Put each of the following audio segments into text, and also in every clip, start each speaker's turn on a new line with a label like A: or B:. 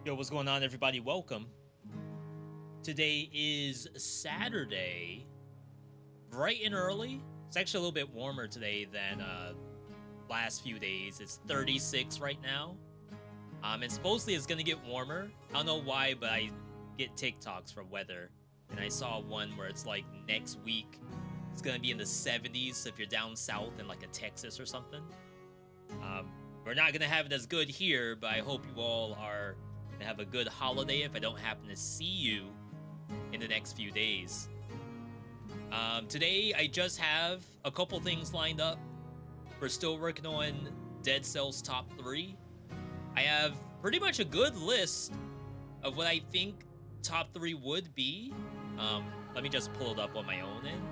A: Yo, what's going on, everybody? Welcome. Today is Saturday, bright and early. It's actually a little bit warmer today than last few days. It's 36 right now. And supposedly it's gonna get warmer. I don't know why, but I get TikToks for weather, and I saw one where it's like next week it's gonna be in the 70s if you're down south in like a Texas or something. We're not gonna have it as good here, but I hope you all are gonna have a good holiday if I don't happen to see you in the next few days. Today I just have a couple things lined up. We're still working on Dead Cells top 3. I have pretty much a good list of what I think top 3 would be. Let me just pull it up on my own end.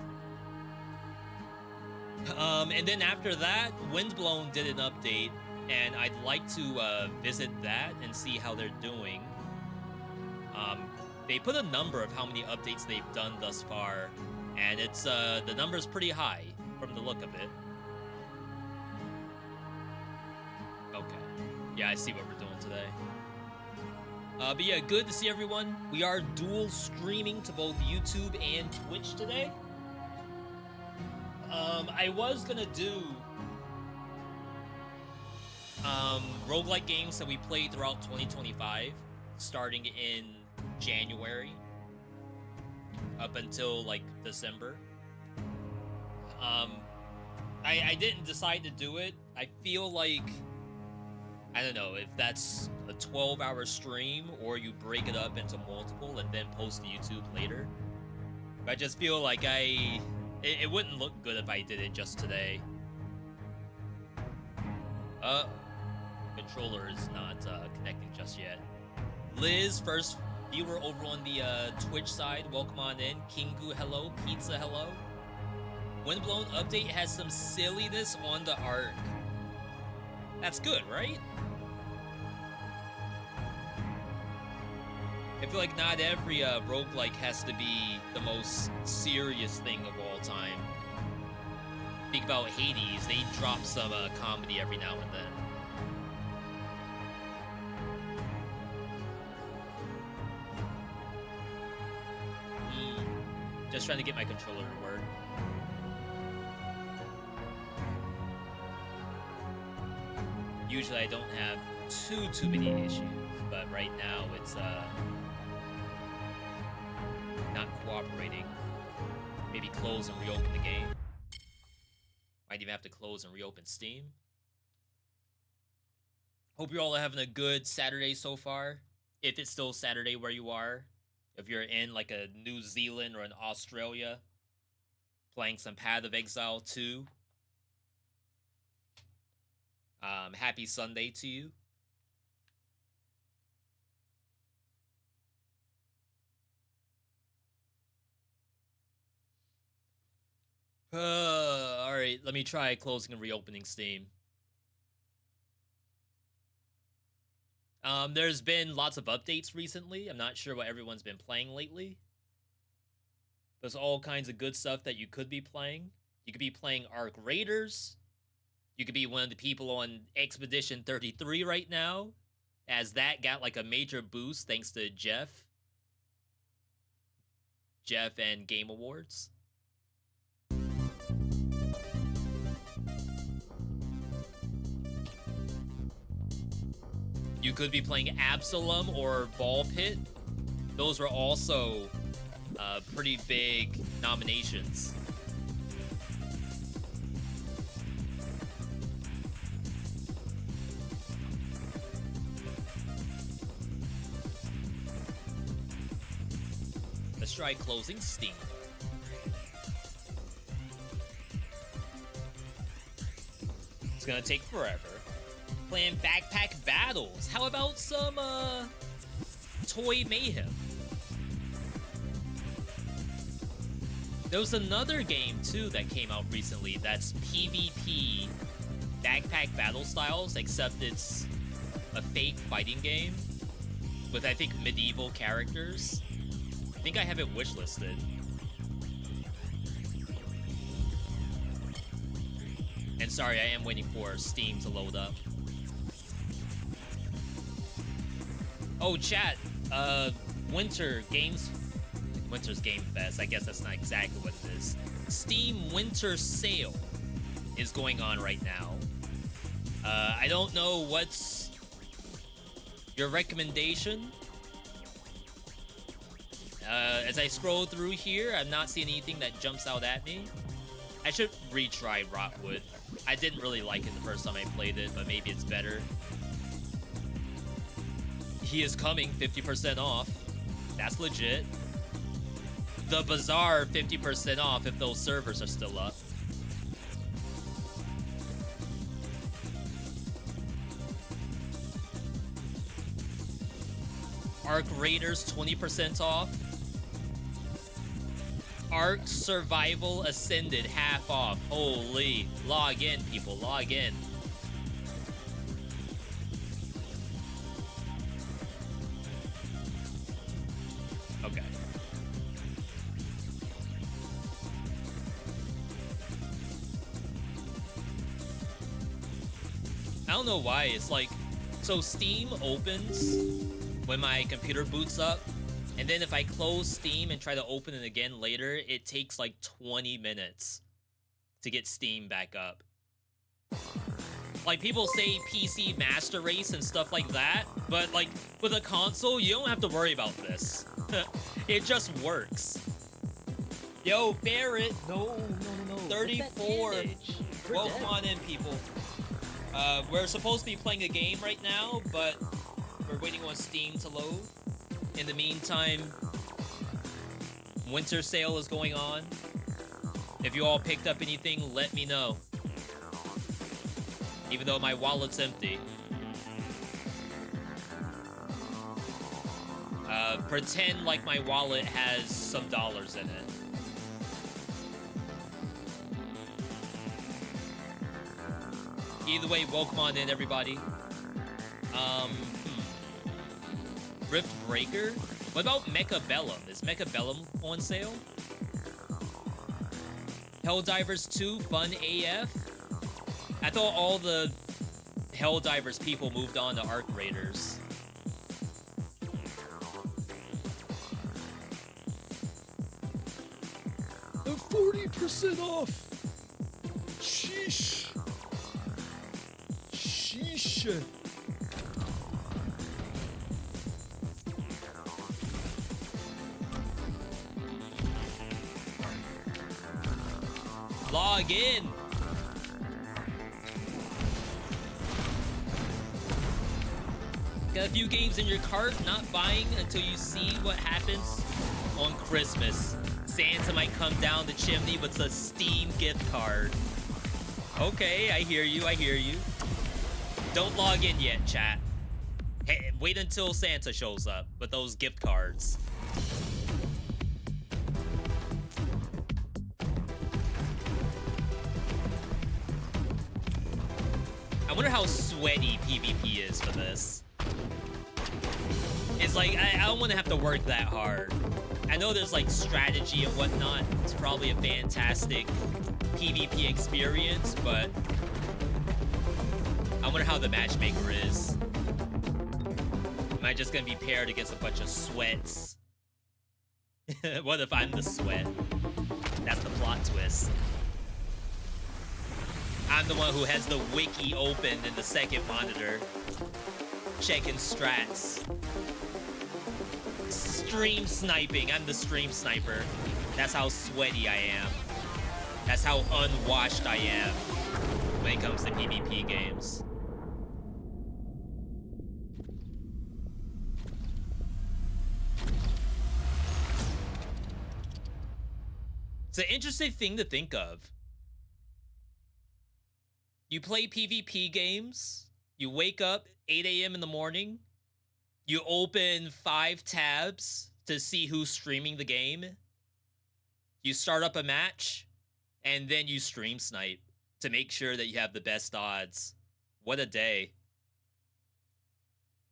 A: And then after that, Windblown did an update, and I'd like to visit that and see how they're doing. They put a number of how many updates they've done thus far, and it's the number's pretty high from the look of it. Okay. Yeah, I see what we're doing today. But yeah, good to see everyone. We are dual streaming to both YouTube and Twitch today. I was gonna do roguelike games that we played throughout 2025, starting in January up until like December. I didn't decide to do it. I feel like, I don't know if that's a 12-hour stream or you break it up into multiple and then post to YouTube later. But I just feel like it wouldn't look good if I did it just today. Controller is not connecting just yet. Liz, first viewer over on the Twitch side, welcome on in. Kingu, hello. Pizza, hello. Windblown update has some silliness on the arc. That's good, right? I feel like not every roguelike has to be the most serious thing of all time. Think about Hades, they drop some comedy every now and then. Just trying to get my controller to work. Usually I don't have too many issues, but right now it's not cooperating. Maybe close and reopen the game. Might even have to close and reopen Steam. Hope you're all having a good Saturday so far. If it's still Saturday where you are. If you're in like a New Zealand or an Australia, playing some Path of Exile 2. Happy Sunday to you. Alright, let me try closing and reopening Steam. There's been lots of updates recently. I'm not sure what everyone's been playing lately. There's all kinds of good stuff that you could be playing. You could be playing Arc Raiders. You could be one of the people on Expedition 33 right now, as that got like a major boost thanks to Jeff and Game Awards. You could be playing Absalom or Ball Pit. Those were also pretty big nominations. Let's try closing Steam. It's gonna take forever. Playing backpack battles. How about some toy mayhem? There was another game too that came out recently that's PvP backpack battle styles, except it's a fake fighting game with, I think, medieval characters. I think I have it wishlisted. And sorry, I am waiting for Steam to load up. Oh, chat. Winter's Game Fest. I guess that's not exactly what it is. Steam Winter Sale is going on right now. I don't know what's your recommendation. As I scroll through here, I'm not seeing anything that jumps out at me. I should retry Rotwood. I didn't really like it the first time I played it, but maybe it's better. He is coming, 50% off. That's legit. The Bazaar, 50% off if those servers are still up. Ark Raiders, 20% off. Ark Survival Ascended, half off. Holy. Log in, people. Log in. Okay. I don't know why. It's like... So Steam opens when my computer boots up. And then if I close Steam and try to open it again later, it takes like 20 minutes to get Steam back up. Like, people say PC Master Race and stuff like that, but like with a console, you don't have to worry about this. It just works. Yo, Barrett.
B: No.
A: 34. Welcome on in, people. We're supposed to be playing a game right now, but we're waiting on Steam to load. In the meantime, Winter Sale is going on. If you all picked up anything, let me know. Even though my wallet's empty. Pretend like my wallet has some dollars in it. Either way, welcome on in, everybody. Rift Breaker? What about Mecha Bellum? Is Mecha Bellum on sale? Helldivers 2, fun AF? I thought all the Helldivers people moved on to Ark Raiders.
B: A 40% off! Sheesh! Sheesh!
A: Log in! Got a few games in your cart, not buying until you see what happens on Christmas. Santa might come down the chimney with a Steam gift card. Okay, I hear you, I hear you. Don't log in yet, chat. Hey, wait until Santa shows up with those gift cards. I wonder how sweaty PvP is for this. It's like, I don't want to have to work that hard. I know there's like strategy and whatnot. It's probably a fantastic PvP experience, but I wonder how the matchmaker is. Am I just gonna be paired against a bunch of sweats? What if I'm the sweat? That's the plot twist. I'm the one who has the wiki open in the second monitor. Checking strats. Stream sniping. I'm the stream sniper. That's how sweaty I am. That's how unwashed I am when it comes to PvP games. It's an interesting thing to think of. You play PvP games, you wake up 8 a.m. in the morning, you open 5 tabs to see who's streaming the game, you start up a match, and then you stream snipe to make sure that you have the best odds. What a day.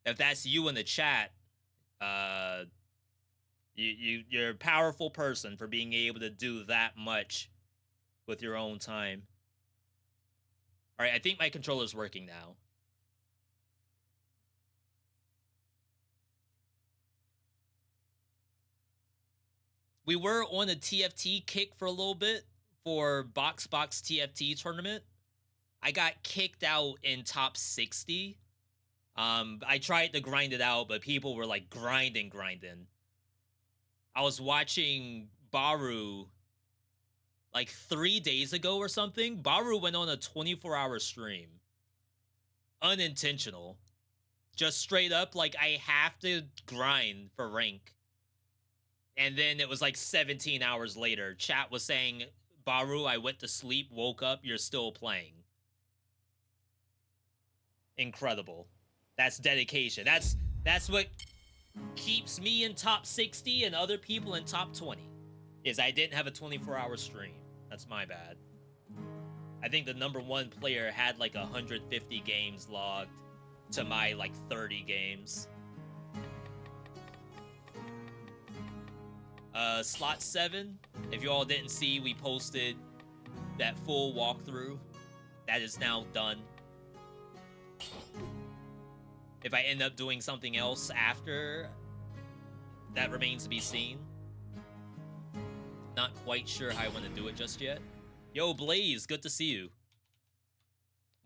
A: If that's you in the chat, you're a powerful person for being able to do that much with your own time. All right, I think my controller's working now. We were on a TFT kick for a little bit for Box TFT tournament. I got kicked out in top 60. I tried to grind it out, but people were like grinding. I was watching Baru like 3 days ago or something. Baru went on a 24-hour stream. Unintentional. Just straight up, like, I have to grind for rank. And then it was like 17 hours later. Chat was saying, Baru, I went to sleep, woke up, you're still playing. Incredible. That's dedication. That's what keeps me in top 60 and other people in top 20. Is I didn't have a 24-hour stream. That's my bad. I think the #1 player had like 150 games logged to my like 30 games. Slot 7. If you all didn't see, we posted that full walkthrough. That is now done. If I end up doing something else after, that remains to be seen. Not quite sure how I want to do it just yet. Yo, Blaze, good to see you.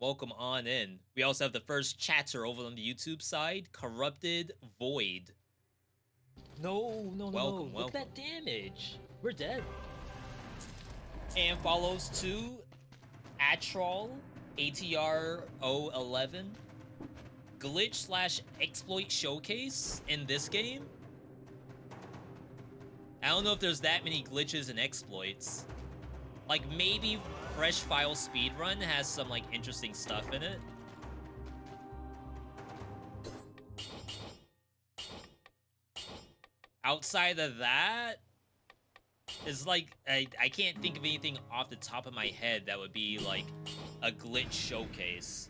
A: Welcome on in. We also have the first chatter over on the YouTube side, Corrupted Void.
C: No.
A: Welcome.
C: Look at that damage. We're dead.
A: And follows to Atrol, ATR011. Glitch/exploit showcase in this game. I don't know if there's that many glitches and exploits. Like, maybe Fresh File Speedrun has some, like, interesting stuff in it. Outside of that, is like, I can't think of anything off the top of my head that would be, like, a glitch showcase.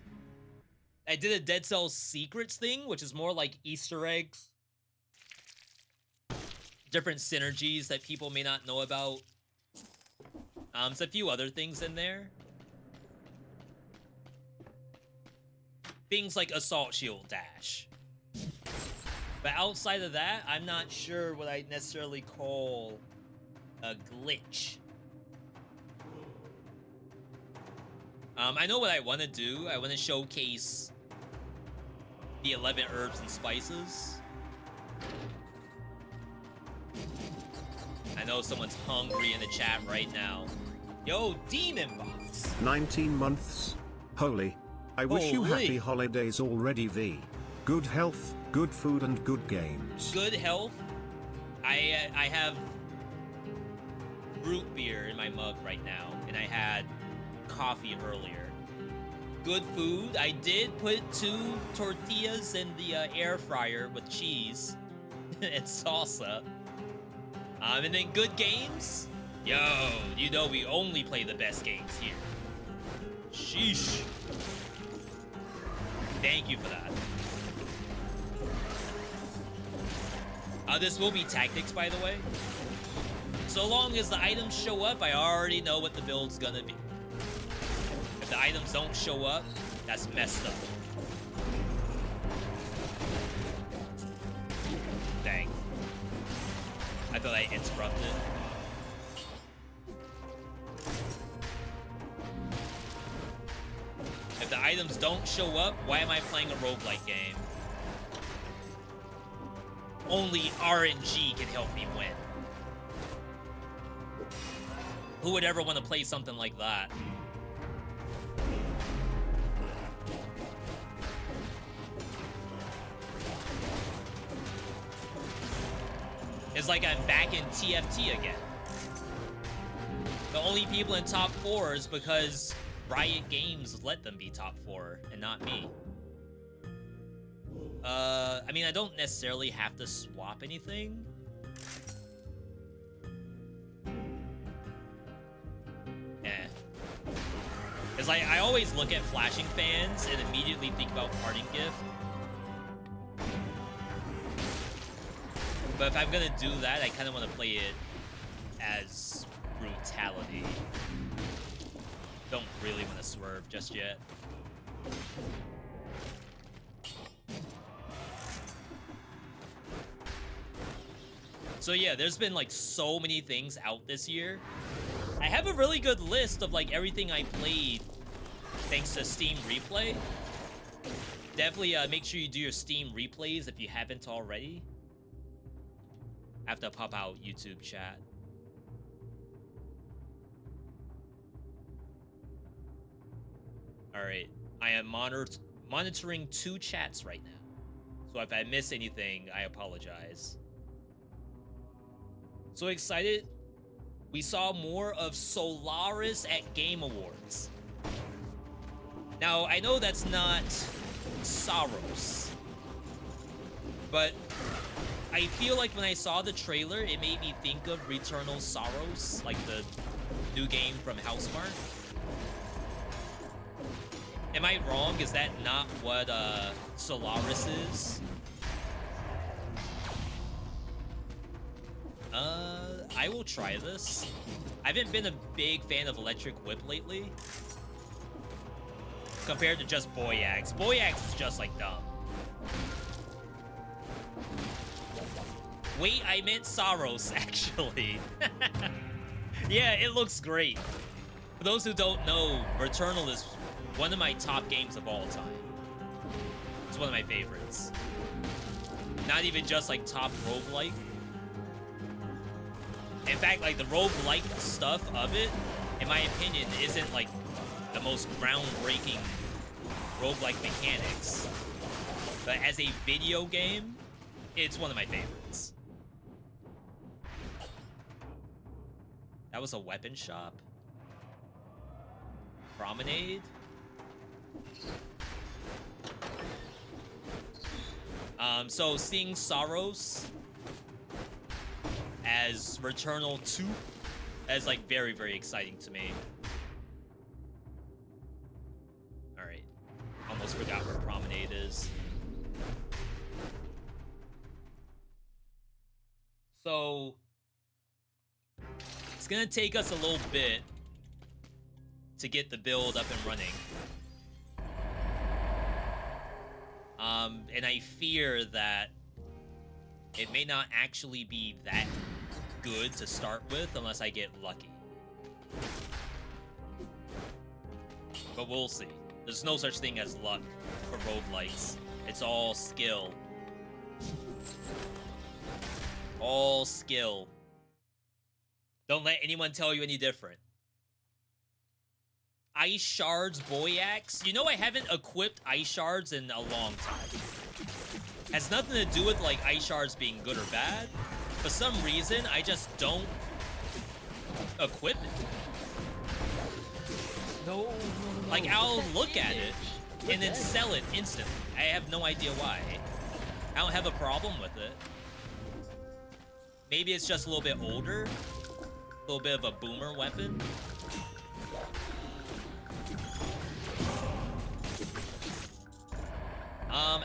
A: I did a Dead Cells Secrets thing, which is more like Easter eggs. Different synergies that people may not know about. There's a few other things in there. Things like Assault Shield Dash. But outside of that, I'm not sure what I'd necessarily call a glitch. I know what I want to do. I want to showcase the 11 herbs and spices. I know someone's hungry in the chat right now. Yo, Demon Box.
D: 19 months. Holy. I wish you happy holidays already, V. Good health, good food, and good games.
A: Good health. I have root beer in my mug right now, and I had coffee earlier. Good food. I did put 2 tortillas in the air fryer with cheese and salsa. And then good games. Yo, you know we only play the best games here. Sheesh. Thank you for that. This will be tactics, by the way. So long as the items show up, I already know what the build's gonna be. If the items don't show up, that's messed up. Dang. I thought I interrupted. If the items don't show up, why am I playing a roguelike game? Only RNG can help me win. Who would ever want to play something like that? It's like I'm back in TFT again. The only people in top 4 is because Riot Games let them be top 4 and not me. I mean, I don't necessarily have to swap anything. Eh. It's like, I always look at Flashing Fans and immediately think about Parting Gift. But if I'm gonna do that, I kind of want to play it as brutality. Don't really want to swerve just yet. So yeah, there's been like so many things out this year. I have a really good list of like everything I played thanks to Steam Replay. Definitely make sure you do your Steam replays if you haven't already. I have to pop out YouTube chat. All right, I am monitoring 2 chats right now. So if I miss anything, I apologize. So excited. We saw more of Solaris at Game Awards. Now, I know that's not Saros, but I feel like when I saw the trailer, it made me think of Returnal Saros, like the new game from Housemarque. Am I wrong? Is that not what Solaris is? I will try this. I haven't been a big fan of Electric Whip lately. Compared to just Boyax. Boyax is just like dumb. Wait, I meant Saros, actually. Yeah, it looks great. For those who don't know, Returnal is one of my top games of all time. It's one of my favorites. Not even just like top roguelike. In fact, like the roguelike stuff of it, in my opinion, isn't like the most groundbreaking roguelike mechanics. But as a video game, it's one of my favorites. That was a weapon shop. Promenade. So seeing Saros as Returnal 2 is like very, very exciting to me. All right, almost forgot where Promenade is. So it's gonna take us a little bit to get the build up and running. And I fear that it may not actually be that good to start with unless I get lucky. But we'll see. There's no such thing as luck for roguelikes. It's all skill. All skill. Don't let anyone tell you any different. Ice Shards Boyax. You know I haven't equipped Ice Shards in a long time. Has nothing to do with like Ice Shards being good or bad. For some reason, I just don't equip it.
C: No.
A: Like I'll look at it and then sell it instantly. I have no idea why. I don't have a problem with it. Maybe it's just a little bit older. A little bit of a boomer weapon.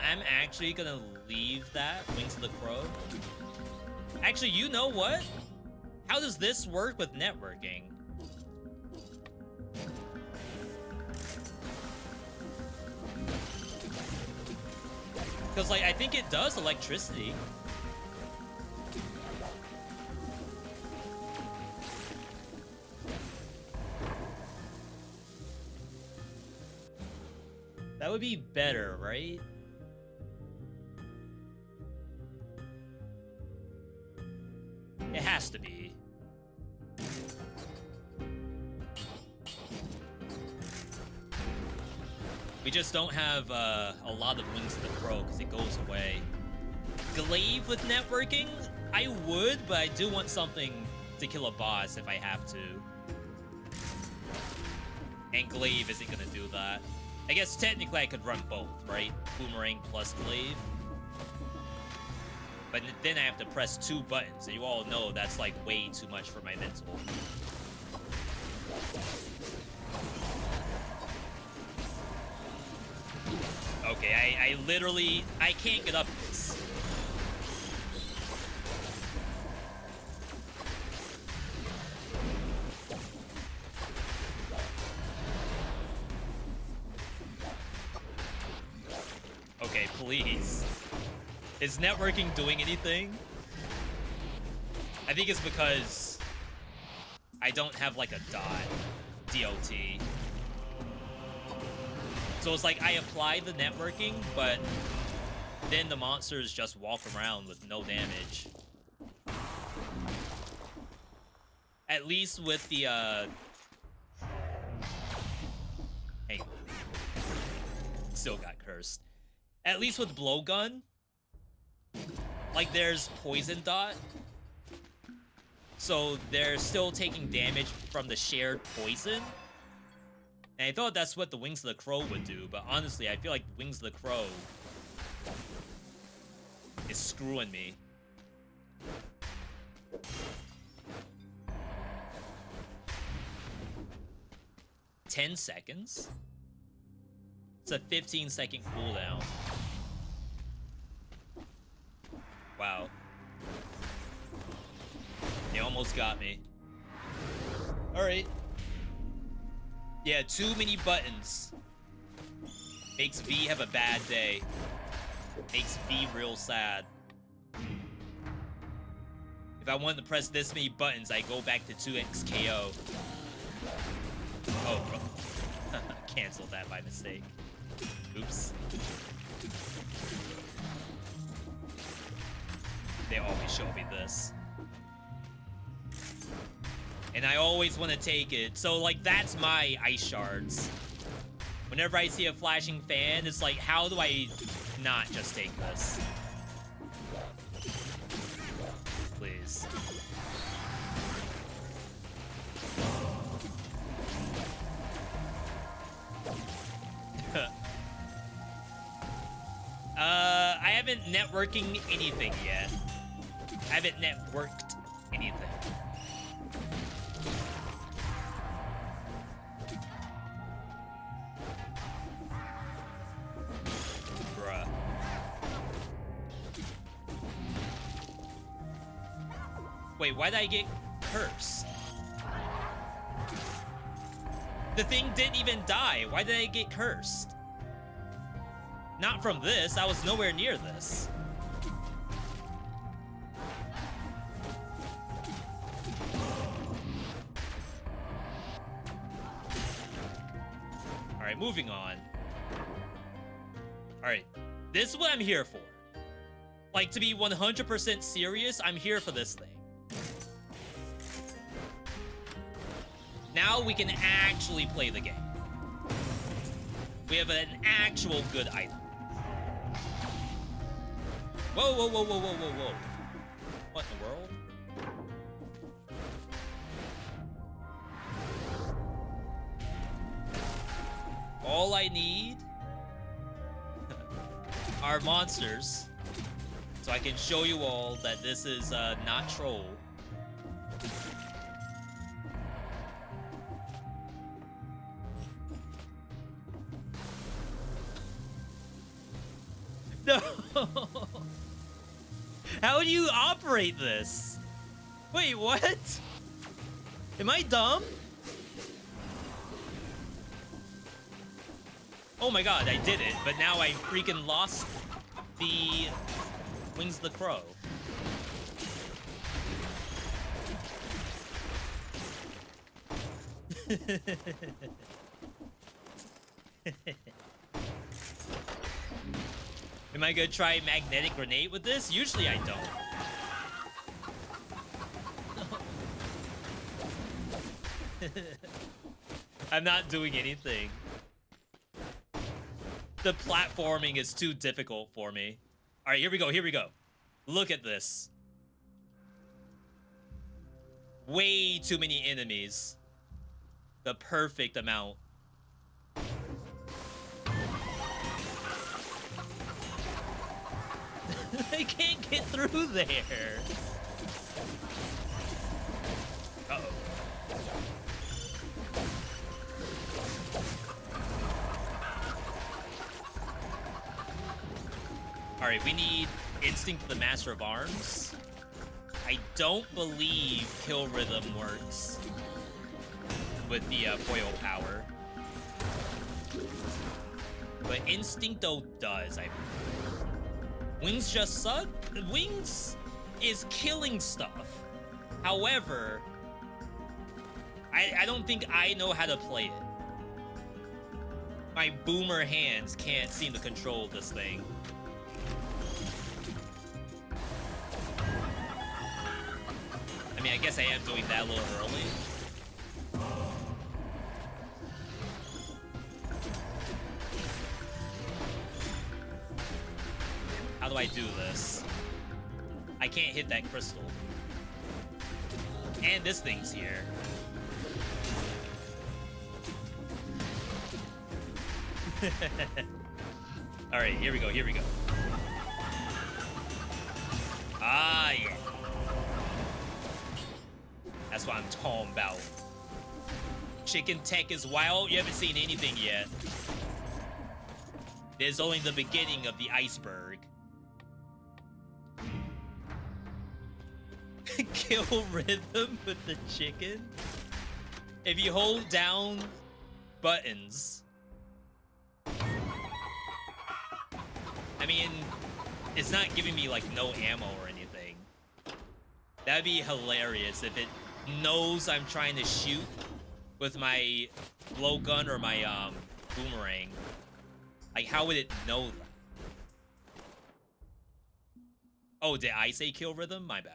A: I'm actually gonna leave that, Wings of the Crow. Actually, you know what? How does this work with networking? Because, like, I think it does electricity. That would be better, right? It has to be. We just don't have a lot of Wings of the Crow because it goes away. Glaive with networking? I would, but I do want something to kill a boss if I have to. And Glaive isn't gonna do that. I guess technically I could run both, right? Boomerang plus Glaive. But then I have to press 2 buttons, and you all know that's like way too much for my mental. Okay, I literally, I can't get up this. Okay, please. Is networking doing anything? I think it's because I don't have like a DOT. So it's like I apply the networking, but then the monsters just walk around with no damage. At least with the, hey. Still got cursed. At least with blowgun, like there's poison dot. So they're still taking damage from the shared poison. And I thought that's what the Wings of the Crow would do, but honestly, I feel like Wings of the Crow is screwing me. $10 seconds? It's a 15-second cooldown. Wow. They almost got me. Alright. Yeah, too many buttons. Makes V have a bad day. Makes V real sad. If I wanted to press this many buttons, I go back to 2x KO. Oh, bro. Canceled that by mistake. Oops. They always show me this. And I always want to take it. So, like, that's my ice shards. Whenever I see a flashing fan, it's like, how do I not just take this? Please. I haven't networking anything yet. I haven't networked anything. Bruh. Wait, why did I get cursed? The thing didn't even die. Why did I get cursed? Not from this. I was nowhere near this. Alright, moving on. Alright, this is what I'm here for. Like, to be 100% serious, I'm here for this thing. Now we can actually play the game. We have an actual good item. Whoa, whoa, whoa, whoa, whoa, whoa, whoa. What in the world? All I need are monsters, so I can show you all that this is not troll. No! How do you operate this? Wait, what? Am I dumb? Oh my god, I did it, but now I freaking lost the Wings of the Crow. Am I gonna try magnetic grenade with this? Usually I don't. I'm not doing anything. The platforming is too difficult for me. All right, here we go, here we go. Look at this. Way too many enemies. The perfect amount. I can't get through there. Uh-oh. Alright, we need Instinct of the Master of Arms. I don't believe Kill Rhythm works with the foil power. But Instincto does, I believe. Wings just suck. Wings is killing stuff. However, I don't think I know how to play it. My boomer hands can't seem to control this thing. I mean, I guess I am doing that a little early. How do I do this? I can't hit that crystal. And this thing's here. Alright, here we go, here we go. Ah, yeah. That's what I'm talking about. Chicken tech is wild. You haven't seen anything yet. There's only the beginning of the iceberg. Kill rhythm with the chicken? If you hold down buttons. I mean, it's not giving me like no ammo or anything. That'd be hilarious if it knows I'm trying to shoot with my blowgun or my boomerang. Like, how would it know that? Oh, did I say kill rhythm? My bad.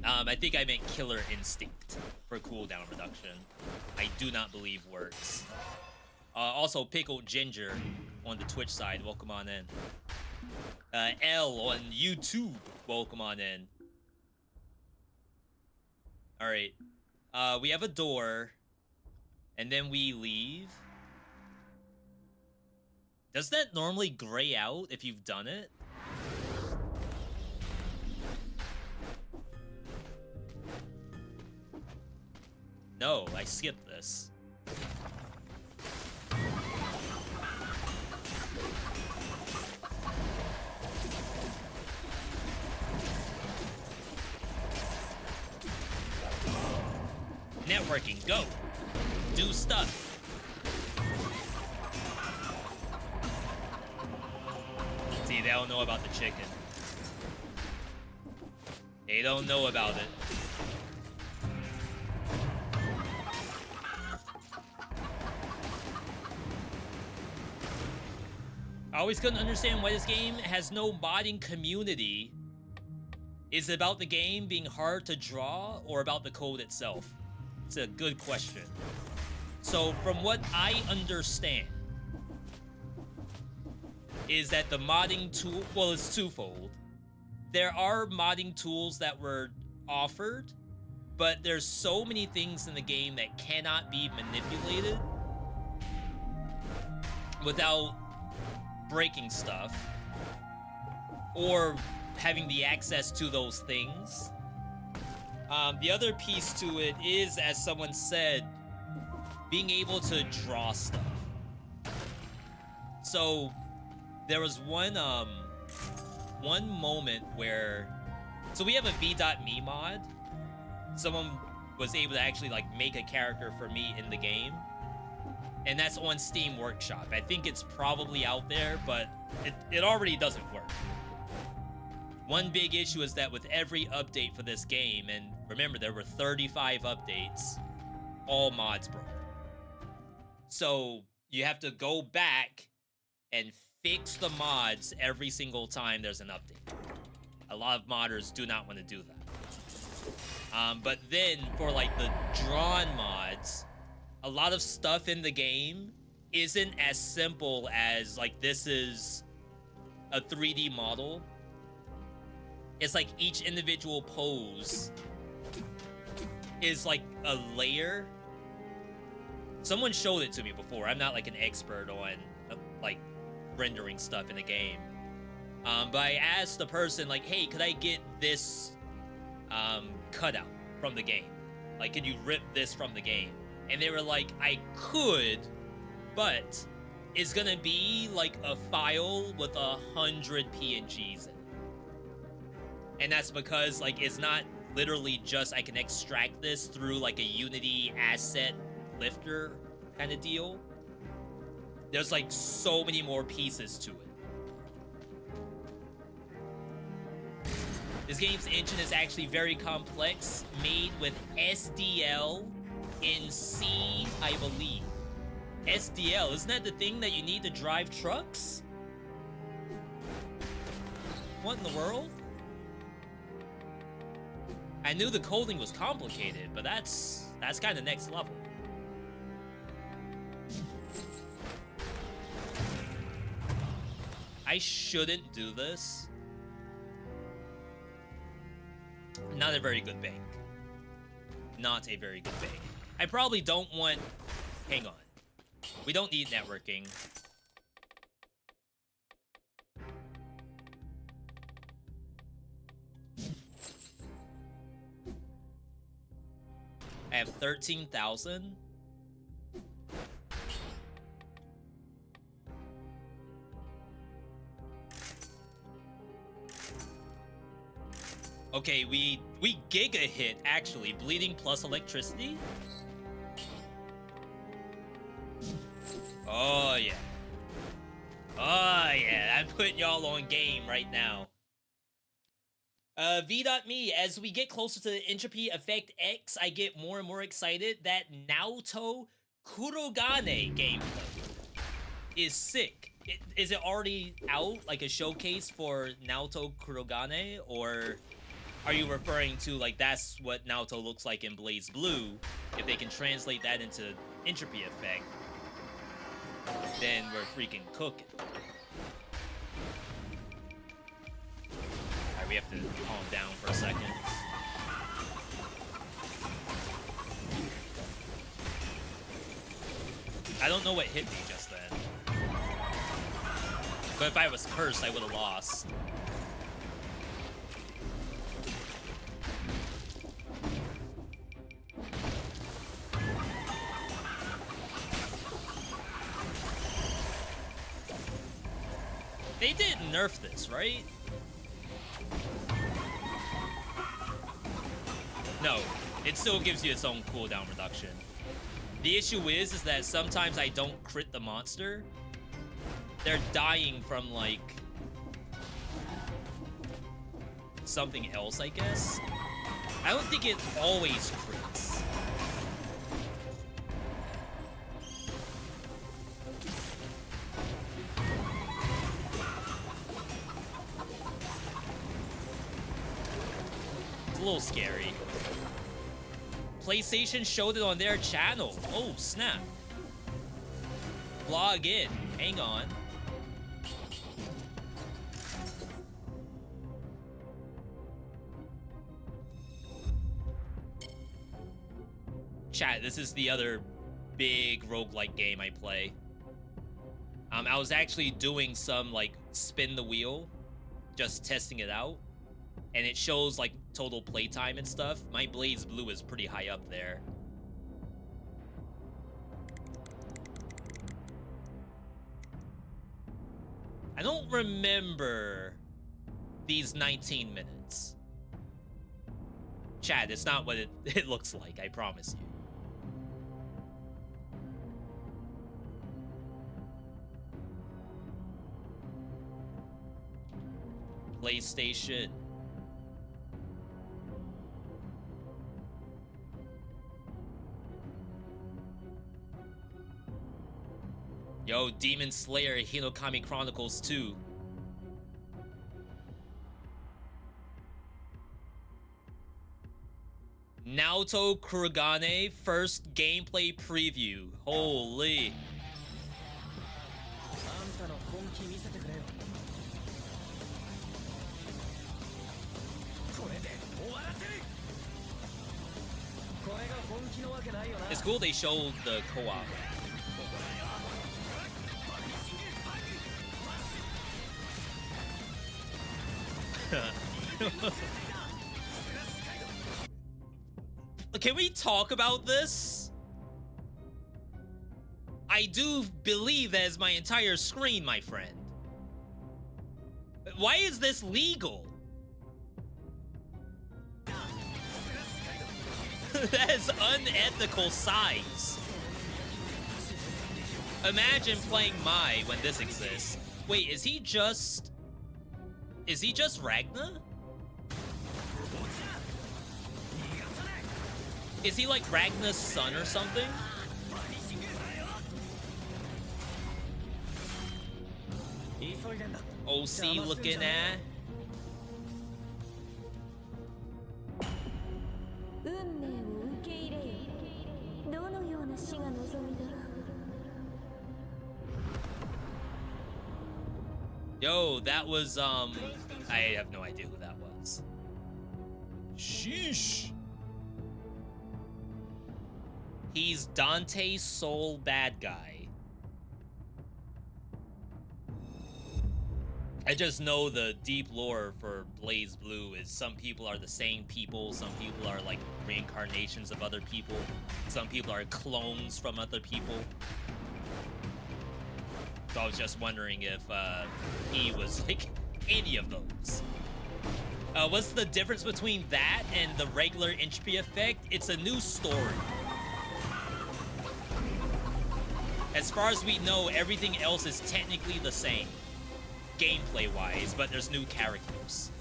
A: I think I meant killer instinct for cooldown reduction. I do not believe works. Also, Pickled Ginger on the Twitch side, welcome on in. L on YouTube, welcome on in. Alright. We have a door. And then we leave. Does that normally gray out if you've done it? No, I skipped this. Networking, go. Do stuff. See, they don't know about the chicken. They don't know about it. I always couldn't understand why this game has no modding community. Is it about the game being hard to draw or about the code itself? It's a good question. So from what I understand is that the modding tool, well, it's twofold. There are modding tools that were offered, but there's so many things in the game that cannot be manipulated without breaking stuff or having the access to those things. The other piece to it is, as someone said, being able to draw stuff. So there was one moment where, so we have a V.me mod. Someone was able to actually like make a character for me in the game. And that's on Steam Workshop. I think it's probably out there, but it already doesn't work. One big issue is that with every update for this game, and remember there were 35 updates, all mods broke. So you have to go back and fix the mods every single time there's an update. A lot of modders do not want to do that. But then for like the drawn mods, a lot of stuff in the game isn't as simple as like this is a 3D model. It's like each individual pose is like a layer. Someone showed it to me before. I'm not like an expert on like rendering stuff in the game. But I asked the person like, hey, could I get this cutout from the game? Like, can you rip this from the game? And they were like, I could, but it's gonna be like a file with 100 PNGs in it. And that's because like it's not literally just I can extract this through like a Unity asset lifter kind of deal. There's like so many more pieces to it. This game's engine is actually very complex, made with SDL in C, I believe. SDL, isn't that the thing that you need to drive trucks? What in the world? I knew the coding was complicated, but that's kind of next level. I shouldn't do this. Not a very good bank. Not a very good bank. I probably don't want... Hang on. We don't need networking. I have 13,000. Okay, we giga hit actually. Bleeding plus electricity. Oh yeah. Oh yeah, I'm putting y'all on game right now. VeeDotMe, as we get closer to the Entropy Effect X, I get more and more excited that Naoto Kurogane gameplay is sick. Is it already out, like a showcase for Naoto Kurogane, or are you referring to, like, that's what Naoto looks like in Blaze Blue? If they can translate that into Entropy Effect, then we're freaking cooking. Alright, we have to calm down for a second. I don't know what hit me just then. But if I was cursed, I would have lost. They did nerf this, right? No, it still gives you its own cooldown reduction. The issue is that sometimes I don't crit the monster. They're dying from, like, something else, I guess. I don't think it always crits. It's a little scary. PlayStation showed it on their channel. Oh, snap. Log in. Hang on. Chat, this is the other big roguelike game I play. I was actually doing some, like, spin the wheel, just testing it out, and it shows, like, total playtime and stuff. My Blaze Blue is pretty high up there. I don't remember these 19 minutes. Chad, it's not what it looks like, I promise you. PlayStation. Yo, Demon Slayer Hinokami Chronicles 2. Naoto Kurogane first gameplay preview. Holy. It's cool they showed the co-op. Can we talk about this? I do believe that is my entire screen, my friend. Why is this legal? That is unethical size. Imagine playing Mai when this exists. Wait, is he just Ragna? Is he like Ragnar's son or something? OC looking at. Yo, that was I have no idea who that was.
B: Sheesh.
A: He's Dante's soul bad guy. I just know the deep lore for Blaze Blue is some people are the same people, some people are like reincarnations of other people, some people are clones from other people. So I was just wondering if he was like any of those. What's the difference between that and the regular entropy effect? It's a new story. As far as we know, everything else is technically the same, gameplay-wise, but there's new characters.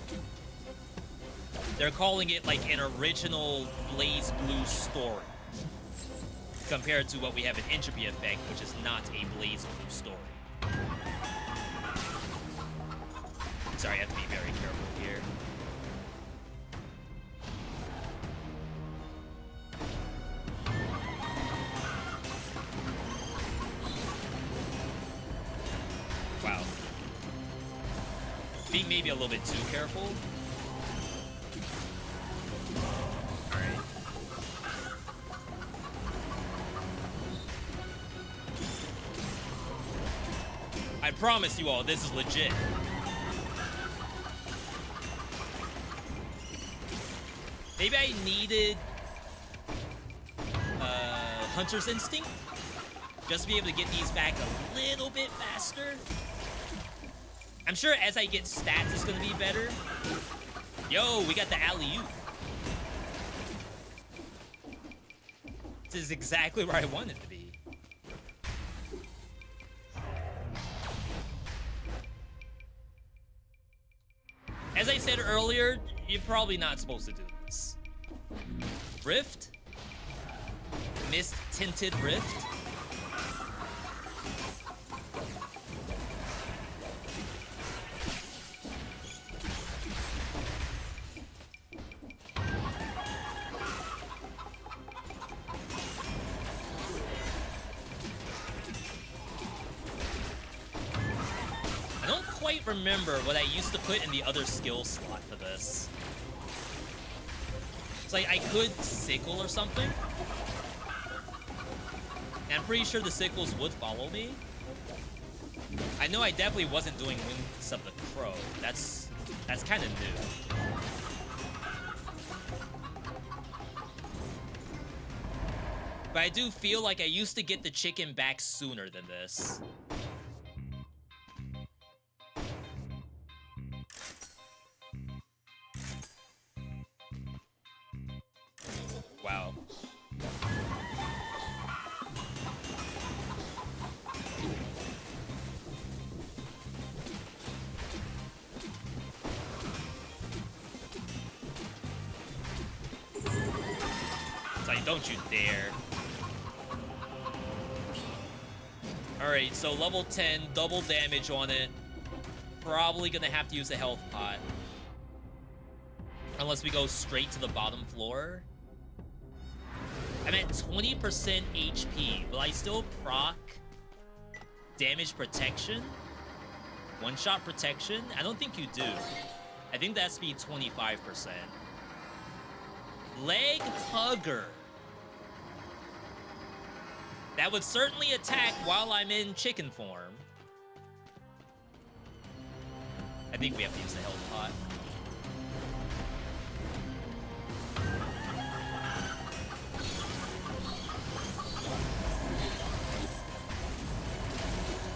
A: They're calling it like an original Blaze Blue story, compared to what we have in Entropy Effect, which is not a Blaze Blue story. Sorry, I have to be very careful here. Wow. Being maybe a little bit too careful. Alright. I promise you all, this is legit. Maybe I needed Hunter's Instinct just to be able to get these back a little bit faster. I'm sure as I get stats, it's gonna be better. Yo, we got the alley-oop. This is exactly where I want it to be. As I said earlier, you're probably not supposed to do this. Rift? Mist-tinted Rift? I don't quite remember what I used to put in the other skill slot for this. It's like I could sickle or something. And I'm pretty sure the sickles would follow me. I know I definitely wasn't doing Wings of the Crow. That's kind of new. But I do feel like I used to get the chicken back sooner than this. Wow. It's like, don't you dare. Alright, so level 10, double damage on it. Probably gonna have to use a health pot. Unless we go straight to the bottom floor. I'm at 20% HP. Will I still proc damage protection? One-shot protection? I don't think you do. I think that's be 25%. Leg Hugger. That would certainly attack while I'm in chicken form. I think we have to use the health pot.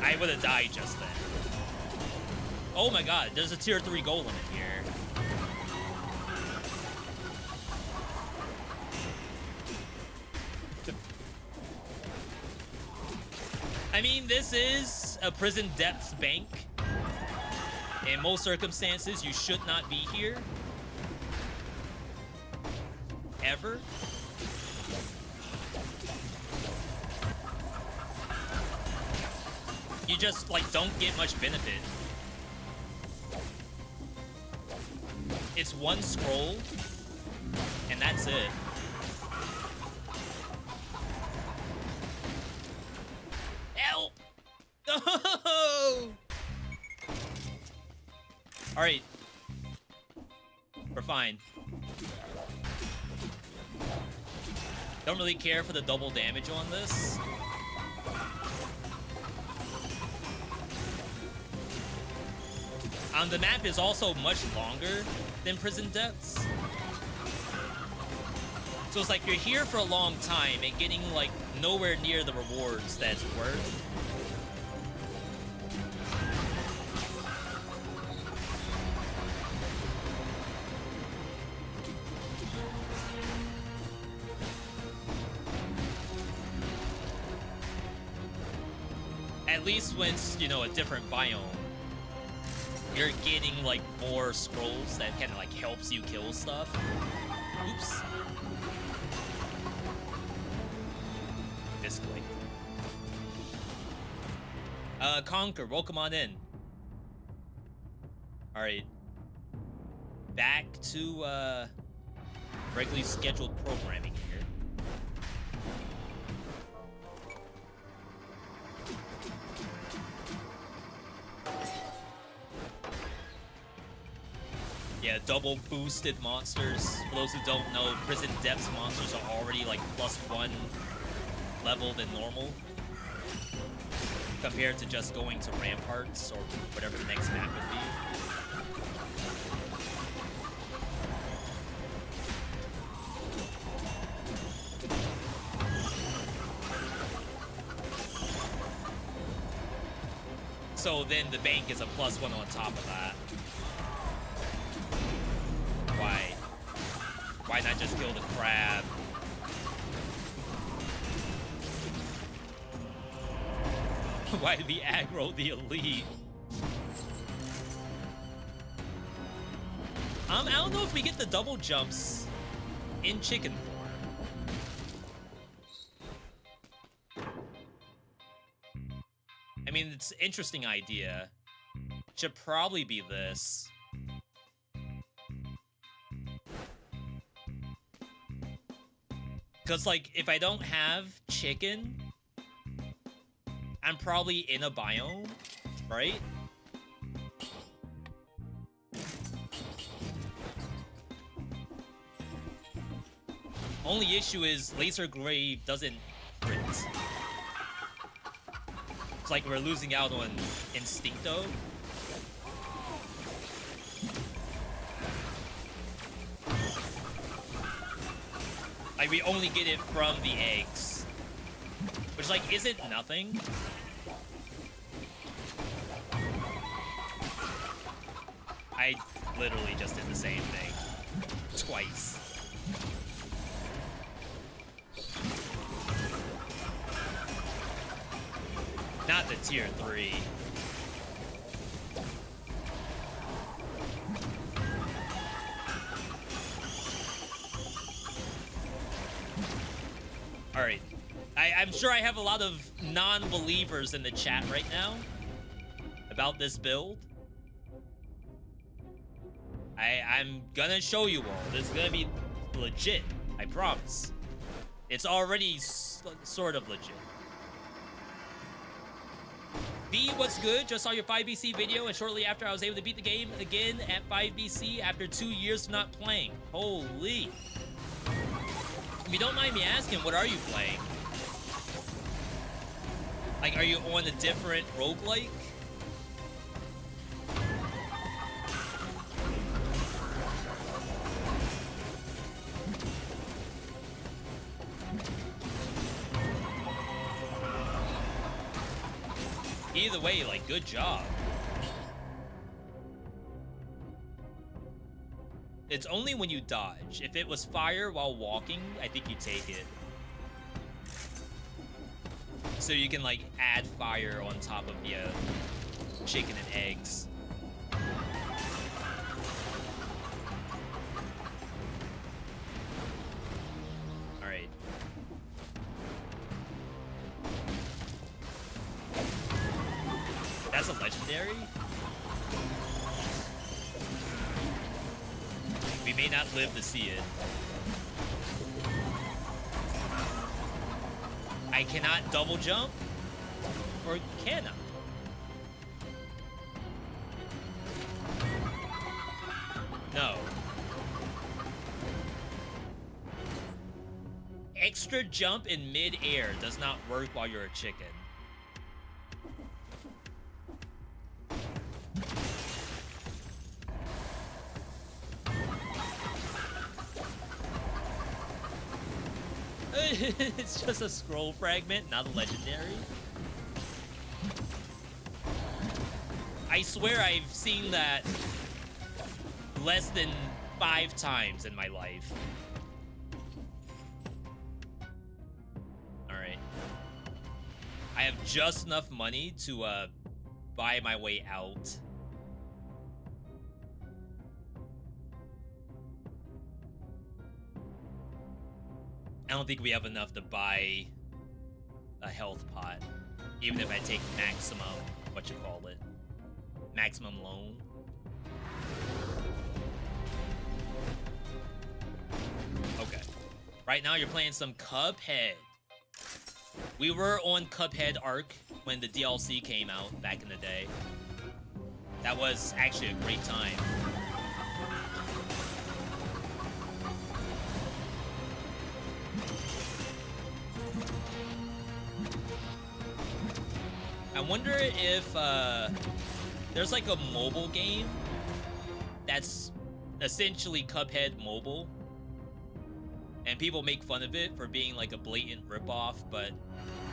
A: I would have died just then. Oh my god, there's a tier 3 golem in here. I mean, this is a prison depths bank. In most circumstances, you should not be here. Ever. You just, like, don't get much benefit. It's one scroll, and that's it. Help! No! Alright. We're fine. Don't really care for the double damage on this. The map is also much longer than Prison Depths. So it's like you're here for a long time and getting like nowhere near the rewards that it's worth. At least when it's, you know, a different biome, you're getting like more scrolls that kind of like helps you kill stuff. Oops. Misclicked. Conquer, welcome on in. Alright. Back to regularly scheduled programming here. Yeah, double boosted monsters. For those who don't know, Prison Depths monsters are already like +1 level than normal, compared to just going to Ramparts or whatever the next map would be. So then the bank is a +1 on top of that. Why not just kill the crab? Why be aggro the elite? I don't know if we get the double jumps in chicken form. I mean, it's an interesting idea. Should probably be this. Because, like, if I don't have chicken, I'm probably in a biome, right? Only issue is Laser Grave doesn't crit. It's like we're losing out on Instincto. Like, we only get it from the eggs. Which, like, isn't nothing. I literally just did the same thing. Twice. Not the tier 3. Alright. I'm sure I have a lot of non-believers in the chat right now about this build. I'm gonna show you all. This is gonna be legit. I promise. It's already sort of legit. V, what's good? Just saw your 5BC video, and shortly after I was able to beat the game again at 5BC after 2 years of not playing. Holy. If you don't mind me asking, what are you playing? Like, are you on a different roguelike? Either way, like, good job. It's only when you dodge. If it was fire while walking, I think you take it. So you can, like, add fire on top of the chicken and eggs. Alright. a legendary? We may not live to see it. I cannot double jump? Or can I? No. Extra jump in mid-air does not work while you're a chicken. It's just a scroll fragment, not a legendary. I swear I've seen that less than 5 times in my life. Alright. I have just enough money to buy my way out. I don't think we have enough to buy a health pot, even if I take maximum, maximum loan. Okay. Right now you're playing some Cuphead. We were on Cuphead arc when the DLC came out back in the day. That was actually a great time. I wonder if there's like a mobile game that's essentially Cuphead mobile, and people make fun of it for being like a blatant ripoff, but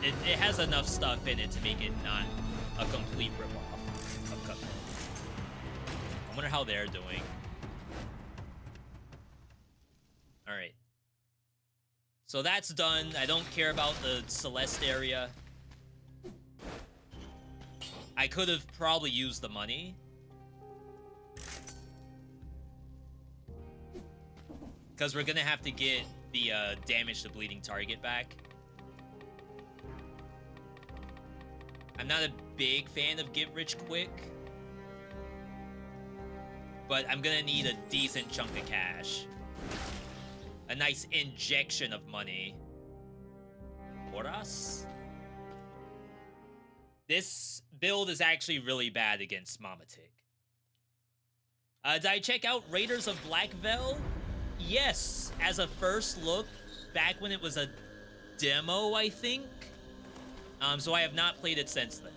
A: it has enough stuff in it to make it not a complete ripoff of Cuphead. I wonder how they're doing. Alright. So that's done. I don't care about the Celeste area. I could have probably used the money. Because we're gonna have to get the damage to bleeding target back. I'm not a big fan of get rich quick, but I'm gonna need a decent chunk of cash. A nice injection of money. For us? This build is actually really bad against Mamatic. Did I check out Raiders of Black Veil? Yes, as a first look, back when it was a demo, I think. So I have not played it since then.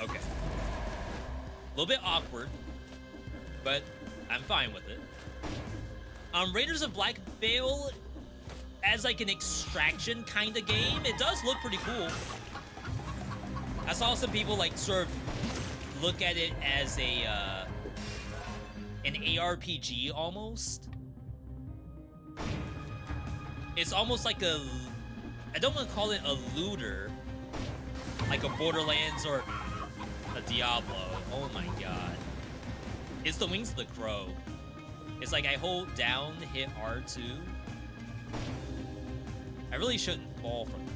A: Okay. A little bit awkward, but I'm fine with it. Raiders of Black Veil, as like an extraction kind of game, it does look pretty cool. I saw some people like sort of look at it as a an ARPG almost. It's almost like a, I don't want to call it a looter, like a Borderlands or a Diablo. Oh my god. It's the Wings of the Crow. It's like I hold down, hit R2. I really shouldn't fall from it.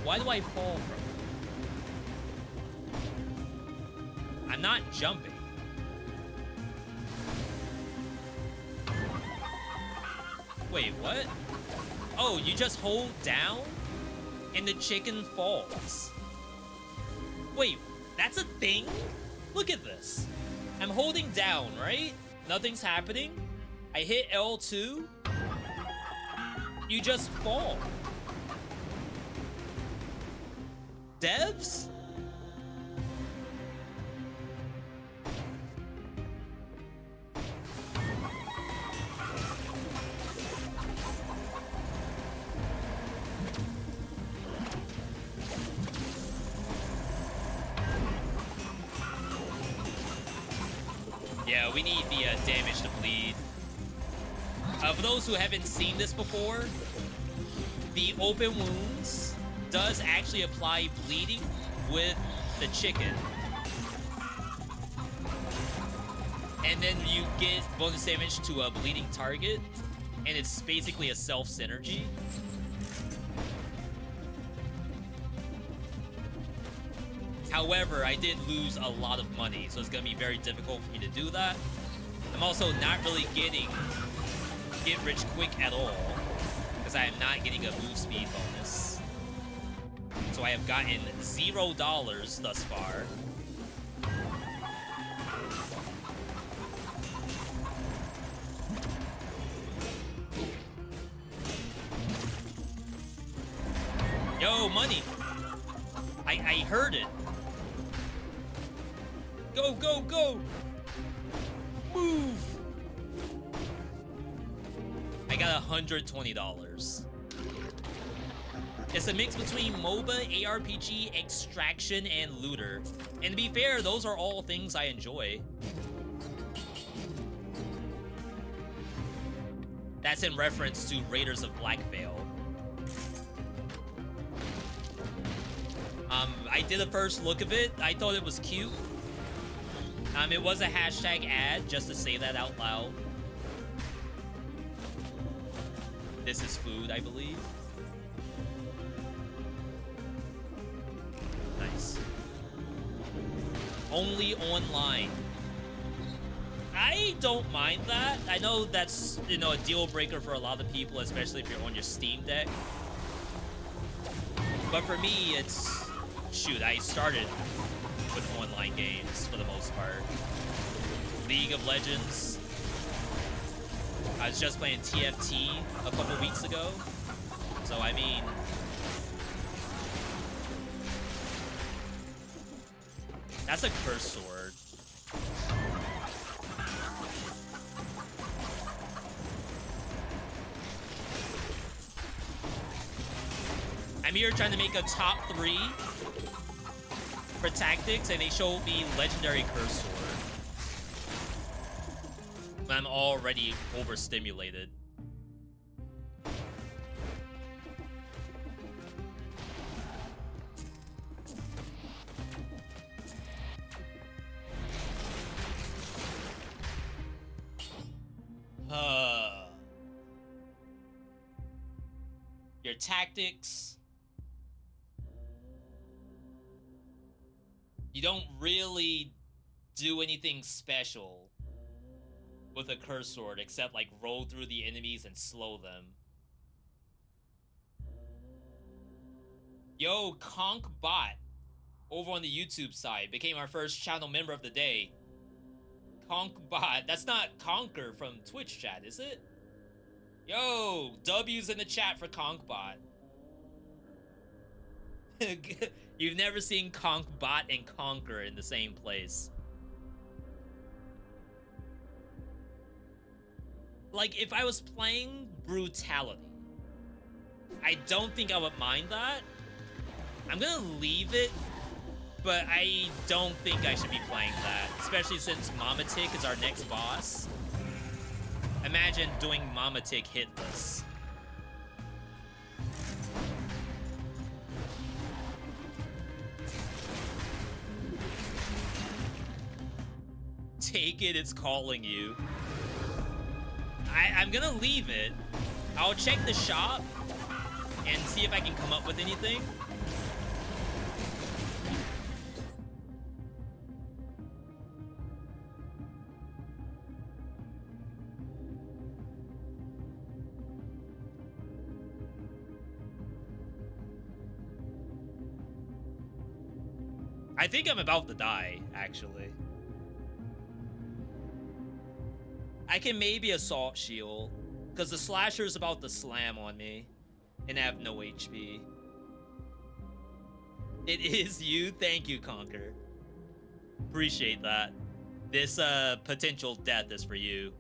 A: Why do I fall from it? I'm not jumping. Wait, what? Oh, you just hold down and the chicken falls. Wait, that's a thing? Look at this. I'm holding down, right? Nothing's happening. I hit L2. You just fall. Devs? Yeah, we need the damage to bleed. For those who haven't seen this before, the open wounds does actually apply bleeding with the chicken. And then you get bonus damage to a bleeding target. And it's basically a self-synergy. However, I did lose a lot of money, so it's going to be very difficult for me to do that. I'm also not really getting get rich quick at all, because I am not getting a move speed bonus. So I have gotten $0 thus far. Yo, money! I heard it. Go, go, go! Move! I got $120. It's a mix between MOBA, ARPG, extraction, and looter. And to be fair, those are all things I enjoy. That's in reference to Raiders of Black Veil. I did a first look of it. I thought it was cute. It was a hashtag ad, just to say that out loud. This is food, I believe. Nice. Only online. I don't mind that. I know that's, you know, a deal breaker for a lot of people, especially if you're on your Steam Deck. But for me, it's... Shoot, I started with online games for the most part. League of Legends. I was just playing TFT a couple weeks ago. So, I mean... That's a curse sword. I'm here trying to make a top 3 for tactics, and they showed me legendary curse sword. But I'm already overstimulated. Your tactics. You don't really do anything special with a curse sword except like roll through the enemies and slow them. Yo, ConkBot over on the YouTube side became our first channel member of the day. ConkBot, that's not Conquer from Twitch chat, is it? Yo, W's in the chat for ConkBot. You've never seen ConkBot and Conquer in the same place. Like, if I was playing Brutality, I don't think I would mind that. I'm gonna leave it, but I don't think I should be playing that, especially since Mama Tick is our next boss. Imagine doing Mama Tick hitless. Take it, it's calling you. I'm gonna leave it. I'll check the shop and see if I can come up with anything. I think I'm about to die, actually. I can maybe assault shield, because the slasher is about to slam on me, and I have no HP. It is you? Thank you, Conquer. Appreciate that. This potential death is for you.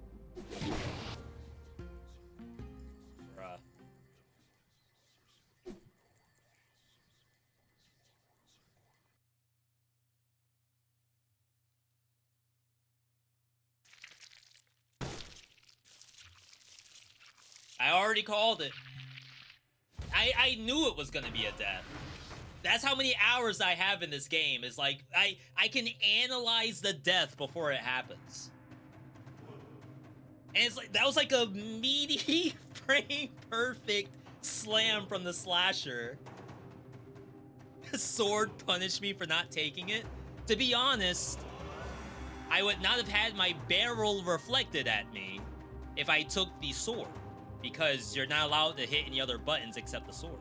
A: Bruh. I already called it. I knew it was gonna be a death. That's how many hours I have in this game. Is like I can analyze the death before it happens. And it's like that was like a meaty frame perfect slam from the slasher. Sword punished me for not taking it. To be honest, I would not have had my barrel reflected at me if I took the sword, because you're not allowed to hit any other buttons except the sword.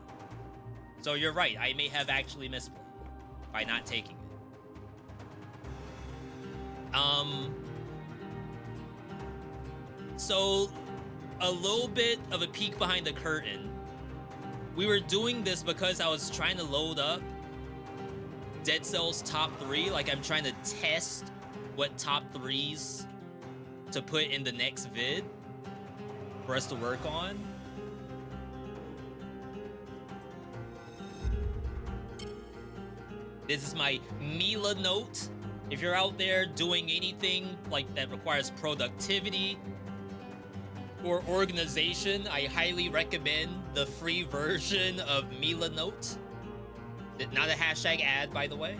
A: So you're right, I may have actually misplayed by not taking it. So a little bit of a peek behind the curtain. We were doing this because I was trying to load up Dead Cells top 3. Like, I'm trying to test what top 3s to put in the next vid for us to work on. This is my Mila note. If you're out there doing anything like that requires productivity or organization, I highly recommend the free version of Mila Note. Not a hashtag ad, by the way.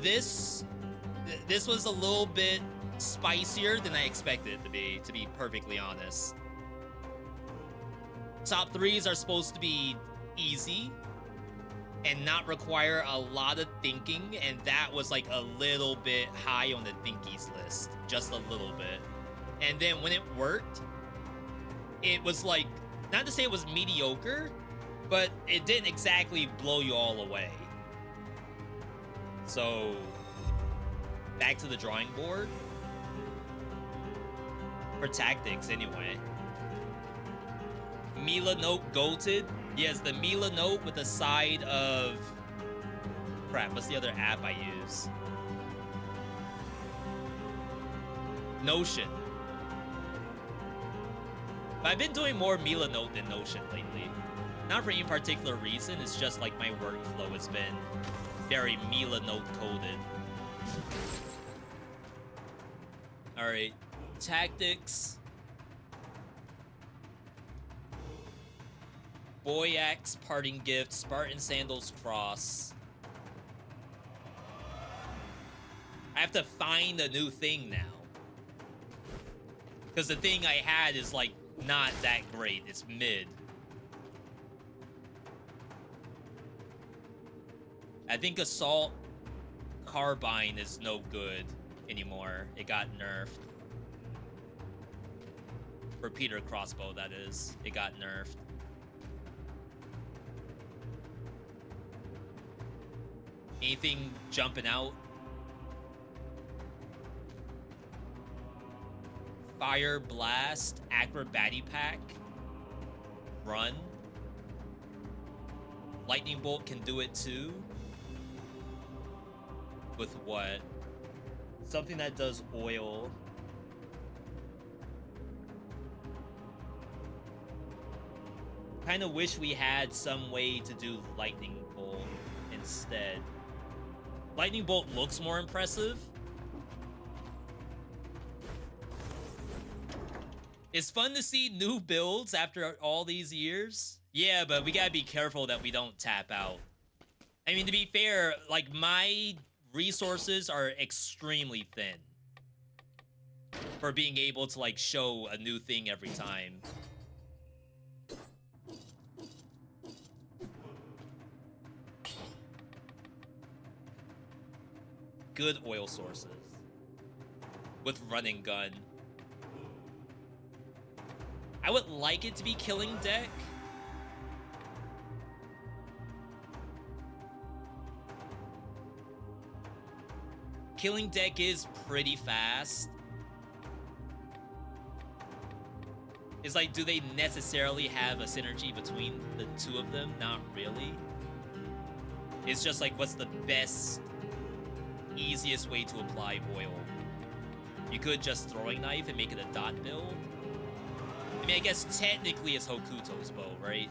A: This was a little bit spicier than I expected it to be perfectly honest. Top 3s are supposed to be easy and not require a lot of thinking, and that was like a little bit high on the thinkies list, just a little bit. And then when it worked, it was like, not to say it was mediocre, but it didn't exactly blow you all away. So, back to the drawing board. For tactics, anyway. Mila Note goated. Yes, the Mila Note with the side of... Crap, what's the other app I use? Notion. But I've been doing more Mila Note than Notion lately. Not for any particular reason, it's just like my workflow has been very Mila Note coded. Alright, tactics. Boy Axe, Parting Gift, Spartan Sandals, Cross. I have to find a new thing now. Because the thing I had is like not that great, it's mid. I think Assault Carbine is no good anymore. It got nerfed. Repeater crossbow, that is. It got nerfed. Anything jumping out? Fire Blast, Acrobati Pack, Run. Lightning Bolt can do it too. With what? Something that does oil. Kind of wish we had some way to do Lightning Bolt instead. Lightning Bolt looks more impressive. It's fun to see new builds after all these years. Yeah, but we gotta be careful that we don't tap out. I mean, to be fair, like, my resources are extremely thin for being able to, like, show a new thing every time. Good oil sources with running gun. I would like it to be Killing Deck. Killing Deck is pretty fast. It's like, do they necessarily have a synergy between the two of them? Not really. It's just like, what's the best, easiest way to apply oil? You could just throwing knife and make it a dot build. I mean, I guess technically it's Hokuto's bow, right?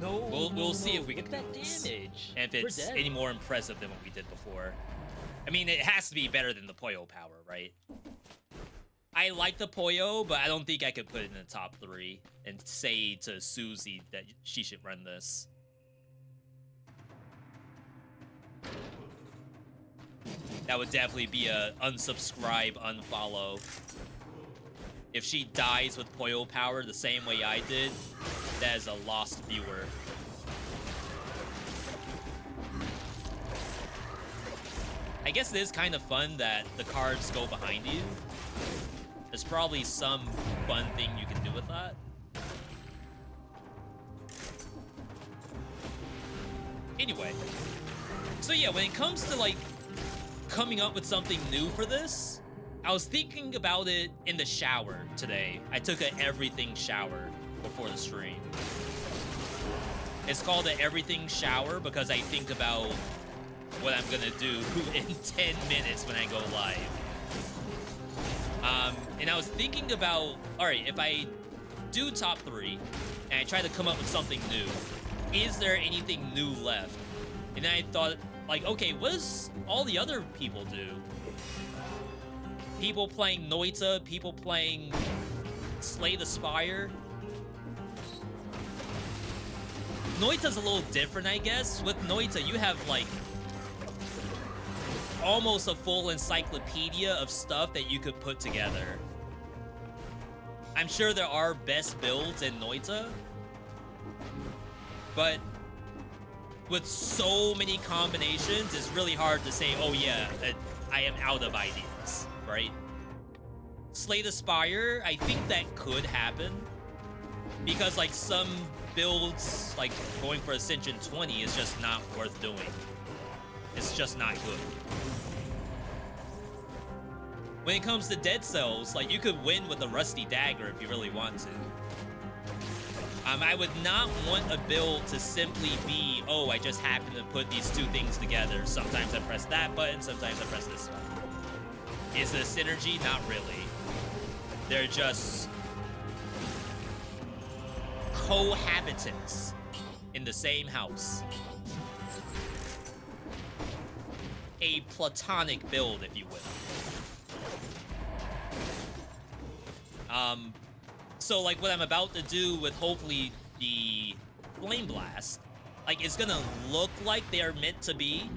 C: No.
A: We'll see if we
C: Look
A: can
C: at
A: do
C: that
A: this.
C: damage.
A: And if
C: We're
A: it's
C: dead.
A: any more impressive than what we did before. I mean, it has to be better than the Poyo power, right? I like the Poyo, but I don't think I could put it in the top 3 and say to Susie that she should run this. That would definitely be a unsubscribe, unfollow. If she dies with Poyo power the same way I did, that is a lost viewer. I guess it is kind of fun that the cards go behind you. There's probably some fun thing you can do with that. Anyway. So yeah, when it comes to like coming up with something new for this, I was thinking about it in the shower today. I took an everything shower before the stream. It's called an everything shower because I think about what I'm gonna do in 10 minutes when I go live. And I was thinking about, all right, if I do top 3 and I try to come up with something new, is there anything new left? And then I thought, like, okay, what does all the other people do? People playing Noita, people playing Slay the Spire. Noita's a little different, I guess. With Noita, you have, like, almost a full encyclopedia of stuff that you could put together. I'm sure there are best builds in Noita, but with so many combinations, it's really hard to say, oh yeah, I am out of ideas, right? Slay the Spire, I think that could happen, because like some builds, like going for Ascension 20 is just not worth doing. It's just not good. When it comes to Dead Cells, like you could win with a Rusty Dagger if you really want to. I would not want a build to simply be, oh, I just happen to put these two things together. Sometimes I press that button, sometimes I press this one. Is it a synergy? Not really. They're just cohabitants in the same house. A platonic build, if you will. So like what I'm about to do with hopefully the Flame Blast, like it's gonna look like they are meant to be,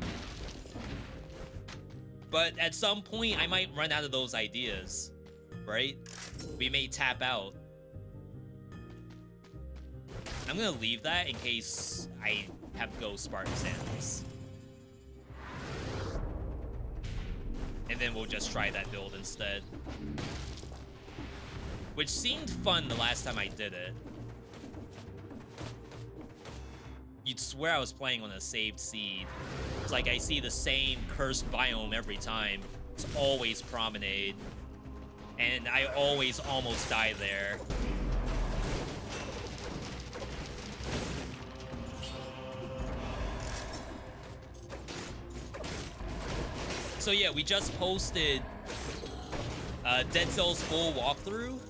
A: but at some point I might run out of those ideas, right? We may tap out. I'm gonna leave that in case I have to go Spartan Sandals. And then we'll just try that build instead. Which seemed fun the last time I did it. You'd swear I was playing on a saved seed. It's like I see the same cursed biome every time. It's always Promenade. And I always almost die there. So yeah, we just posted Dead Cells full walkthrough.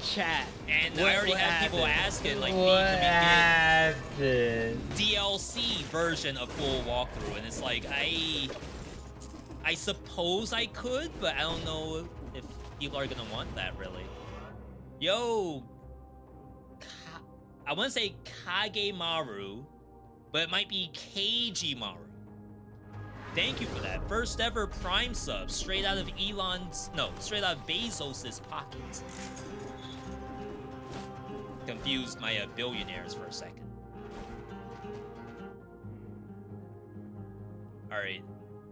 C: Chat.
A: And I already had people asking, like,
C: what
A: can we
C: happened?
A: get DLC version of full walkthrough? And it's like, I suppose I could, but I don't know if people are gonna want that, really. Yo, I want to say Kagemaru, but it might be Keijimaru. Thank you for that. First ever Prime sub, straight out of straight out of Bezos's pocket. Confused my billionaires for a second. All right.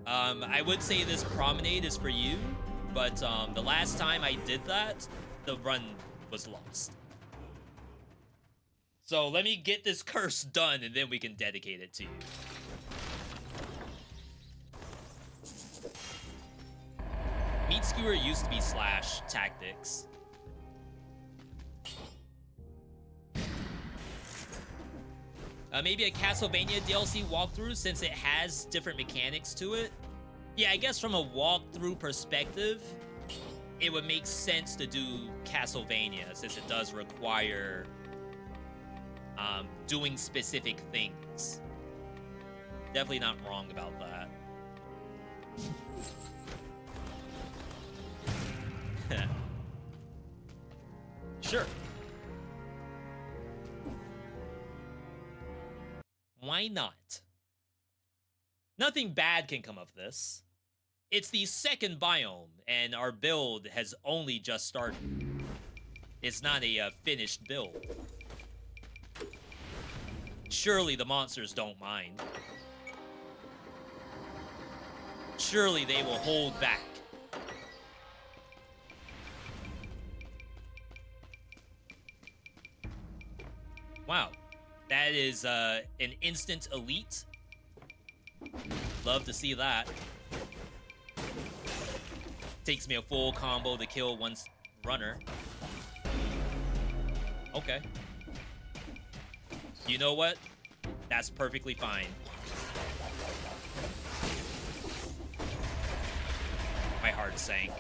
A: I would say this Promenade is for you, but the last time I did that, the run was lost. So let me get this curse done, and then we can dedicate it to you. Meat Skewer used to be Slash Tactics. Maybe a Castlevania DLC walkthrough since it has different mechanics to it. Yeah, I guess from a walkthrough perspective, it would make sense to do Castlevania since it does require doing specific things. Definitely not wrong about that. Sure. Why not? Nothing bad can come of this. It's the second biome, and our build has only just started. It's not a finished build. Surely the monsters don't mind. Surely they will hold back. Wow. That is an instant elite. Love to see that. Takes me a full combo to kill one runner. Okay. You know what? That's perfectly fine. My heart sank.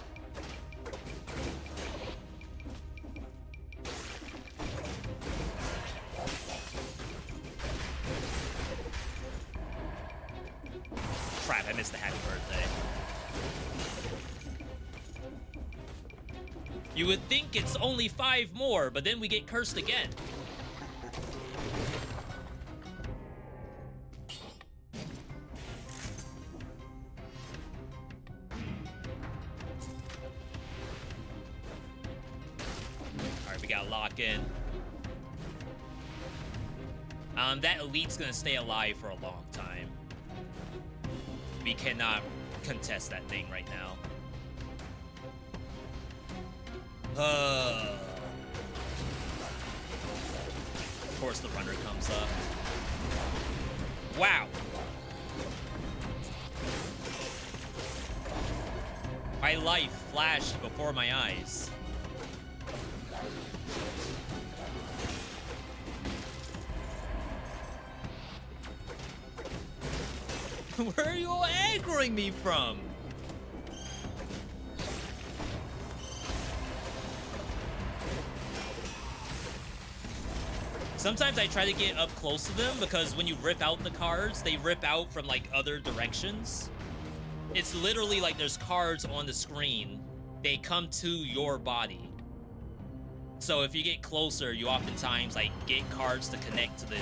A: Crap, I missed the happy birthday. You would think it's only 5 more, but then we get cursed again. Alright, we gotta lock in. That elite's gonna stay alive for a long time. We cannot contest that thing right now. Of course the runner comes up. Wow. My life flashed before my eyes. Where are you all aggroing me from? Sometimes I try to get up close to them because when you rip out the cards, they rip out from like other directions. It's literally like there's cards on the screen. They come to your body. So if you get closer, you oftentimes like get cards to connect to the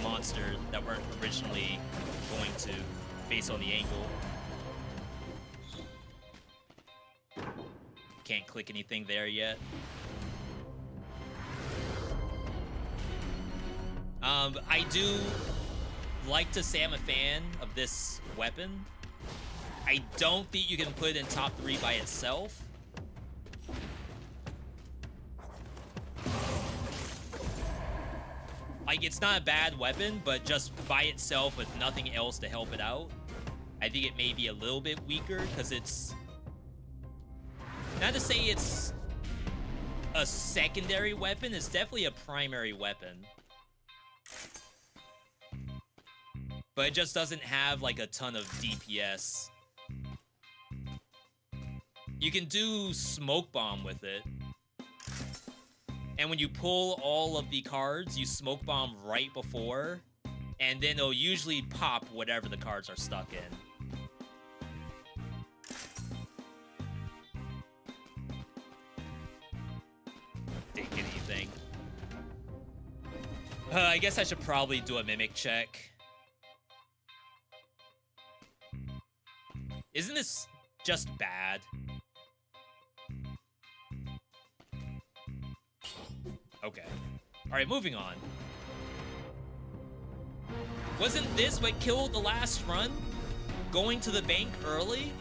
A: monster that weren't originally going to, based on the angle. Can't click anything there yet. I do like to say I'm a fan of this weapon. I don't think you can put it in top 3 by itself. Like, it's not a bad weapon, but just by itself with nothing else to help it out, I think it may be a little bit weaker, because it's... Not to say it's a secondary weapon, it's definitely a primary weapon. But it just doesn't have, like, a ton of DPS. You can do Smoke Bomb with it. And when you pull all of the cards, you Smoke Bomb right before. And then it'll usually pop whatever the cards are stuck in. Didn't get anything. I guess I should probably do a Mimic check. Isn't this just bad? Okay. Alright, moving on. Wasn't this what killed the last run? Going to the bank early?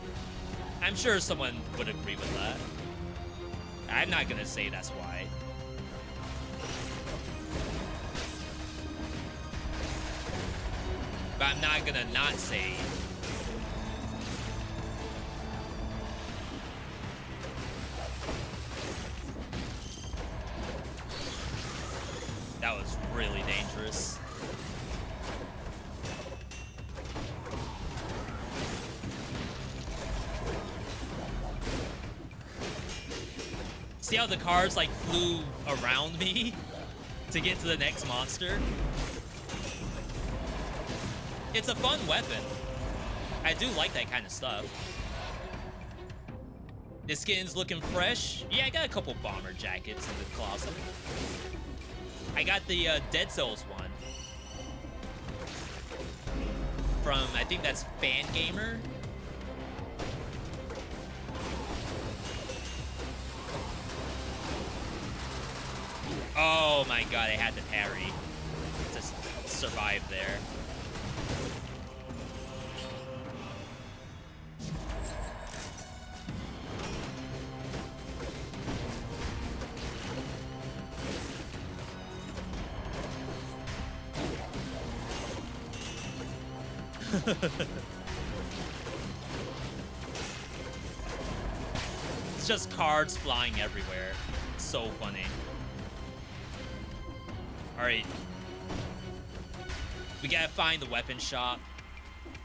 A: I'm sure someone would agree with that. I'm not gonna say that's why. But I'm not gonna not say. That was really dangerous. See how the cards like flew around me? to get to the next monster. It's a fun weapon. I do like that kind of stuff. This skin's looking fresh. Yeah, I got a couple bomber jackets in the closet. I got the Dead Cells one. From, I think that's Fan Gamer. Oh my god, I had to parry to survive there. It's just cards flying everywhere. So funny. Alright. We gotta find the weapon shop.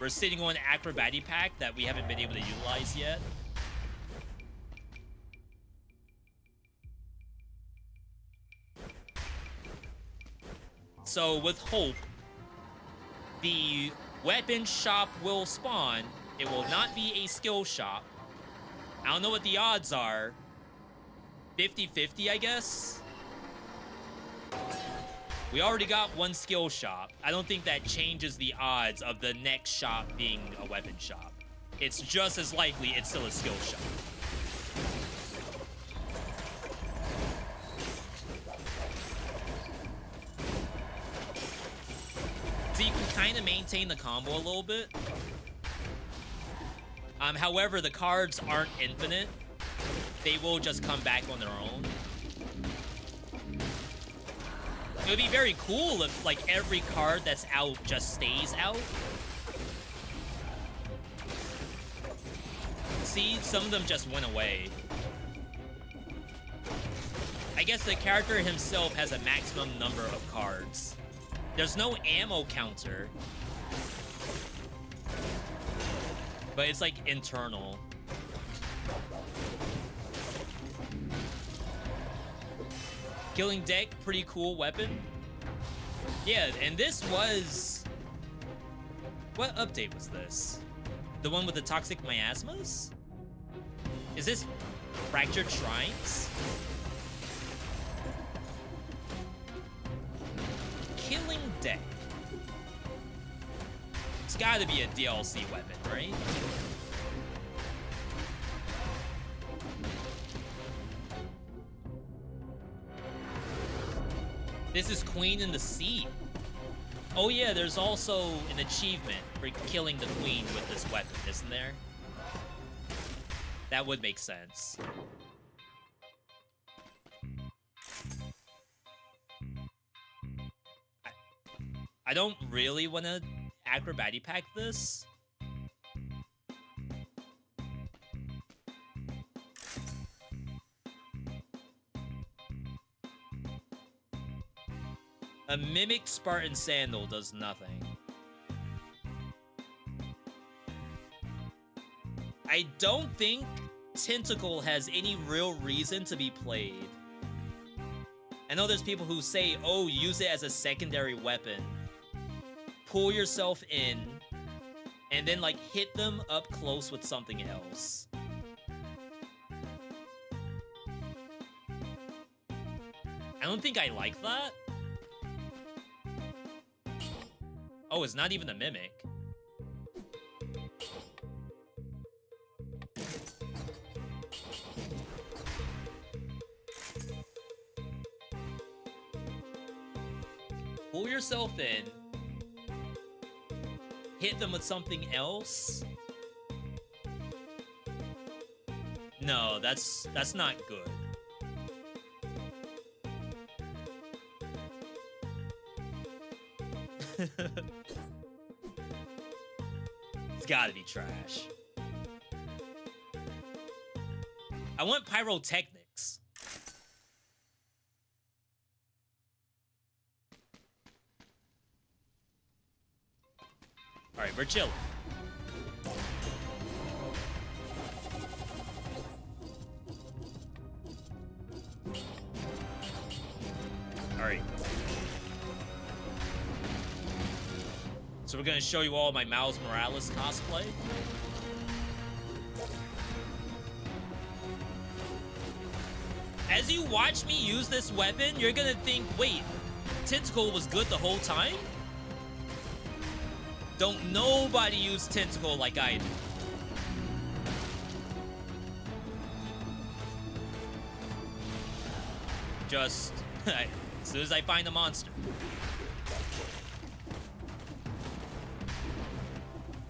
A: We're sitting on an acrobatic pack that we haven't been able to utilize yet. So with hope, the weapon shop will spawn. It will not be a skill shop. I don't know what the odds are. 50-50, I guess. We already got one skill shop. I don't think that changes the odds of the next shop being a weapon shop. It's just as likely it's still a skill shop. So you can kind of maintain the combo a little bit. However, the cards aren't infinite. They will just come back on their own. It would be very cool if, like, every card that's out just stays out. See, some of them just went away. I guess the character himself has a maximum number of cards. There's no ammo counter. But it's, like, internal. Killing Deck, pretty cool weapon. Yeah, and this was... What update was this? The one with the toxic miasmas? Is this Fractured Shrines? Killing Deck. It's gotta be a DLC weapon, right? This is Queen in the Sea. Oh yeah, there's also an achievement for killing the queen with this weapon, isn't there? That would make sense. I don't really want to acrobatic pack this. A Mimic Spartan Sandal does nothing. I don't think Tentacle has any real reason to be played. I know there's people who say, oh, use it as a secondary weapon. Pull yourself in, and then, like, hit them up close with something else. I don't think I like that. Oh, it's not even a Mimic. Pull yourself in. Hit them with something else. No, that's not good. It's gotta be trash. I want pyrotechnics. Alright, we're chilling. Alright. So we're gonna show you all my Miles Morales cosplay. As you watch me use this weapon, you're gonna think, wait, Tentacle was good the whole time? Don't nobody use Tentacle like I do. Just as soon as I find a monster.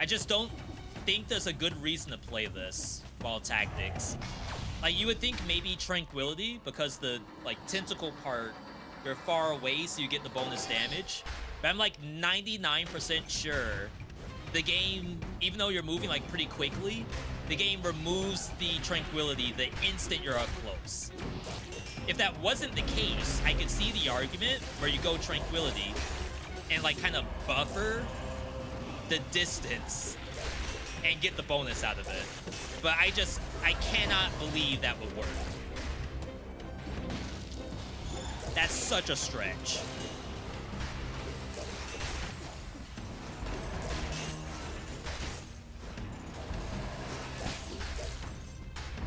A: I just don't think there's a good reason to play this while tactics. Like, you would think maybe Tranquility, because the, like, tentacle part, you're far away, so you get the bonus damage. But I'm, like, 99% sure the game, even though you're moving, like, pretty quickly, the game removes the Tranquility the instant you're up close. If that wasn't the case, I could see the argument where you go Tranquility and, like, kind of buffer the distance and get the bonus out of it. But I cannot believe that would work. That's such a stretch.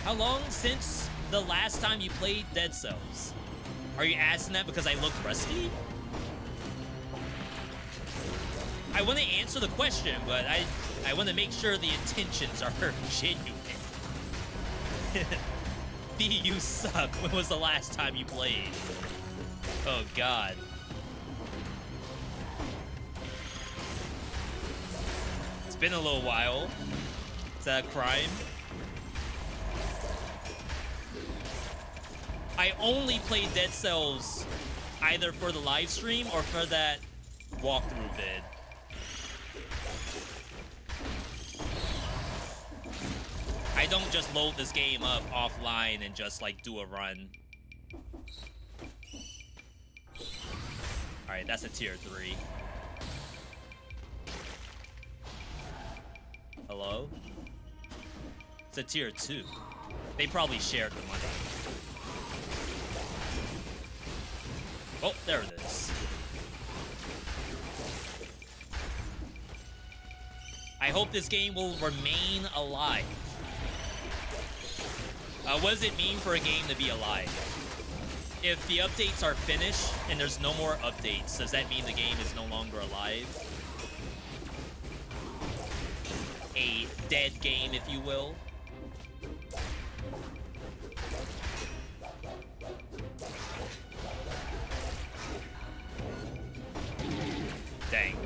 A: How long since the last time you played Dead Cells? Are you asking that because I look rusty? I want to answer the question, but I want to make sure the intentions are genuine. V, you suck. When was the last time you played? Oh, God. It's been a little while. Is that a crime? I only played Dead Cells either for the live stream or for that walkthrough vid. I don't just load this game up offline and just, like, do a run. Alright, that's a tier 3. Hello? It's a tier 2. They probably shared the money. Oh, there it is. I hope this game will remain alive. What does it mean for a game to be alive? If the updates are finished and there's no more updates, does that mean the game is no longer alive? A dead game, if you will. Dang.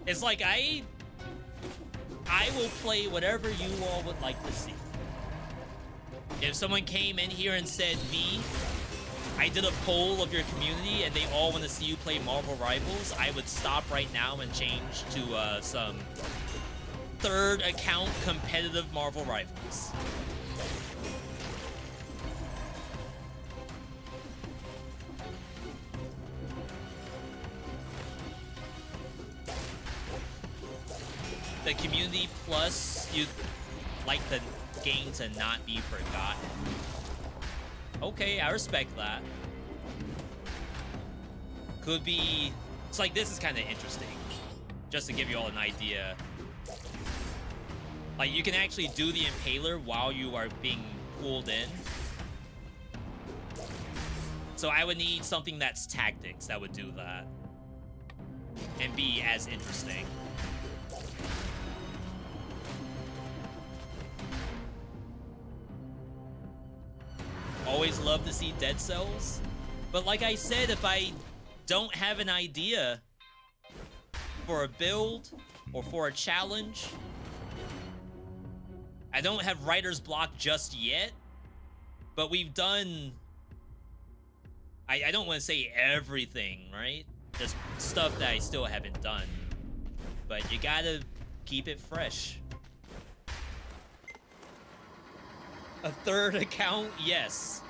A: It's like I will play whatever you all would like to see. If someone came in here and said, V, I did a poll of your community and they all want to see you play Marvel Rivals, I would stop right now and change to some third account competitive Marvel Rivals. The community plus you'd like the game to not be forgotten. Okay, I respect that. Could be... It's like, this is kind of interesting. Just to give you all an idea. Like, you can actually do the Impaler while you are being pulled in. So I would need something that's tactics that would do that. And be as interesting. Always love to see Dead Cells. But like I said, if I don't have an idea for a build or for a challenge, I don't have writer's block just yet, but we've done, I don't want to say everything, right? There's stuff that I still haven't done, but you gotta keep it fresh. A third account? Yes.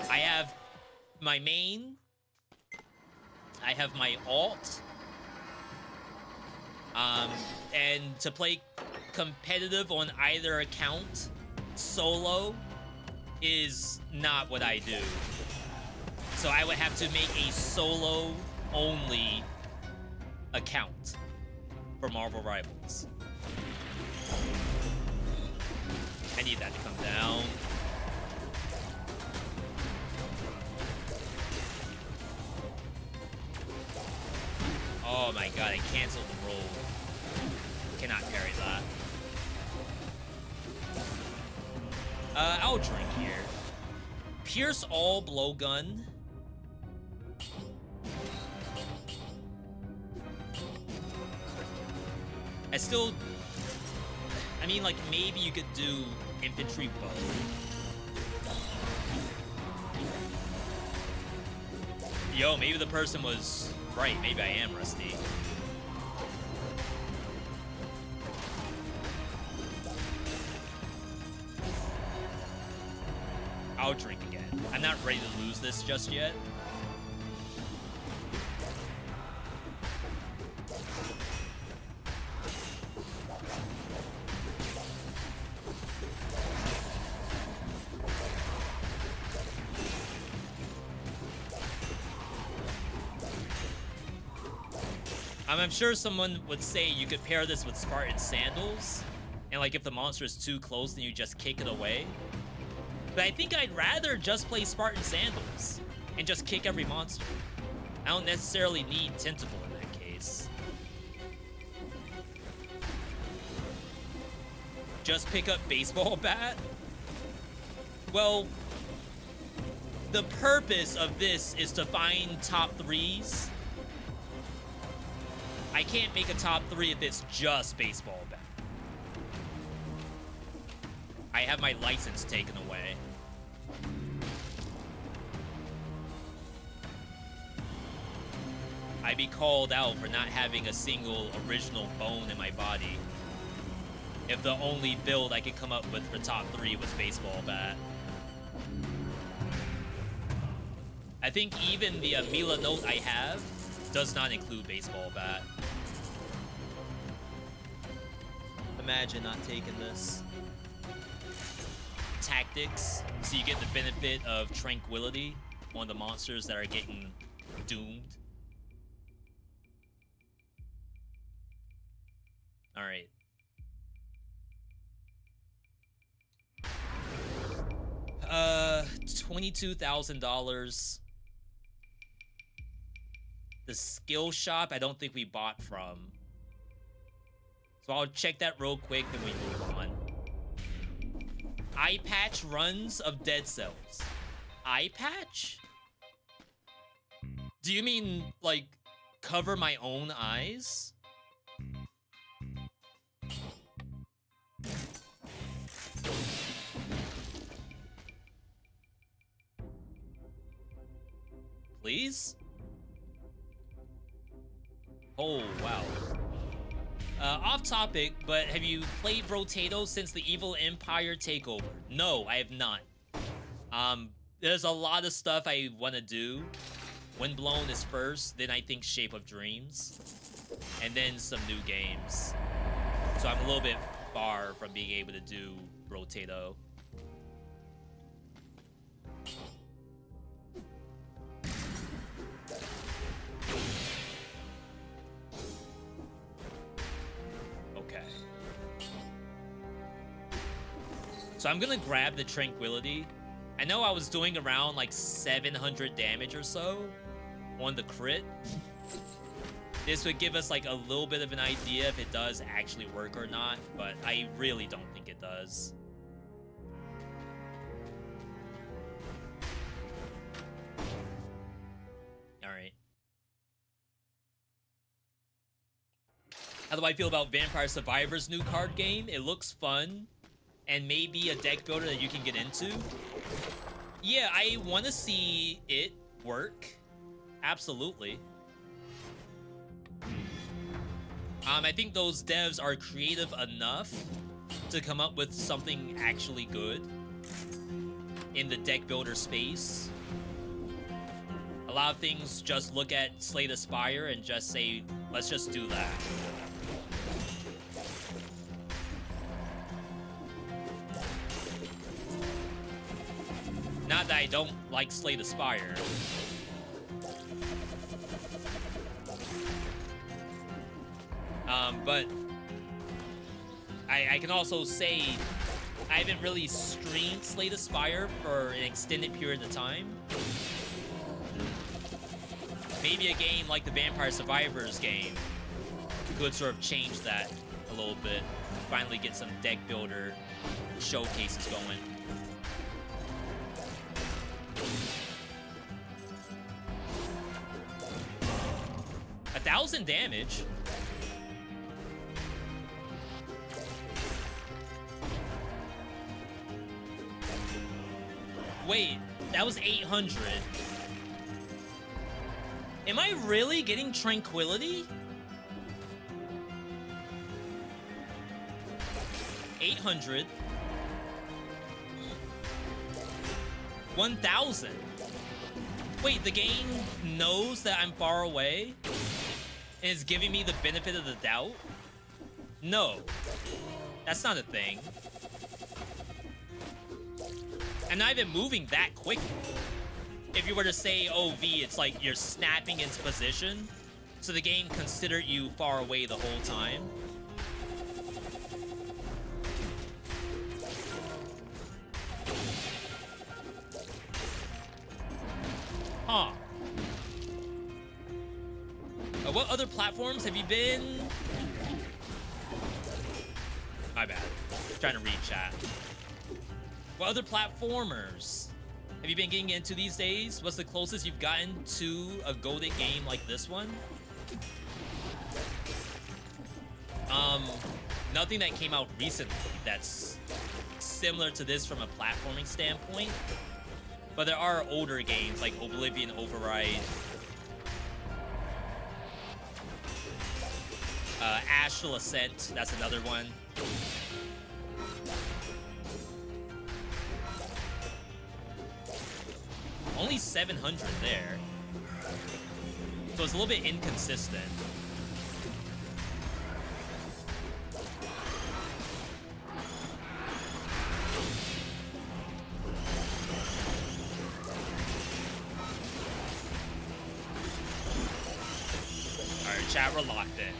A: I have my main. I have my alt. And to play competitive on either account solo is not what I do. So I would have to make a solo only account for Marvel Rivals. I need that to come down. Oh my god, I canceled the roll. Cannot carry that. I'll drink here. Pierce all blowgun. I mean, like, maybe you could do infantry bow. Yo, maybe the person was right. Maybe I am rusty. I'll drink again. I'm not ready to lose this just yet. I'm sure someone would say you could pair this with Spartan Sandals, and like if the monster is too close, then you just kick it away. But I think I'd rather just play Spartan Sandals and just kick every monster. I don't necessarily need Tentacle in that case. Just pick up Baseball Bat? Well, the purpose of this is to find top 3s. I can't make a top 3 if it's just Baseball Bat. I have my license taken away. I'd be called out for not having a single original bone in my body if the only build I could come up with for top 3 was Baseball Bat. I think even the Mila note I have does not include Baseball Bat. Imagine not taking this. Tactics, so you get the benefit of tranquility on the monsters that are getting doomed. All right. $22,000. The skill shop, I don't think we bought from. So I'll check that real quick, then we move on. Eye patch runs of dead cells. Eye patch? Do you mean, like, cover my own eyes? Please? Oh, wow. Off topic, but have you played Rotato since the Evil Empire takeover? No, I have not. There's a lot of stuff I want to do. Windblown is first, then I think Shape of Dreams, and then some new games. So I'm a little bit far from being able to do Rotato. Okay. So I'm gonna grab the Tranquility. I know I was doing around like 700 damage or so on the crit. This would give us like a little bit of an idea if it does actually work or not, but I really don't think it does. All right. How do I feel about Vampire Survivors' new card game? It looks fun and maybe a deck builder that you can get into. Yeah, I want to see it work. Absolutely. I think those devs are creative enough to come up with something actually good in the deck builder space. A lot of things just look at Slay the Spire and just say, let's just do that. Not that I don't like Slay the Spire. But I can also say I haven't really streamed Slay the Spire for an extended period of time. Maybe a game like the Vampire Survivors game could sort of change that a little bit. Finally get some deck builder showcases going. A 1,000 damage. Wait, that was 800. Am I really getting Tranquility? 800. 1,000. Wait, the game knows that I'm far away and is giving me the benefit of the doubt? No, that's not a thing. I'm not even moving that quickly. If you were to say, oh, V, it's like you're snapping into position, so the game considered you far away the whole time. Huh. What other platforms have you been? My bad. Trying to read chat. What other platformers have you been getting into these days? What's the closest you've gotten to a goated game like this one? Nothing that came out recently that's similar to this from a platforming standpoint. But there are older games like Oblivion Override, Astral Ascent, that's another one. Only 700 there. So it's a little bit inconsistent. Alright, chat, we're locked in.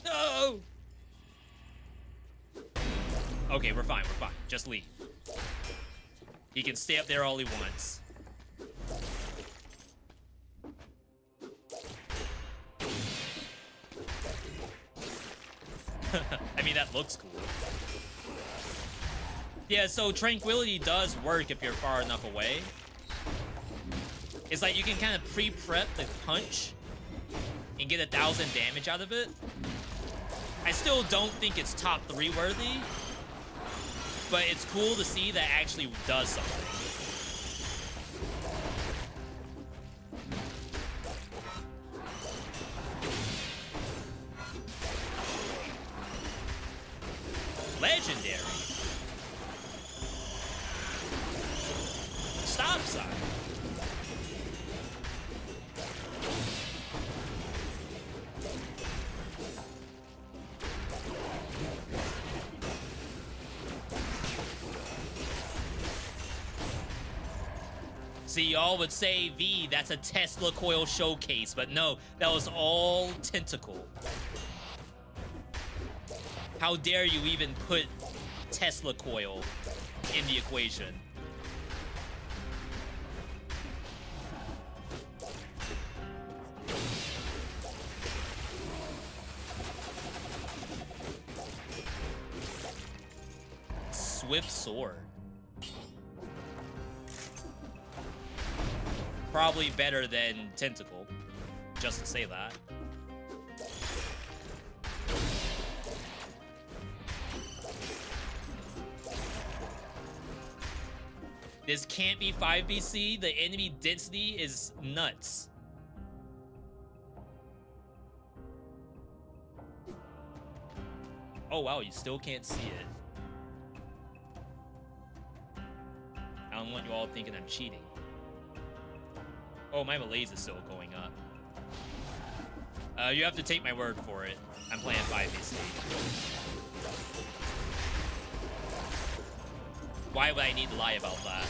A: No! Okay, we're fine, we're fine. Just leave. He can stay up there all he wants. I mean, that looks cool. Yeah, so Tranquility does work if you're far enough away. It's like you can kind of pre-prep the punch and get 1,000 damage out of it. I still don't think it's top 3 worthy, but it's cool to see that actually does something. Legendary. Stop sign. See, y'all would say, V, that's a Tesla coil showcase, but no, that was all tentacle. How dare you even put Tesla coil in the equation? Swift sword. Probably better than tentacle, just to say that. This can't be 5 BC. The enemy density is nuts. Oh wow, you still can't see it. I I don't want you all thinking I'm cheating. Oh, my malaise is still going up. You have to take my word for it. I'm playing 5 stage. Why would I need to lie about that?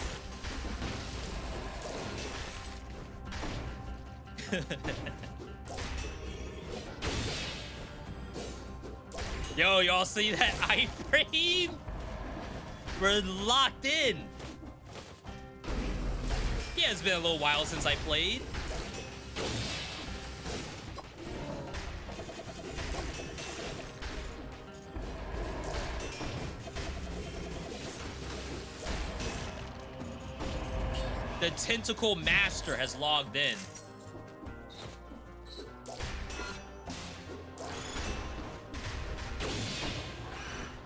A: Yo, y'all see that iframe? We're locked in. Yeah, it's been a little while since I played. The Tentacle Master has logged in.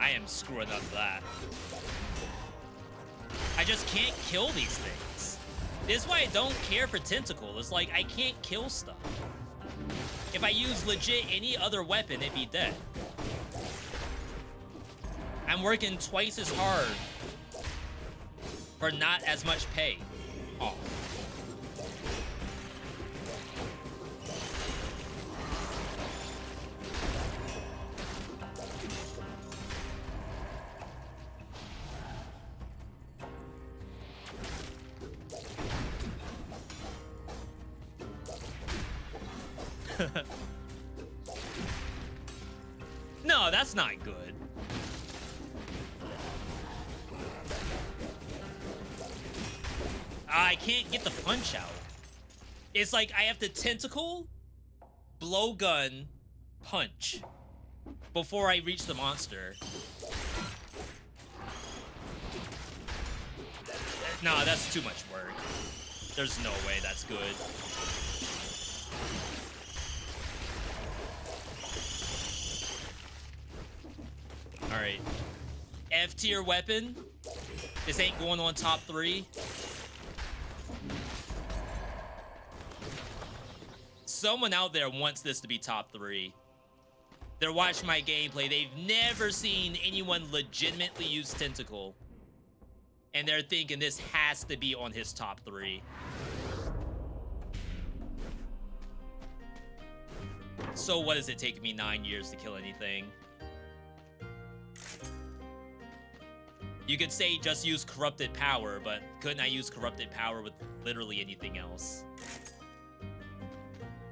A: I am screwing up that. I just can't kill these things. This is why I don't care for Tentacle. It's like, I can't kill stuff. If I use legit any other weapon, it'd be dead. I'm working twice as hard for not as much pay. Oh. No, that's not good. I can't get the punch out. It's like I have to tentacle, blowgun, punch before I reach the monster. No, that's too much work. There's no way that's good. Alright. F tier weapon. This ain't going on top 3. Someone out there wants this to be top 3. They're watching my gameplay. They've never seen anyone legitimately use Tentacle. And they're thinking this has to be on his top 3. So what does it take me 9 years to kill anything? You could say just use Corrupted Power, but couldn't I use Corrupted Power with literally anything else?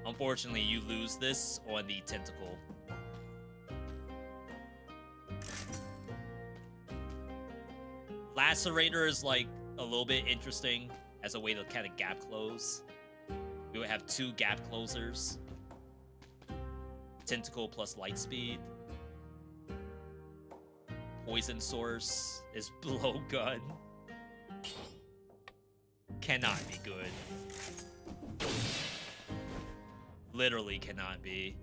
A: Unfortunately, you lose this on the Tentacle. Lacerator is like a little bit interesting as a way to kind of gap close. We would have 2 gap closers. Tentacle plus light speed. Poison source is blowgun. Cannot be good. Literally cannot be.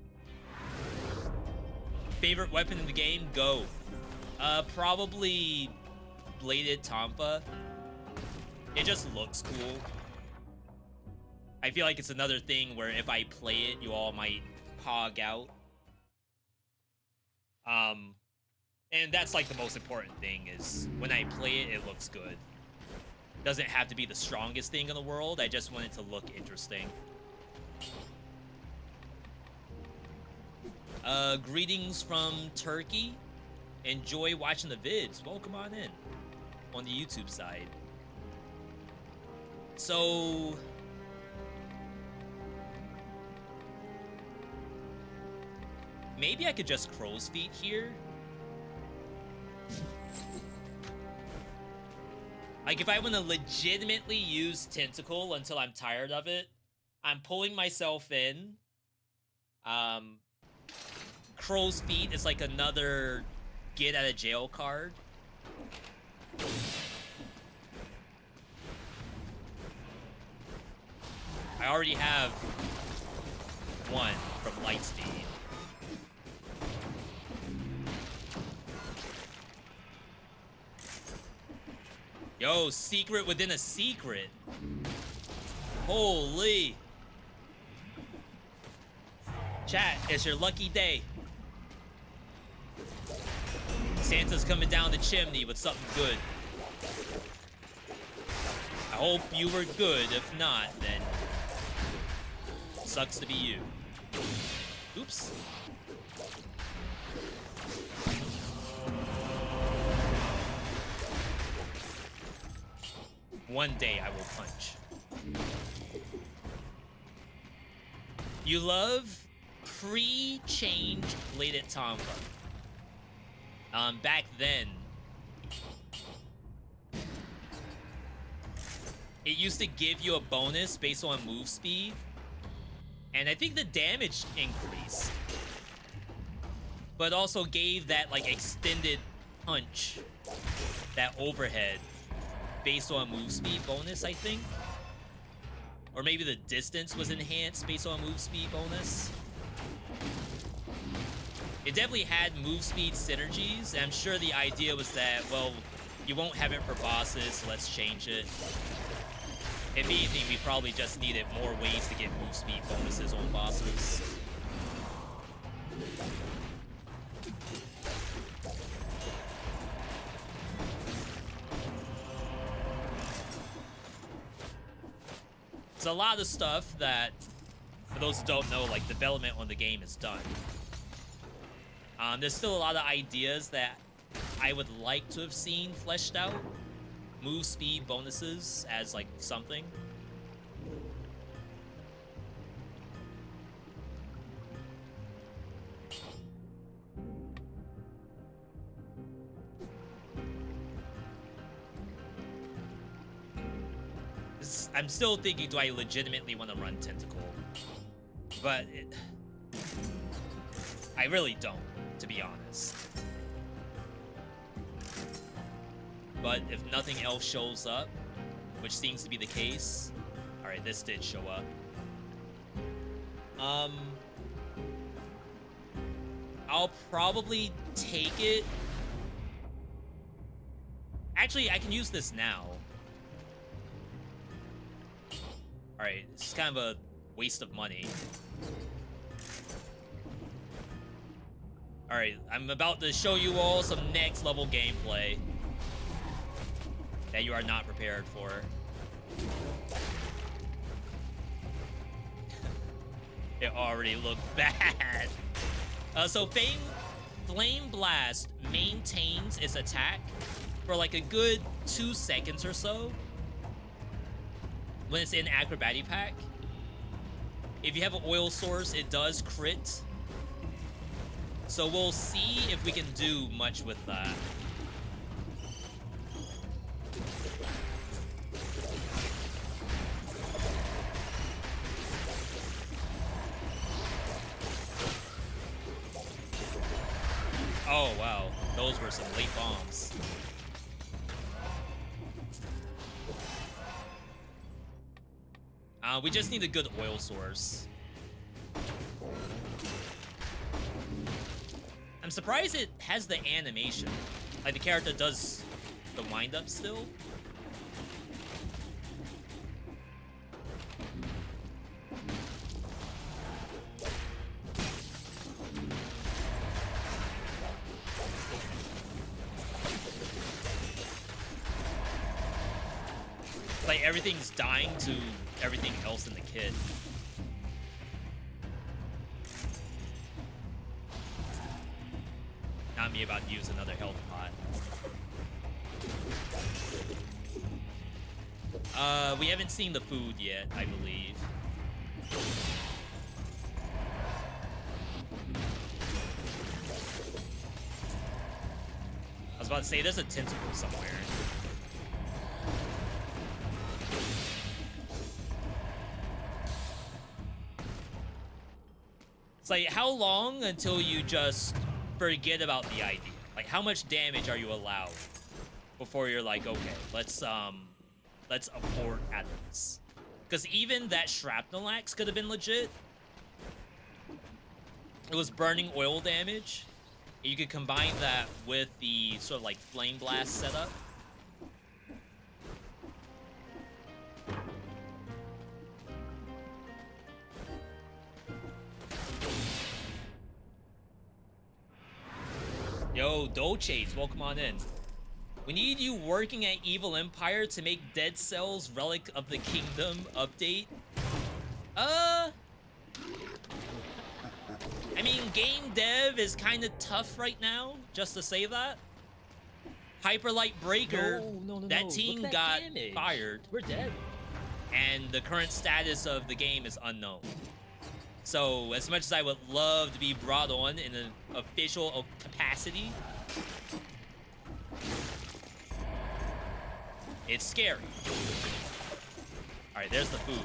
A: Favorite weapon in the game? Go. Probably Bladed Tonfa. It just looks cool. I feel like it's another thing where if I play it, you all might pog out. And that's like the most important thing is when I play it, it looks good. Doesn't have to be the strongest thing in the world. I just want it to look interesting. Greetings from Turkey. Enjoy watching the vids. Welcome on in on the YouTube side. So maybe I could just crow's feet here. Like if I want to legitimately use Tentacle until I'm tired of it, I'm pulling myself in. Crow's feet is like another get out of jail card. I already have 1 from Lightspeed. Yo, secret within a secret. Holy. Chat, it's your lucky day. Santa's coming down the chimney with something good. hope you were good. If not, then sucks to be you. Oops. One day I will punch. You love pre-change bladed Tonga. Back then, it used to give you a bonus based on move speed, and I think the damage increased, but also gave that like extended punch, that overhead based on move speed bonus, I think. Or maybe the distance was enhanced based on move speed bonus. It definitely had move speed synergies, and I'm sure the idea was that, well, you won't have it for bosses, so let's change it. If anything, we probably just needed more ways to get move speed bonuses on bosses. It's a lot of stuff that, for those who don't know, like, development on the game is done. There's still a lot of ideas that I would like to have seen fleshed out. Move speed bonuses as, like, something. I'm still thinking, do I legitimately want to run Tentacle? But I really don't, to be honest. But if nothing else shows up, which seems to be the case. Alright, this did show up. I'll probably take it. Actually, I can use this now. Alright, this is kind of a waste of money. Alright, I'm about to show you all some next level gameplay that you are not prepared for. It already looked bad. So Flame Blast maintains its attack for like a good 2 seconds or so when it's in Acrobatic Pack. If you have an oil source, it does crit. So we'll see if we can do much with that. Oh, wow. Those were some late bombs. We just need a good oil source. I'm surprised it has the animation. Like, the character does the wind-up still. Like, everything's dying to everything else in the kit. Not me about to use another health pot. We haven't seen the food yet, I believe. I was about to say, there's a tentacle somewhere. It's like, how long until you just forget about the idea? Like, how much damage are you allowed before you're like, okay, let's abort at this? Because even that shrapnel axe could have been legit. It was burning oil damage. You could combine that with the sort of like flame blast setup. Yo, Dolces, welcome on in. We need you working at Evil Empire to make Dead Cells Relic of the Kingdom update. I mean, game dev is kind of tough right now, just to say that. Hyperlight Breaker, that team got fired.
C: We're dead.
A: And the current status of the game is unknown. So, as much as I would love to be brought on in an official capacity, it's scary. Alright, there's the food.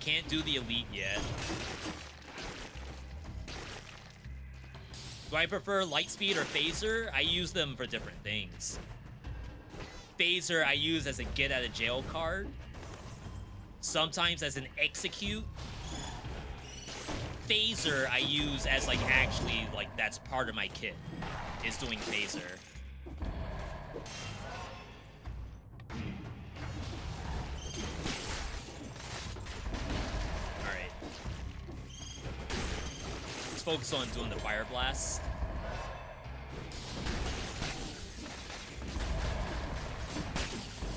A: Can't do the elite yet. Do I prefer Lightspeed or Phaser? I use them for different things. Phaser I use as a get out of jail card. Sometimes as an execute. Phaser I use as like actually like that's part of my kit. Is doing Phaser. Alright. Let's focus on doing the Fire Blast.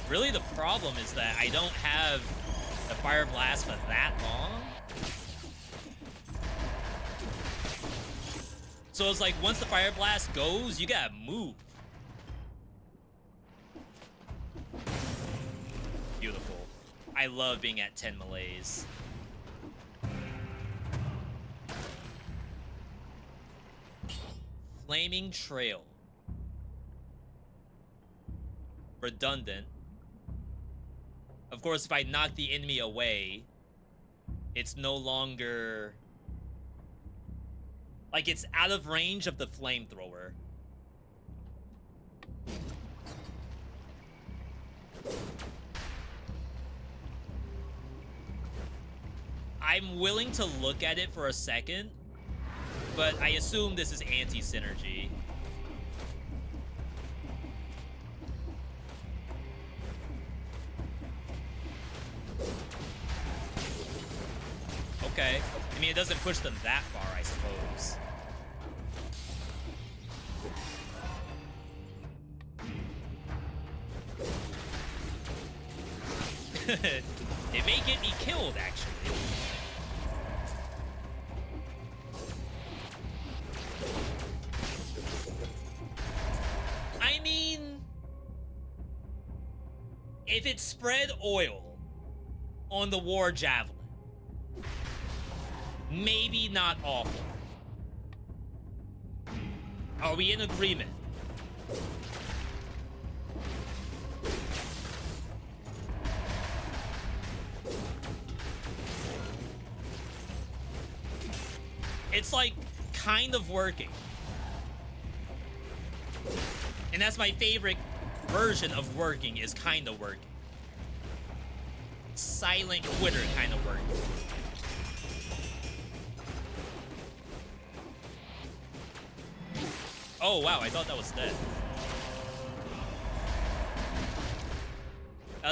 A: Really, the problem is that I don't have the Fire Blast for that long. So it's like, once the Fire Blast goes, you gotta move. Beautiful. I love being at 10 melees. Flaming Trail. Redundant. Of course, if I knock the enemy away, it's no longer... like, it's out of range of the flamethrower. I'm willing to look at it for a second, but I assume this is anti-synergy. Okay. I mean, it doesn't push them that far, I suppose. It may get me killed, actually. I mean, if it spread oil on the War Javelin, maybe not awful. Are we in agreement? It's like kind of working. And that's my favorite version of working, is kind of working. Silent quitter kind of working. Oh, wow, I thought that was dead.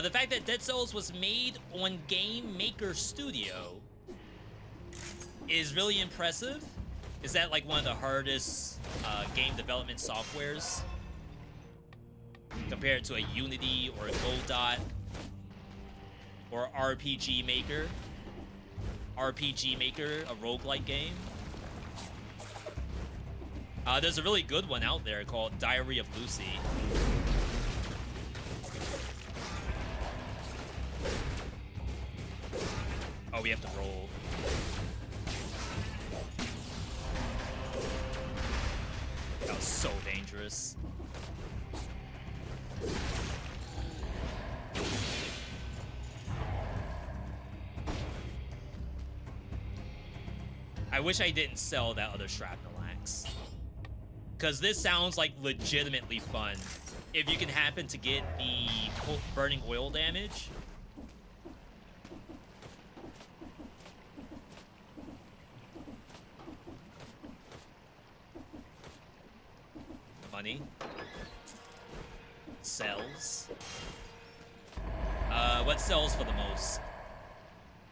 A: The fact that Dead Cells was made on Game Maker Studio is really impressive. Is that like one of the hardest game development softwares? Compared to a Unity or a Godot or RPG Maker? RPG Maker, a roguelike game? There's a really good one out there called Diary of Lucy. Oh, we have to roll. That was so dangerous. I wish I didn't sell that other shrapnel axe. Because this sounds like legitimately fun. If you can happen to get the burning oil damage. Money. Sells. What sells for the most?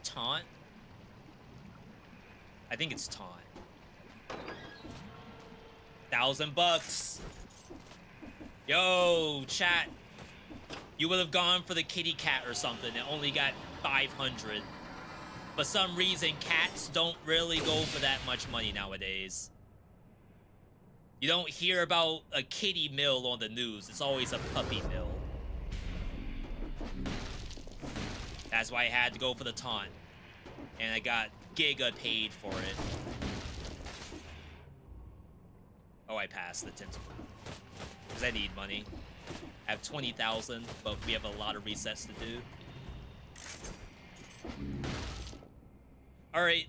A: Taunt? I think it's taunt. $1,000. Yo, chat. You would have gone for the kitty cat or something and only got 500. For some reason, cats don't really go for that much money nowadays. You don't hear about a kitty mill on the news. It's always a puppy mill. That's why I had to go for the taunt. And I got giga paid for it. Oh, I passed the tentacle. Because I need money. I have 20,000, but we have a lot of resets to do. Alright.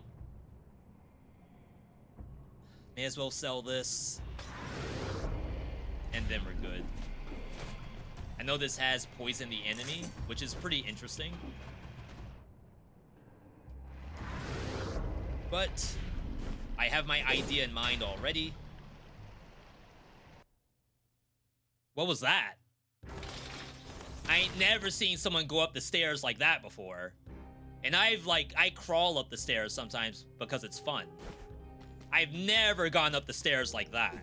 A: May as well sell this. And then we're good. I know this has poison the enemy, which is pretty interesting. But I have my idea in mind already. What was that? I ain't never seen someone go up the stairs like that before. And I crawl up the stairs sometimes because it's fun. I've never gone up the stairs like that.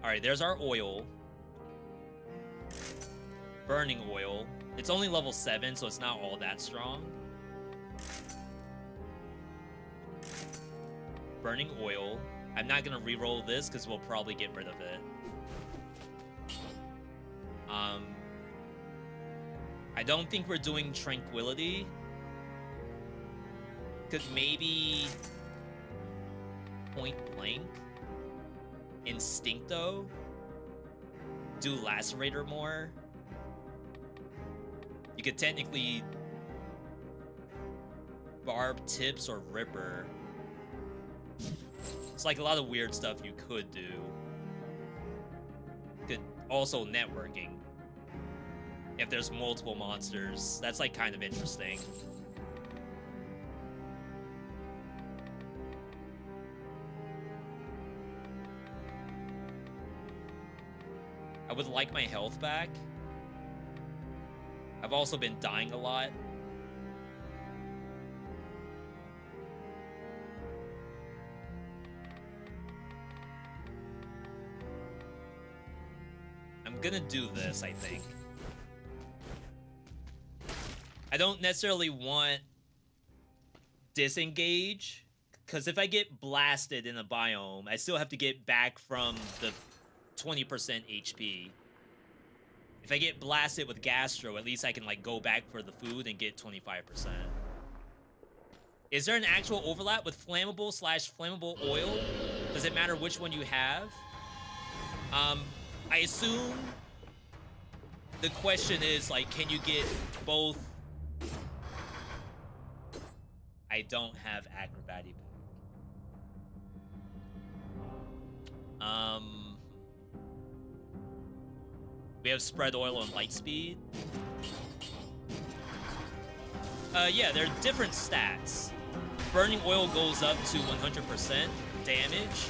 A: Alright, there's our oil. Burning oil. It's only level 7, so it's not all that strong. Burning oil. I'm not gonna re-roll this because we'll probably get rid of it. I don't think we're doing Tranquility. Could maybe Point Blank, Instincto, do Lacerator more. You could technically Barb Tips or Ripper. It's like a lot of weird stuff you could do. Could also networking. If there's multiple monsters, that's like kind of interesting. I would like my health back. I've also been dying a lot. I'm gonna do this, I think. I don't necessarily want disengage, because if I get blasted in a biome, I still have to get back from the 20% HP. If I get blasted with Gastro, at least I can like go back for the food and get 25%. Is there an actual overlap with flammable/flammable oil? Does it matter which one you have? I assume the question is like, can you get both? I don't have Acrobatic. We have Spread Oil and Light Speed. Yeah, they're different stats. Burning Oil goes up to 100% damage.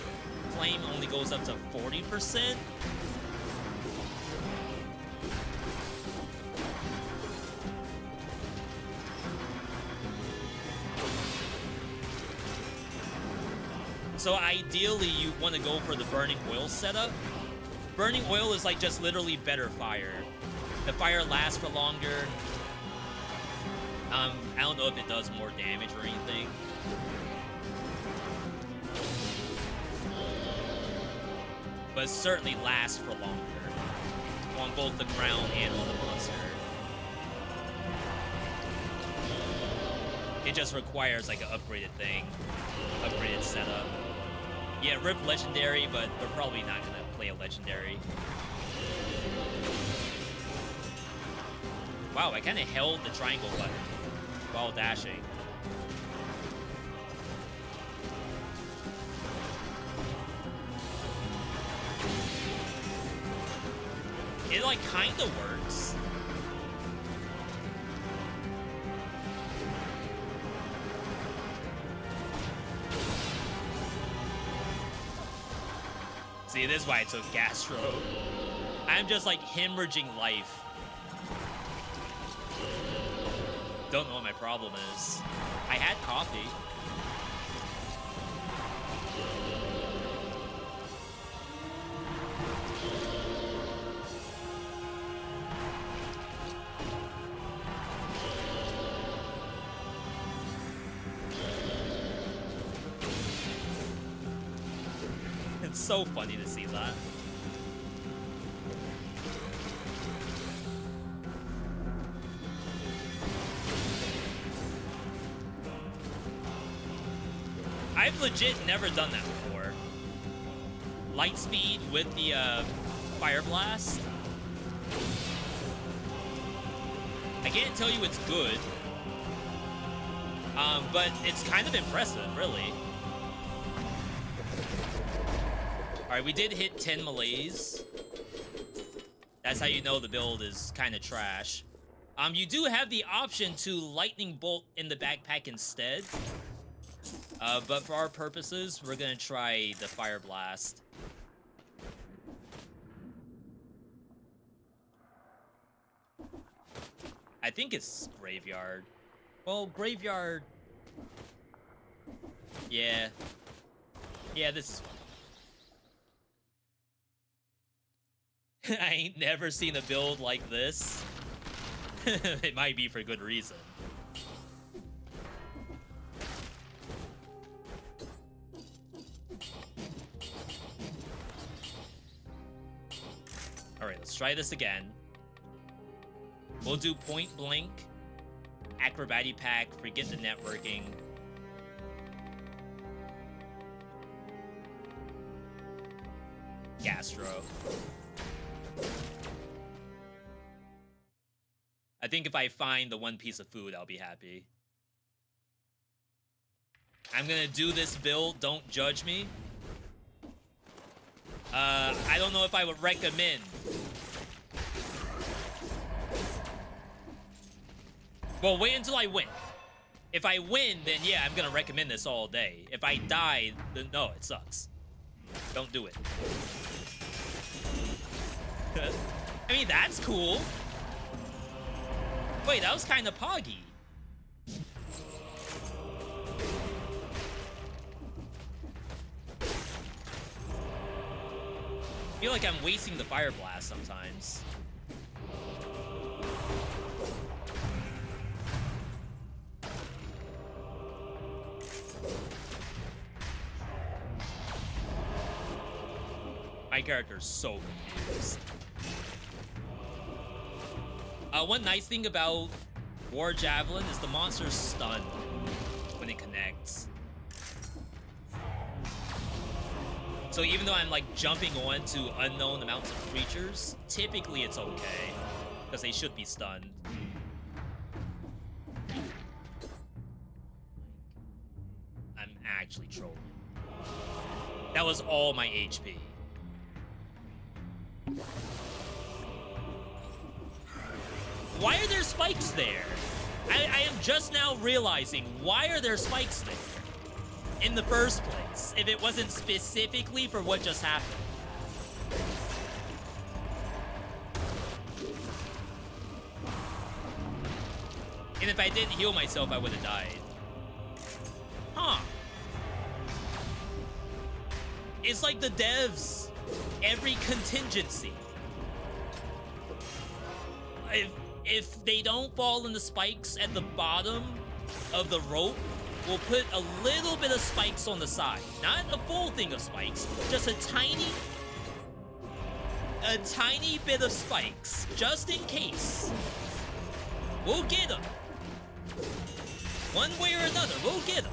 A: Flame only goes up to 40%. So ideally, you want to go for the Burning Oil setup. Burning Oil is like just literally better fire. The fire lasts for longer. I don't know if it does more damage or anything. But it certainly lasts for longer. On both the ground and on the monster. It just requires like an upgraded thing. Upgraded setup. Yeah, Rip Legendary, but we're probably not gonna play a Legendary. Wow, I kind of held the triangle button while dashing. It like kind of works. See, this is why I took Gastro. I'm just like hemorrhaging life. Don't know what my problem is. I had coffee. It's so funny to see that. I've legit never done that before. Light speed with the fire blast. I can't tell you it's good, but it's kind of impressive, really. All right, we did hit 10 melees. That's how you know the build is kind of trash. You do have the option to lightning bolt in the backpack instead. But for our purposes, we're gonna try the fire blast. I think it's graveyard. Well, graveyard. Yeah. Yeah, this is fun. I ain't never seen a build like this. It might be for good reason. Alright, let's try this again. We'll do point blank, acrobatic pack, forget the networking. Gastro. I think if I find the one piece of food, I'll be happy. I'm gonna do this build, don't judge me. I don't know if I would recommend. Well, wait until I win. If I win, then yeah, I'm gonna recommend this all day. If I die, then no, it sucks. Don't do it. I mean, that's cool. Wait, that was kind of poggy. I feel like I'm wasting the fire blast sometimes. My character's so confused. One nice thing about War Javelin is the monster's stunned when it connects. So even though I'm like jumping on to unknown amounts of creatures, typically it's okay, because they should be stunned. I'm actually trolling. That was all my HP. Why are there spikes there? I am just now realizing, why are there spikes there in the first place, if it wasn't specifically for what just happened? And if I didn't heal myself, I would have died. Huh. It's like the devs, every contingency. If they don't fall in the spikes at the bottom of the rope, we'll put a little bit of spikes on the side. Not a full thing of spikes, just a tiny bit of spikes, just in case. We'll get them. One way or another, we'll get them.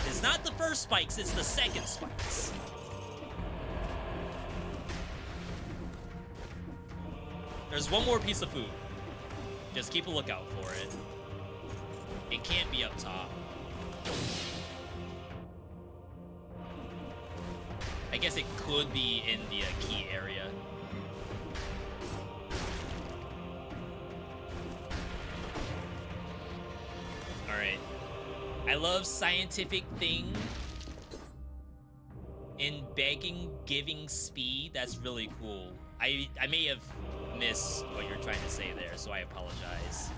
A: It's not the first spikes, it's the second spikes. There's one more piece of food. Just keep a lookout for it. It can't be up top. I guess it could be in the key area. Alright. I love scientific thing in begging, giving speed. That's really cool. I may have missed what you're trying to say there, so I apologize.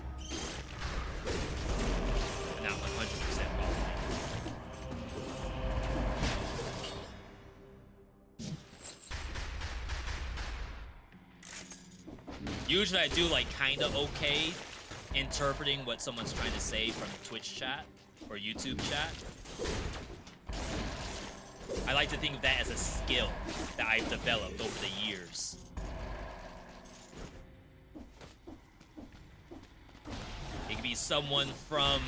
A: Usually I do like kind of okay interpreting what someone's trying to say from Twitch chat or YouTube chat. I like to think of that as a skill that I've developed over the years. It could be someone from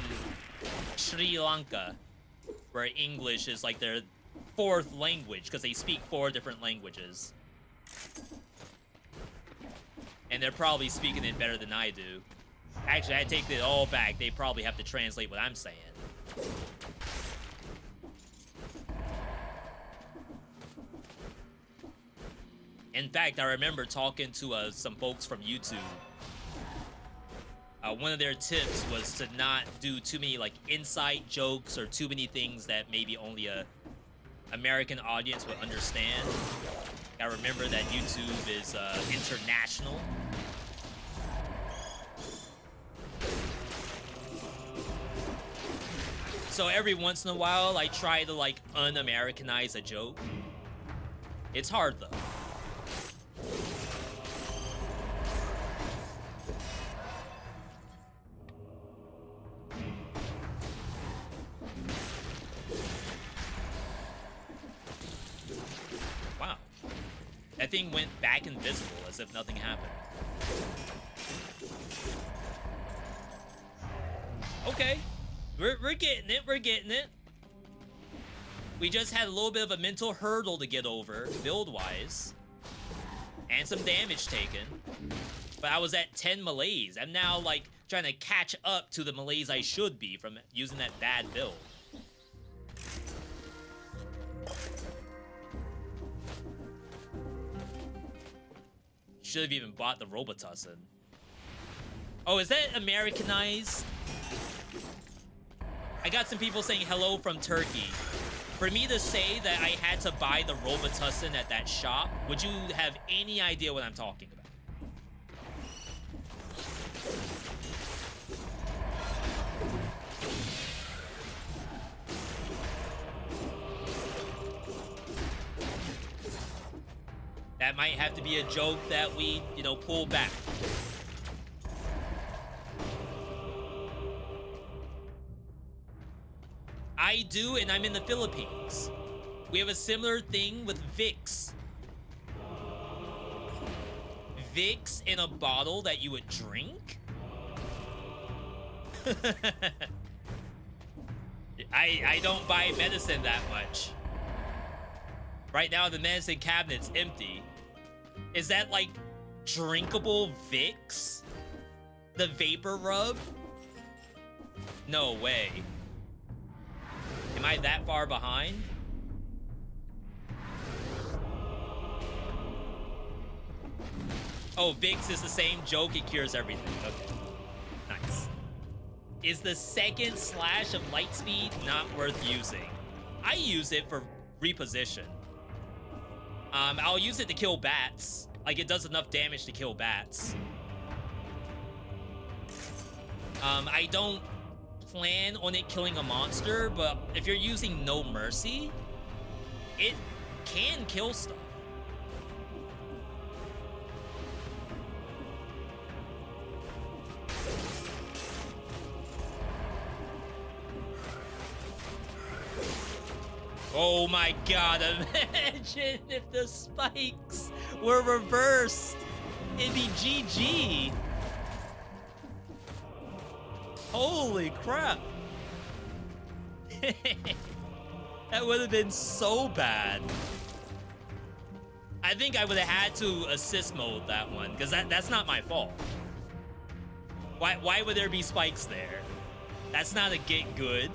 A: Sri Lanka, where English is like their 4th language because they speak 4 different languages. And they're probably speaking it better than I do. Actually, I take it all back. They probably have to translate what I'm saying. In fact, I remember talking to some folks from YouTube. One of their tips was to not do too many like inside jokes or too many things that maybe only a American audience would understand. I remember that YouTube is international. So every once in a while, I try to like un-Americanize a joke. It's hard though. Wow. That thing went back invisible as if nothing happened. Okay. We're getting it, we're getting it. We just had a little bit of a mental hurdle to get over, build-wise. And some damage taken. But I was at 10 melees. I'm now, like, trying to catch up to the melees I should be from using that bad build. Should have even bought the Robitussin. Oh, is that Americanized? I got some people saying hello from Turkey. For me to say that I had to buy the Robitussin at that shop, would you have any idea what I'm talking about? That might have to be a joke that we, you know, pull back. I do, and I'm in the Philippines. We have a similar thing with Vicks. Vicks in a bottle that you would drink? I don't buy medicine that much. Right now, the medicine cabinet's empty. Is that like drinkable Vicks? The vapor rub? No way. Am I that far behind? Oh, Vicks is the same joke, it cures everything. Okay. Nice. Is the second slash of light speed not worth using? I use it for reposition. I'll use it to kill bats. Like, it does enough damage to kill bats. I don't plan on it killing a monster, but if you're using No Mercy, it can kill stuff. Oh my god, imagine if the spikes were reversed. It'd be GG. Holy crap. That would have been so bad. I think I would have had to assist mode that one, because that's not my fault. Why would there be spikes there? That's not a get good.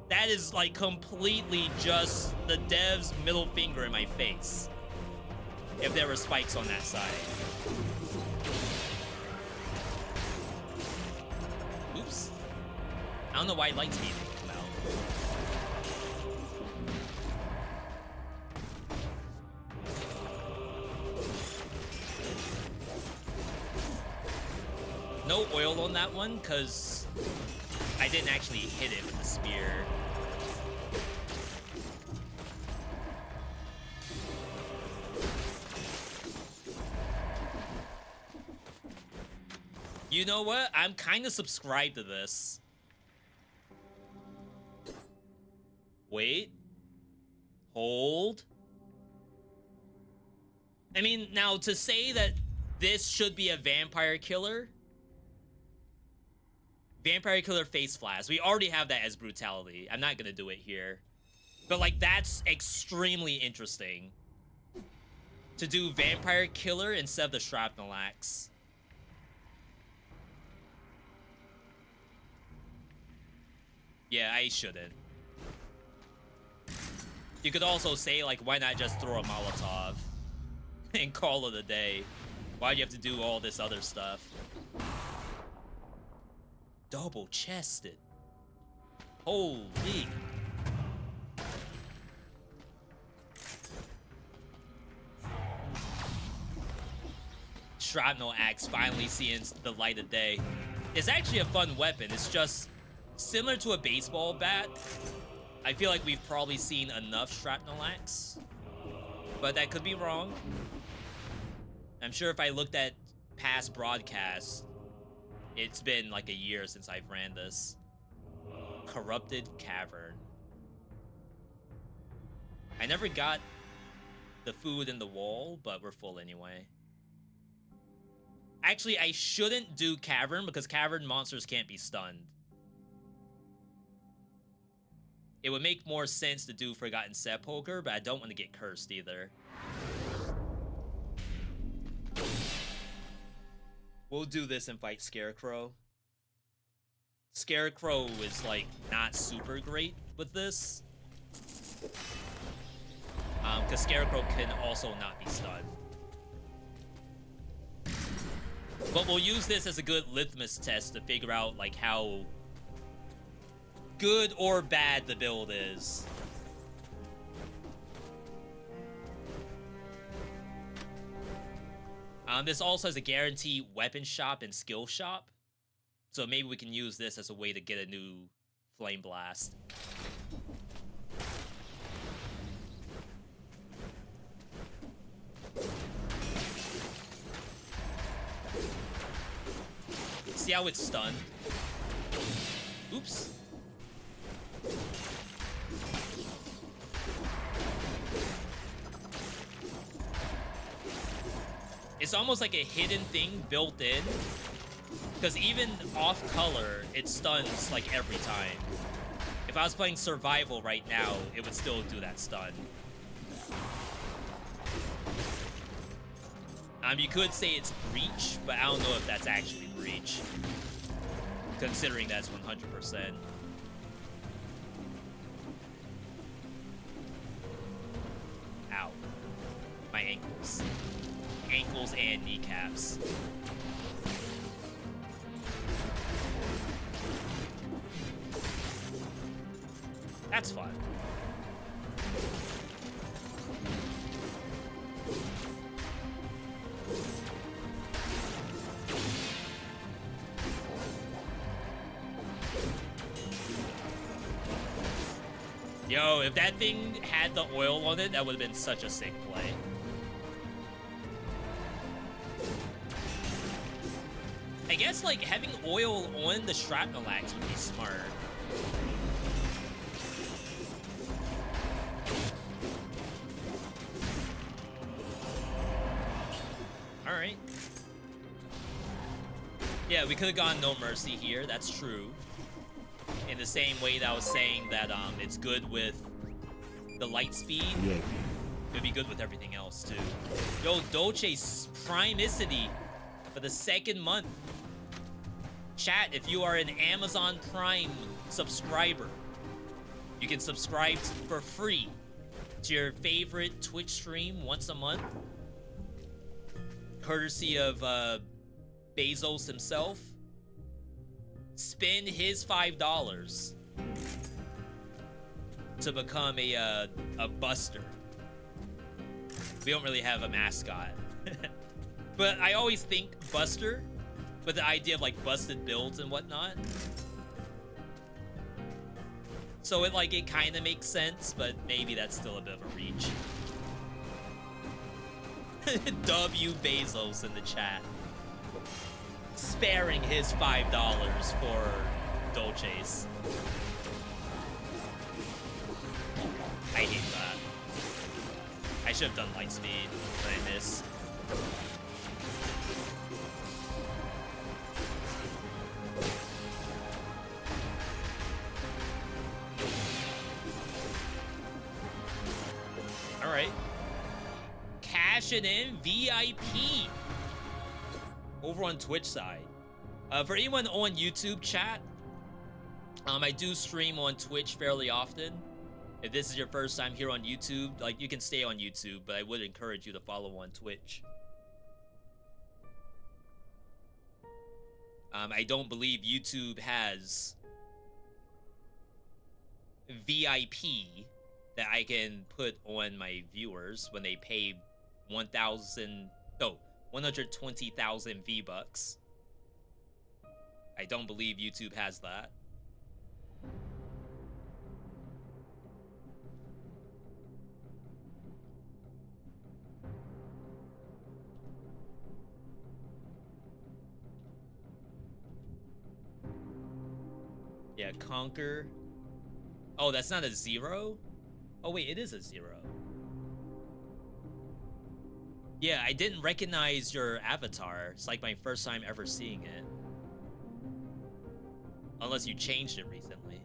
A: That is like completely just the dev's middle finger in my face. If there were spikes on that side. Oops. I don't know why light speed didn't come out. No oil on that one, because I didn't actually hit it with the spear. You know what? I'm kind of subscribed to this. Wait. Hold. I mean, now to say that this should be a vampire killer. Vampire killer face flash. We already have that as brutality. I'm not gonna do it here. But like, that's extremely interesting. To do vampire killer instead of the shrapnel axe. Yeah, I shouldn't. You could also say, like, why not just throw a Molotov and call it a day? Why do you have to do all this other stuff? Double-chested. Holy. Shrapnel axe finally seeing the light of day. It's actually a fun weapon. It's just similar to a baseball bat. I feel like we've probably seen enough shrapnel axe, but that could be wrong. I'm sure if I looked at past broadcasts, it's been like a year since I've ran this. Corrupted Cavern. I never got the food in the wall, but we're full anyway. Actually, I shouldn't do Cavern because Cavern monsters can't be stunned. It would make more sense to do Forgotten Sepulchre, but I don't want to get cursed either. We'll do this and fight Scarecrow. Scarecrow is, like, not super great with this. Because Scarecrow can also not be stunned. But we'll use this as a good litmus test to figure out, like, how good or bad the build is. This also has a guaranteed weapon shop and skill shop. So maybe we can use this as a way to get a new Flame Blast. See how it's stunned? Oops. It's almost like a hidden thing built in. Because even off color, it stuns like every time. If I was playing survival right now, it would still do that stun. You could say it's breach, but I don't know if that's actually breach. Considering that's 100%. Ow. My ankles. Ankles and kneecaps. That's fun. Yo, if that thing had the oil on it, that would have been such a sick play. I guess, like, having oil on the shrapnel axe would be smart. Alright. Yeah, we could have gone No Mercy here, that's true. In the same way that I was saying that it's good with the light speed.
D: Yeah.
A: It would be good with everything else, too. Yo, Dolce's Primicity for the 2nd month. Chat, if you are an Amazon Prime subscriber, you can subscribe for free to your favorite Twitch stream once a month. Courtesy of Bezos himself. Spend his $5 to become a buster. We don't really have a mascot. But I always think buster with the idea of like busted builds and whatnot. So it kind of makes sense, but maybe that's still a bit of a reach. W Bezos in the chat. sparing his $5 for Dolces. I hate that. I should have done light speed, but I missed. All right. Cash it in VIP over on Twitch side. For anyone on YouTube chat, I do stream on Twitch fairly often. If this is your first time here on YouTube, like, you can stay on YouTube, but I would encourage you to follow on Twitch. I don't believe YouTube has VIP that I can put on my viewers when they pay 120,000 V-Bucks. I don't believe YouTube has that. Yeah, Conquer. Oh, that's not a 0? Oh, wait, it is a 0. Yeah, I didn't recognize your avatar. It's like my first time ever seeing it. Unless you changed it recently.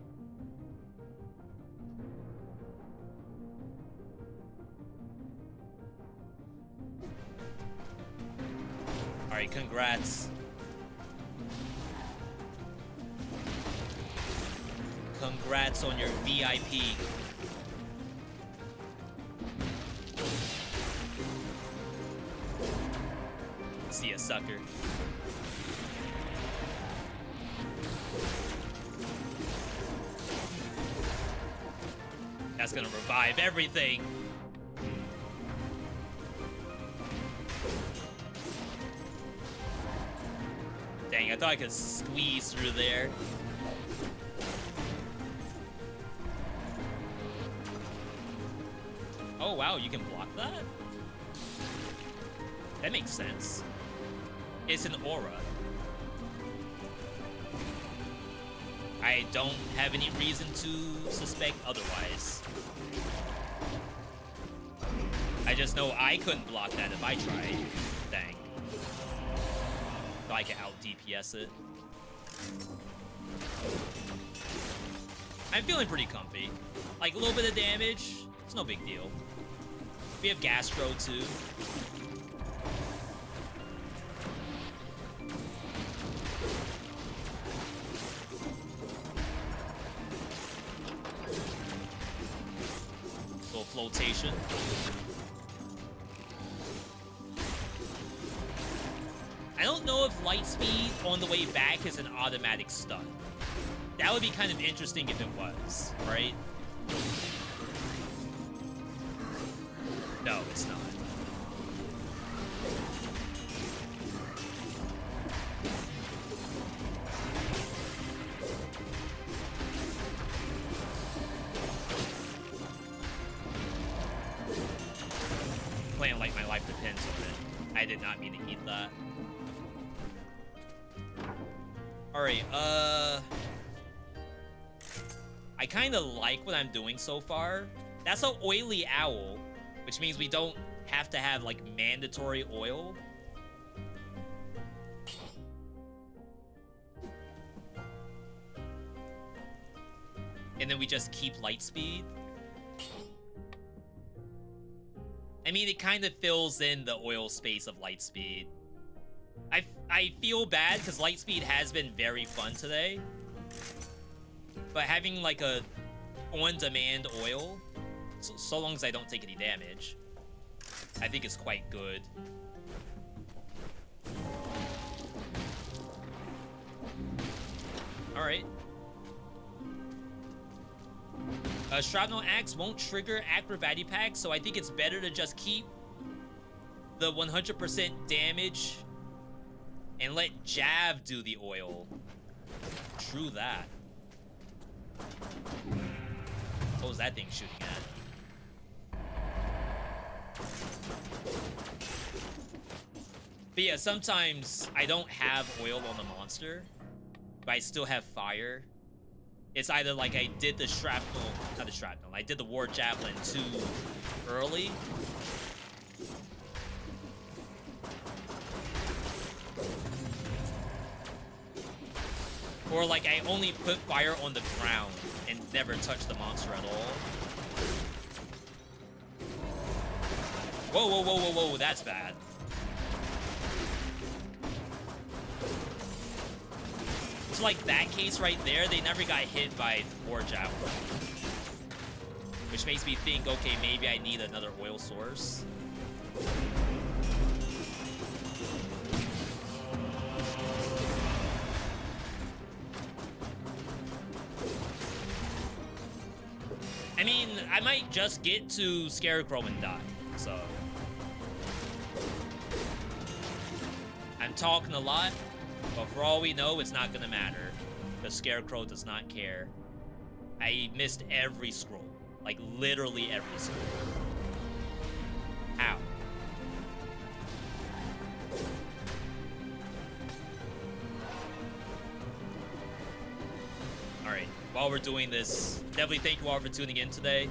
A: Alright, congrats. Congrats on your VIP. See ya, sucker. That's gonna revive everything. Dang, I thought I could squeeze through there. Oh, wow, you can block that? That makes sense. It's an aura. I don't have any reason to suspect otherwise. I just know I couldn't block that if I tried. Dang. So I can out DPS it. I'm feeling pretty comfy. Like, a little bit of damage, it's no big deal. We have Gastro too. Little flotation. I don't know if light speed on the way back is an automatic stun. That would be kind of interesting if it was, right? No, it's not. Playing like my life depends on it. I did not mean to eat that. Alright, I kind of like what I'm doing so far. That's an oily owl, which means we don't have to have, like, mandatory oil. And then we just keep light speed. I mean, it kind of fills in the oil space of light speed. I feel bad because light speed has been very fun today. But having, like, a on-demand oil, so long as I don't take any damage, I think it's quite good. Alright. Shrapnel Axe won't trigger Acrobatic Pack, so I think it's better to just keep the 100% damage and let Jav do the oil. True that. What was that thing shooting at? But yeah, sometimes I don't have oil on the monster, but I still have fire. It's either like I did the shrapnel, not the shrapnel, I did the war javelin too early. Or like I only put fire on the ground and never touch the monster at all. Whoa, whoa, whoa, whoa, whoa, that's bad. So like that case right there, they never got hit by war javelin. Which makes me think, okay, maybe I need another oil source. I mean, I might just get to Scarecrow and die, so. I'm talking a lot, but for all we know, it's not gonna matter. The Scarecrow does not care. I missed every scroll. Like, literally every scroll. Ow. Alright, while we're doing this, definitely thank you all for tuning in today.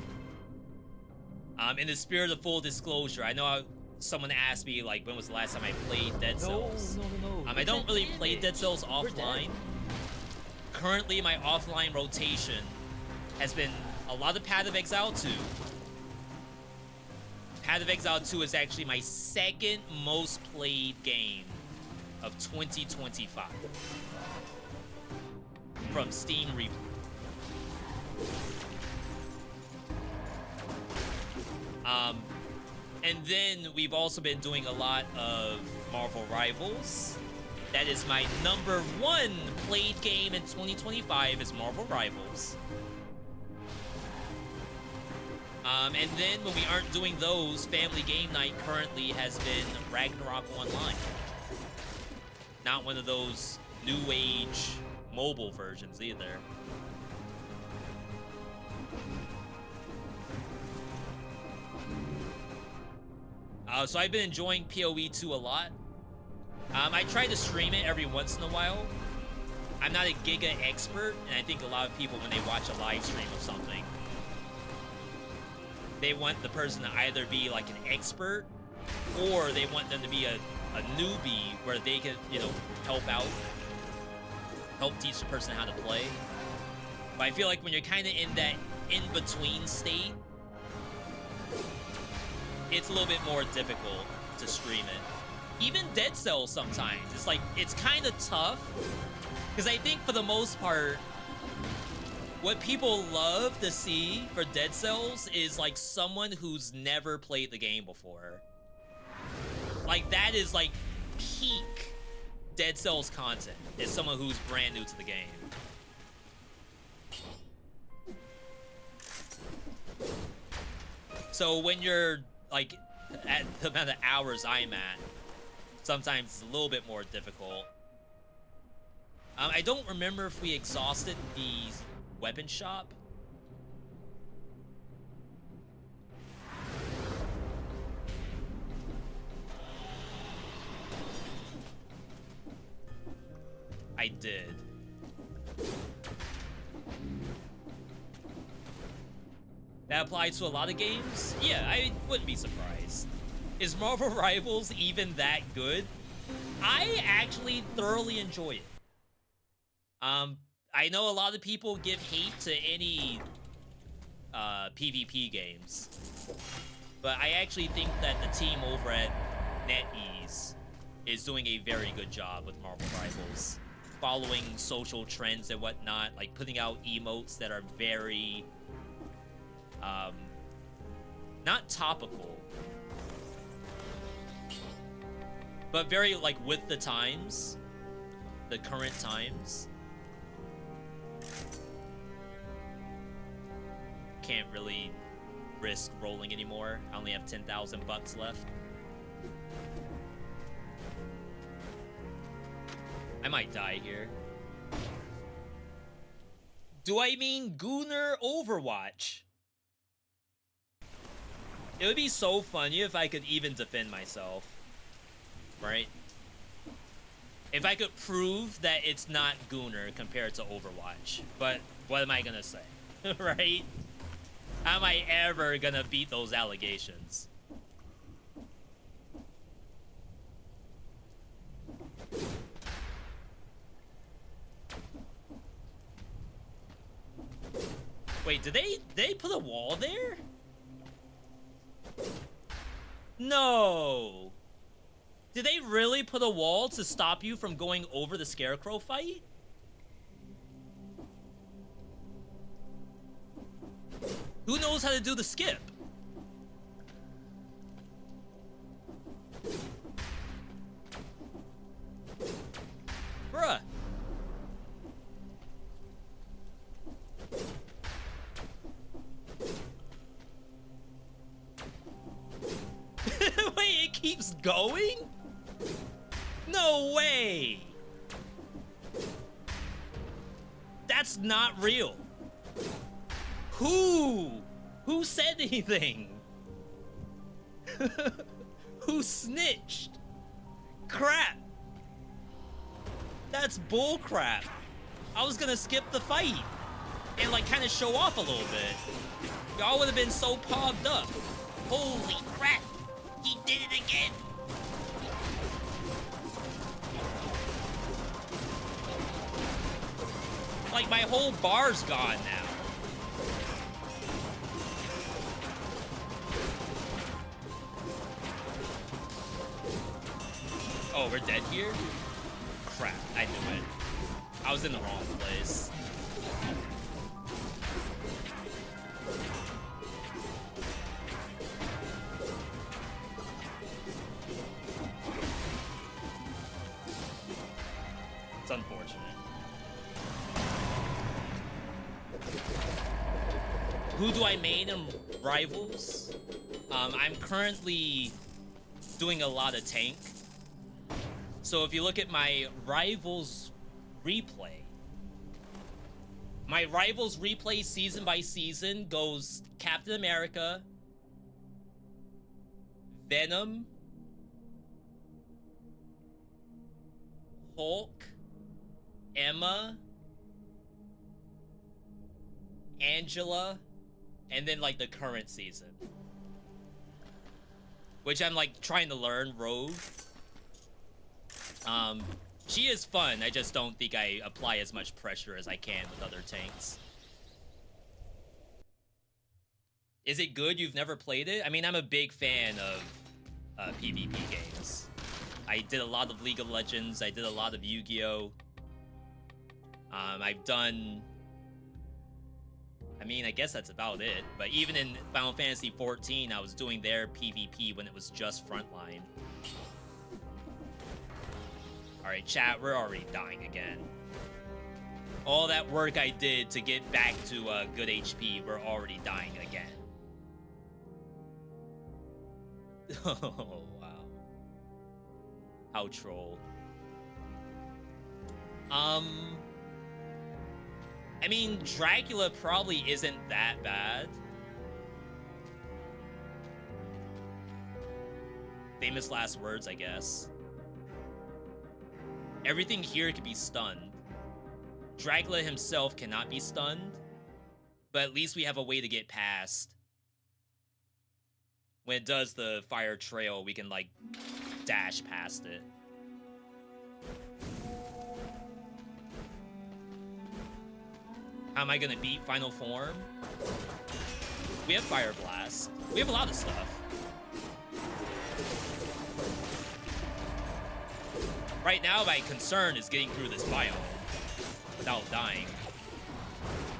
A: In the spirit of full disclosure, I know someone asked me, like, when was the last time I played Dead Cells?
C: No.
A: I don't really play Dead Cells offline. Currently, my offline rotation has been a lot of Path of Exile 2. Path of Exile 2 is actually my second most played game of 2025 from Steam Replay. And then we've also been doing a lot of Marvel Rivals. That is my #1 played game in 2025 is Marvel Rivals. And then when we aren't doing those, Family Game Night currently has been Ragnarok Online. Not one of those new age mobile versions either. So I've been enjoying PoE 2 a lot. I try to stream it every once in a while. I'm not a Giga expert, and I think a lot of people, when they watch a live stream of something, they want the person to either be like an expert, or they want them to be a newbie where they can, you know, help teach the person how to play. But I feel like when you're kind of in that in-between state, it's a little bit more difficult to stream it. Even Dead Cells sometimes, it's like, it's kind of tough. Because I think for the most part, what people love to see for Dead Cells is like someone who's never played the game before. Like that is like peak Dead Cells content, is someone who's brand new to the game. So when you're like at the amount of hours I'm at, sometimes it's a little bit more difficult. I don't remember if we exhausted the weapon shop. I did. That applies to a lot of games? Yeah, I wouldn't be surprised. Is Marvel Rivals even that good? I actually thoroughly enjoy it. I know a lot of people give hate to any PvP games, but I actually think that the team over at NetEase is doing a very good job with Marvel Rivals, following social trends and whatnot, like putting out emotes that are very not topical, but very like with the times, the current times. Can't really risk rolling anymore. I only have 10,000 bucks left. I might die here. Do I mean Gooner Overwatch? It would be so funny if I could even defend myself. Right? If I could prove that it's not Gooner compared to Overwatch, but what am I gonna say, right? How am I ever gonna beat those allegations? Wait, did they put a wall there? No. Did they really put a wall to stop you from going over the Scarecrow fight? Who knows how to do the skip? Bruh. Wait, it keeps going? No way. That's not real. Who said anything? Who snitched? Crap. That's bull crap. I was gonna skip the fight and like kind of show off a little bit. Y'all would have been so pogged up. Holy crap. He did it again. Like my whole bar's gone now. Oh, we're dead here? Crap, I knew it. I was in the wrong place. It's unfortunate. Who do I main in Rivals? I'm currently doing a lot of tank. So if you look at my Rivals replay, my Rivals replay season by season goes Captain America, Venom, Hulk, Emma, Angela, and then like the current season, which I'm like trying to learn Rogue. She is fun. I just don't think I apply as much pressure as I can with other tanks. Is it good? You've never played it? I mean, I'm a big fan of PvP games. I did a lot of League of Legends. I did a lot of Yu-Gi-Oh! I've done... I mean, I guess that's about it. But even in Final Fantasy XIV, I was doing their PvP when it was just Frontline. Alright, chat, we're already dying again. All that work I did to get back to good HP, we're already dying again. Oh, wow. How troll. I mean, Dracula probably isn't that bad. Famous last words, I guess. Everything here could be stunned. Dracula himself cannot be stunned, but at least we have a way to get past. When it does the fire trail, we can, like, dash past it. How am I gonna beat Final Form? We have Fire Blast. We have a lot of stuff. Right now, my concern is getting through this biome without dying.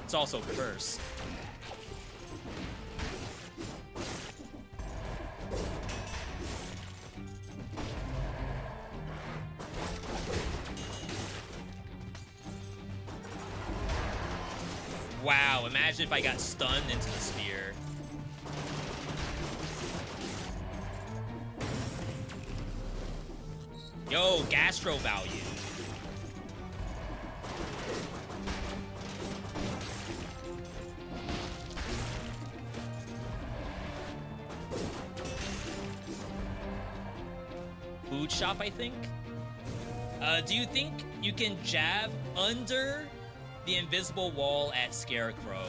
A: It's also cursed. Wow, imagine if I got stunned into the spear. Yo, gastro value. Food shop, I think. Do you think you can jab under the invisible wall at Scarecrow?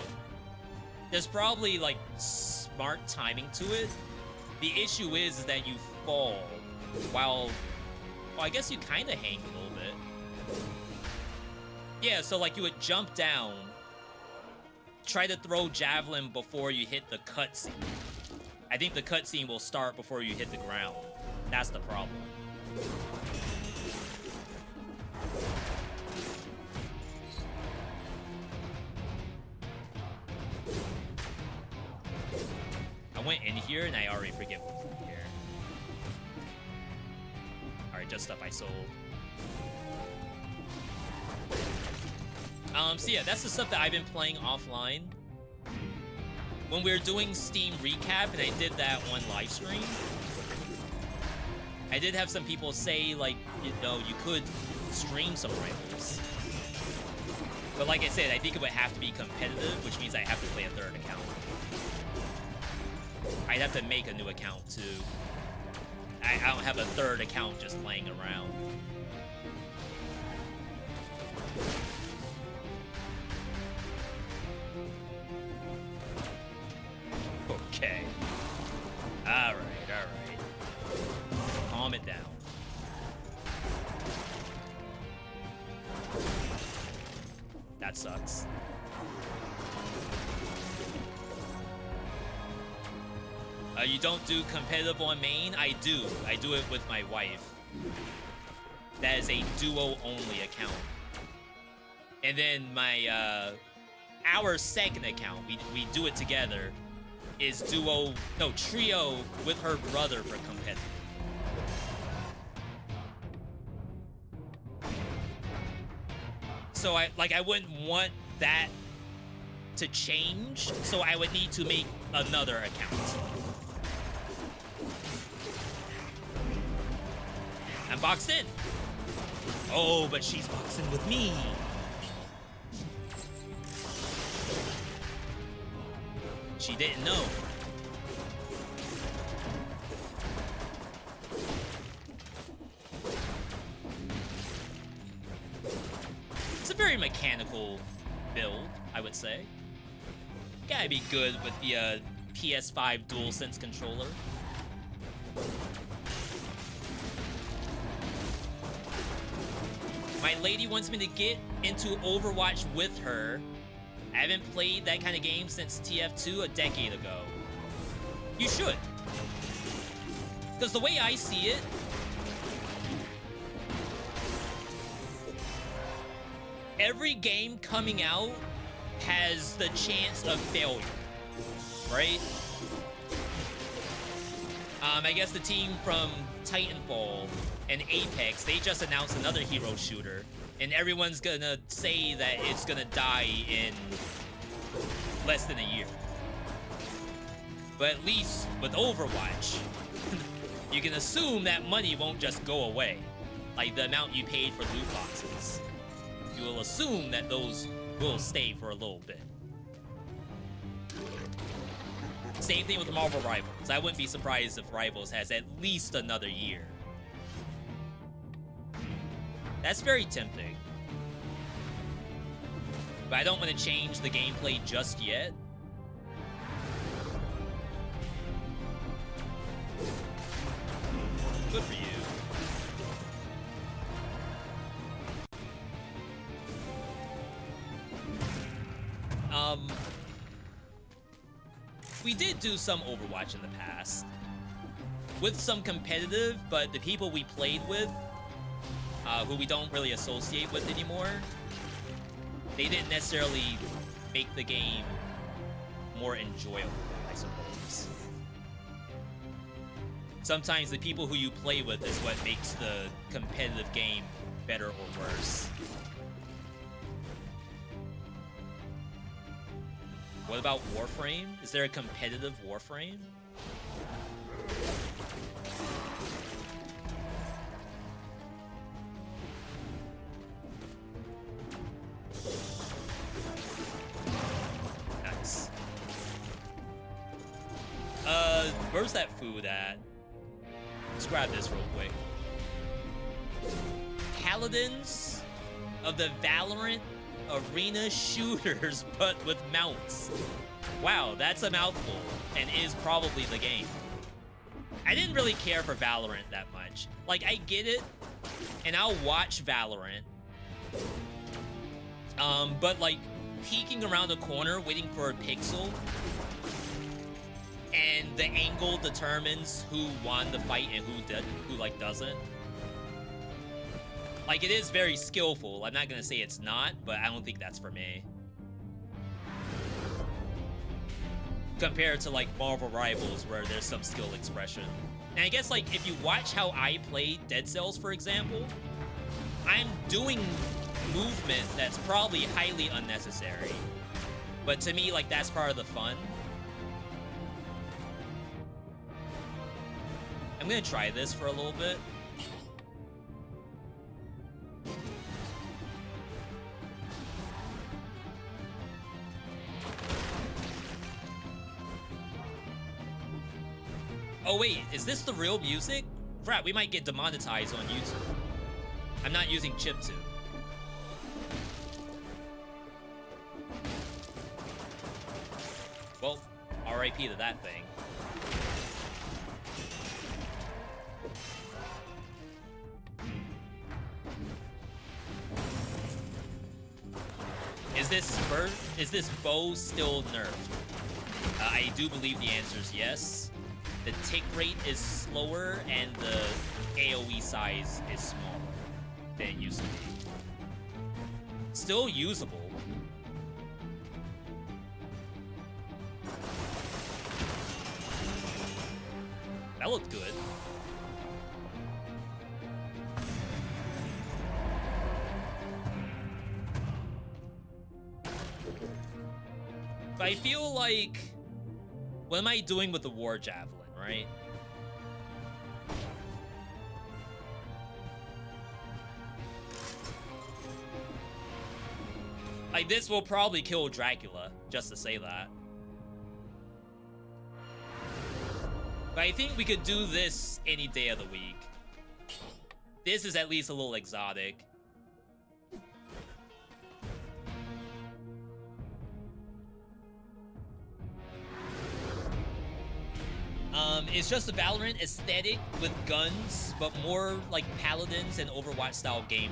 A: There's probably like smart timing to it. The issue is that you fall while, well, I guess you kind of hang a little bit. Yeah, so like you would jump down, try to throw javelin before you hit the cutscene. I think the cutscene will start before you hit the ground. That's the problem. I went in here and I already forget what's in here. Alright, just stuff I sold. So yeah, that's the stuff that I've been playing offline. When we were doing Steam Recap, and I did that one live stream, I did have some people say, like, you know, you could stream some rivals. But like I said, I think it would have to be competitive, which means I have to play a third account. I'd have to make a new account, too. I don't have a third account just laying around. Okay. Alright. Calm it down. That sucks. You don't do competitive on main? I do. I do it with my wife. That is a duo-only account. And then my, our second account, we do it together, is trio with her brother for competitive. So I wouldn't want that to change, so I would need to make another account. I'm boxed in. Oh, but she's boxed in with me. She didn't know. It's a very mechanical build, I would say. Gotta be good with the PS5 DualSense controller. My lady wants me to get into Overwatch with her. I haven't played that kind of game since TF2 a decade ago. You should. Because the way I see it, every game coming out has the chance of failure, right? I guess the team from Titanfall and Apex, they just announced another hero shooter, and everyone's gonna say that it's gonna die in less than a year. But at least with Overwatch, you can assume that money won't just go away. Like the amount you paid for loot boxes. You will assume that those will stay for a little bit. Same thing with Marvel Rivals. I wouldn't be surprised if Rivals has at least another year. That's very tempting. But I don't want to change the gameplay just yet. Good for you. We did do some Overwatch in the past. With some competitive, but the people we played with, who we don't really associate with anymore, they didn't necessarily make the game more enjoyable, I suppose. Sometimes the people who you play with is what makes the competitive game better or worse. What about Warframe? Is there a competitive Warframe? Nice. Where's that food at? Let's grab this real quick. paladins of the Valorant arena shooters, but with mounts. Wow, that's a mouthful, and is probably the game. I didn't really care for Valorant that much. Like, I get it, and I'll watch Valorant. But like, peeking around the corner, waiting for a pixel, and the angle determines who won the fight and who like doesn't. Like, it is very skillful. I'm not gonna say it's not, but I don't think that's for me. Compared to like Marvel Rivals, where there's some skill expression. And I guess like if you watch how I play Dead Cells, for example, I'm doing movement that's probably highly unnecessary. But to me, like, that's part of the fun. I'm gonna try this for a little bit. Oh wait, is this the real music? Crap, we might get demonetized on YouTube. I'm not using chiptune. Well, RIP to that thing. Is this bow still nerfed? I do believe the answer is yes. The tick rate is slower and the AoE size is smaller than it used to be. Still usable. That looked good. But I feel like, what am I doing with the War Javelin, right? Like, this will probably kill Dracula, just to say that. But I think we could do this any day of the week. This is at least a little exotic. It's just a Valorant aesthetic with guns, but more like Paladins and Overwatch style gameplay.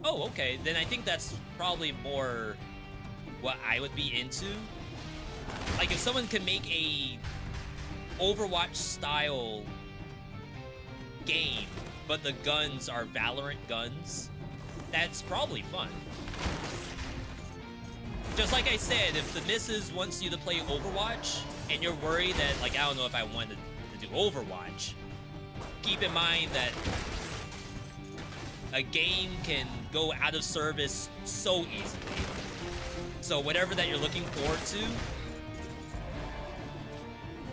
A: Oh, okay. Then I think that's probably more what I would be into. Like, if someone can make a Overwatch style game, but the guns are Valorant guns, that's probably fun. Just like I said, if the missus wants you to play Overwatch and you're worried that, like, I don't know if I wanted to do Overwatch, keep in mind that a game can go out of service so easily. So whatever that you're looking forward to,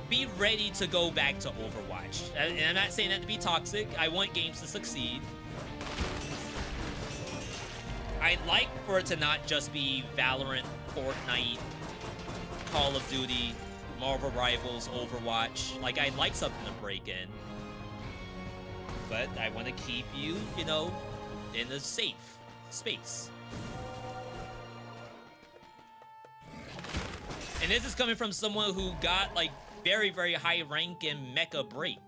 A: be ready to go back to Overwatch. And I'm not saying that to be toxic. I want games to succeed. I'd like for it to not just be Valorant, Fortnite, Call of Duty, Marvel Rivals, Overwatch. Like, I'd like something to break in. But I want to keep you, you know, in a safe space. And this is coming from someone who got, like, very, very high rank in Mecha Break.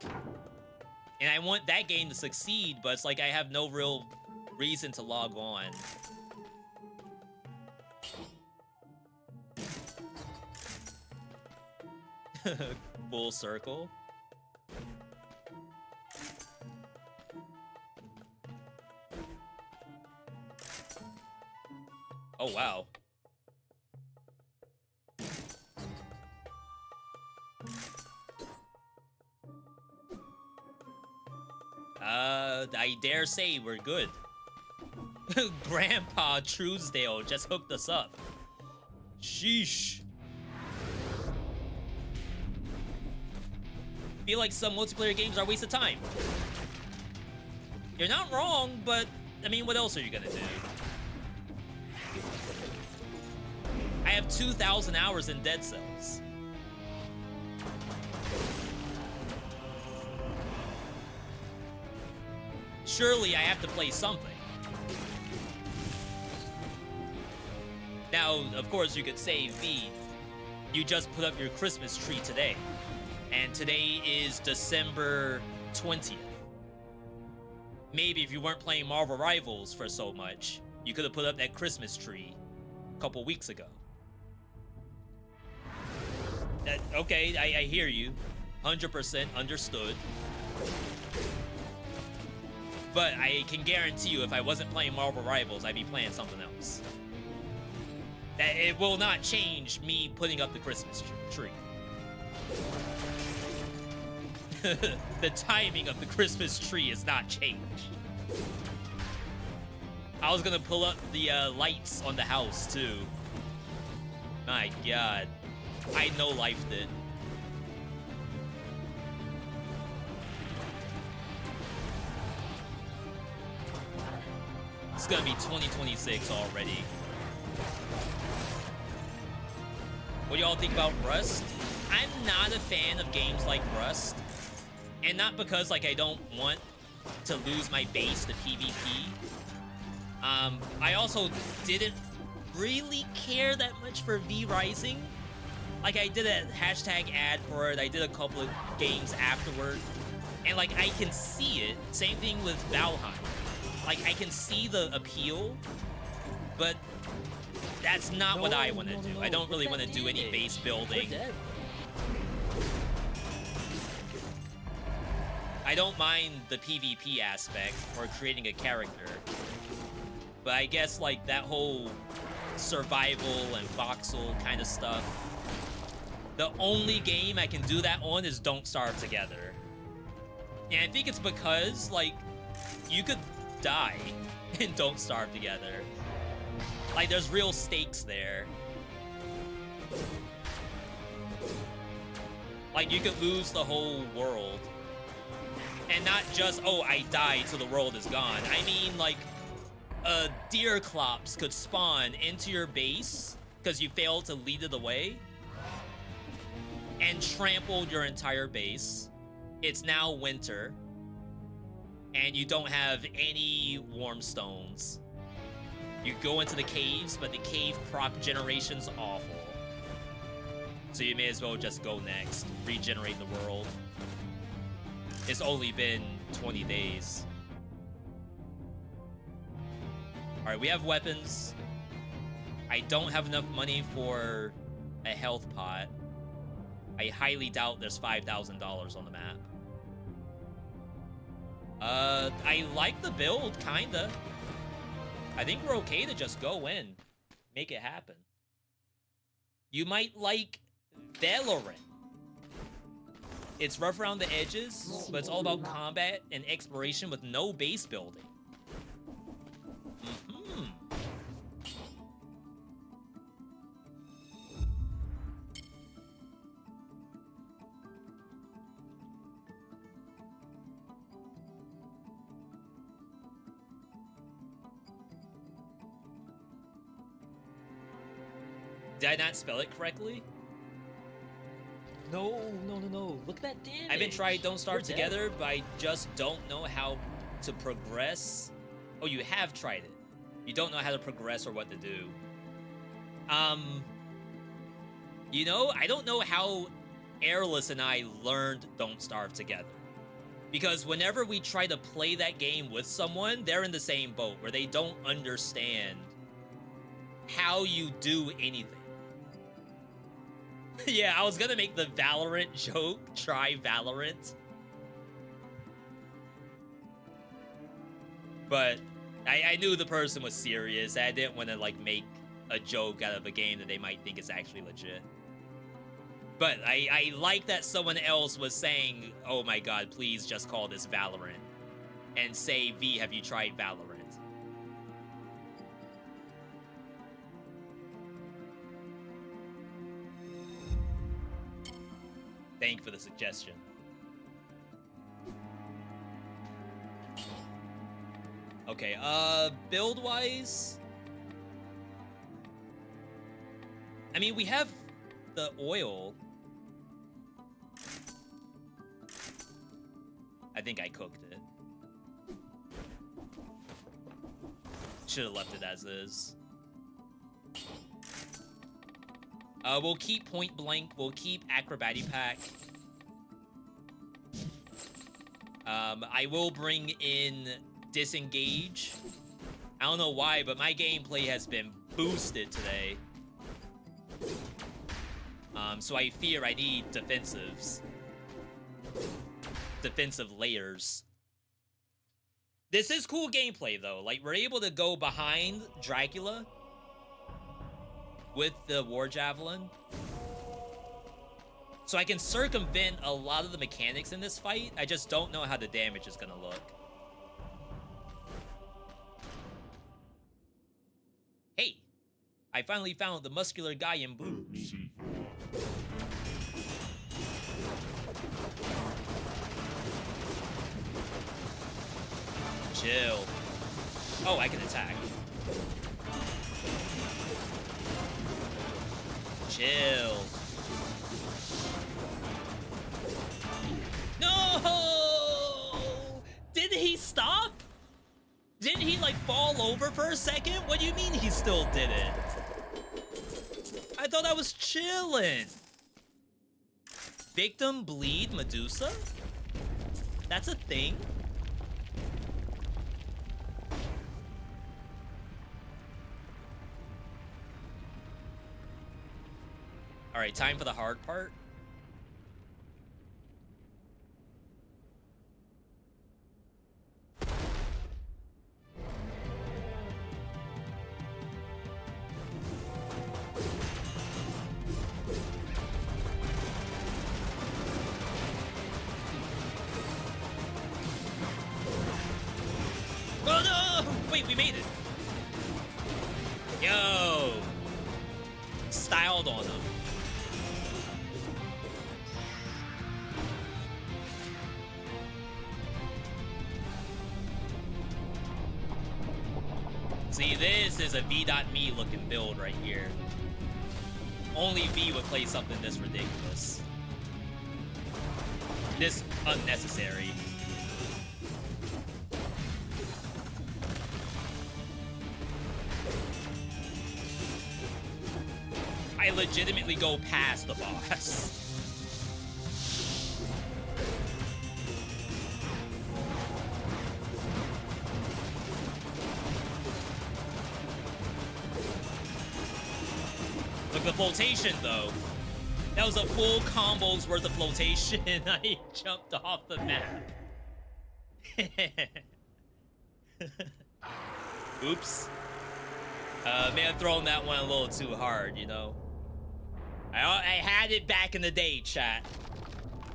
A: And I want that game to succeed, but it's like I have no real reason to log on. Full circle. Oh, wow. I dare say we're good. Grandpa Truesdale just hooked us up. Sheesh. Feel like some multiplayer games are a waste of time. You're not wrong, but I mean, what else are you gonna do? I have 2,000 hours in Dead Cells. Surely I have to play something. Now, of course, you could say, V, you just put up your Christmas tree today. And today is December 20th. Maybe if you weren't playing Marvel Rivals for so much, you could have put up that Christmas tree a couple weeks ago. Okay, I hear you. 100% understood. But I can guarantee you if I wasn't playing Marvel Rivals, I'd be playing something else. That it will not change me putting up the Christmas tree. The timing of the Christmas tree is not changed. I was gonna pull up the lights on the house too. My God, I no-lifed it. It's gonna be 2026 already. What do y'all think about Rust? I'm not a fan of games like Rust. And not because, like, I don't want to lose my base to PvP. I also didn't really care that much for V Rising. Like, I did a hashtag ad for it. I did a couple of games afterward. And, like, I can see it. Same thing with Valheim. Like, I can see the appeal, but that's not what I want to do. I don't really want to do any base building. I don't mind the PvP aspect or creating a character, but I guess like that whole survival and voxel kind of stuff, the only game I can do that on is Don't Starve Together. And I think it's because like you could die in Don't Starve Together. Like there's real stakes there. Like you could lose the whole world. And not just, oh, I died so the world is gone. I mean, like, a deer clops could spawn into your base because you failed to lead it away and trampled your entire base. It's now winter and you don't have any warm stones. You go into the caves, but the cave proc generation's awful. So you may as well just go next, regenerate the world. It's only been 20 days. All right, we have weapons. I don't have enough money for a health pot. I highly doubt there's $5,000 on the map. I like the build, kinda. I think we're okay to just go in, make it happen. You might like Valorant. It's rough around the edges, but it's all about combat and exploration with no base building. Did I not spell it correctly?
C: No. Look at that damage.
A: I've been trying Don't Starve
C: We're dead.
A: Together, but I just don't know how to progress. Oh, you have tried it. You don't know how to progress or what to do. You know, I don't know how Airless and I learned Don't Starve Together. Because whenever we try to play that game with someone, they're in the same boat where they don't understand how you do anything. Yeah, I was gonna make the Valorant joke. Try Valorant. But I knew the person was serious. I didn't want to, like, make a joke out of a game that they might think is actually legit. But I like that someone else was saying, oh my god, please just call this Valorant. And say, V, have you tried Valorant? Thank you for the suggestion. Okay, build-wise... I mean, we have the oil. I think I cooked it. Should have left it as is. We'll keep Point Blank. We'll keep Acrobatic Pack. I will bring in Disengage. I don't know why, but my gameplay has been boosted today. So I fear I need defensives. Defensive layers. This is cool gameplay, though. Like, we're able to go behind Dracula with the War Javelin. So I can circumvent a lot of the mechanics in this fight. I just don't know how the damage is gonna look. Hey, I finally found the muscular guy in blue. Chill. Oh, I can attack. Chill. No! Did he stop? Didn't he, like, fall over for a second? What do you mean he still did it? I thought I was chilling. Victim bleed Medusa? That's a thing? All right, time for the hard part. Oh no! Wait, we made it. Yo! Styled on him. See, this is a VeeDotMe looking build right here. Only V would play something this ridiculous. This unnecessary. I legitimately go past the boss. Look, the flotation, though. That was a full combo's worth of flotation. I jumped off the map. Oops. May have thrown that one a little too hard, you know. I had it back in the day, chat.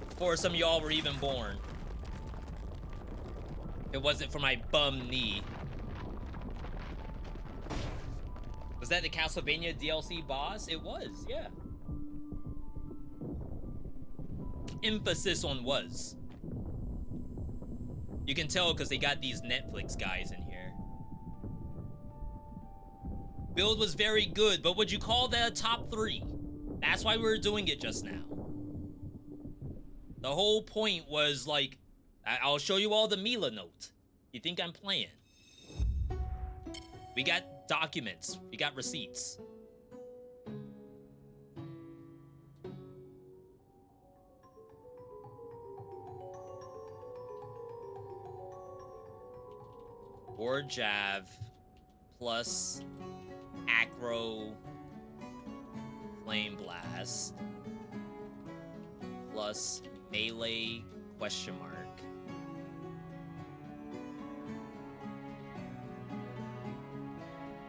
A: Before some of y'all were even born. It wasn't for my bum knee. Was that the Castlevania DLC boss? It was, yeah. Emphasis on was. You can tell because they got these Netflix guys in here. Build was very good, but would you call that a top 3? That's why we were doing it just now. The whole point was like, I'll show you all the Mila note. You think I'm playing? We got documents. We got receipts. Or Jav plus Acro Flame Blast plus Melee question mark.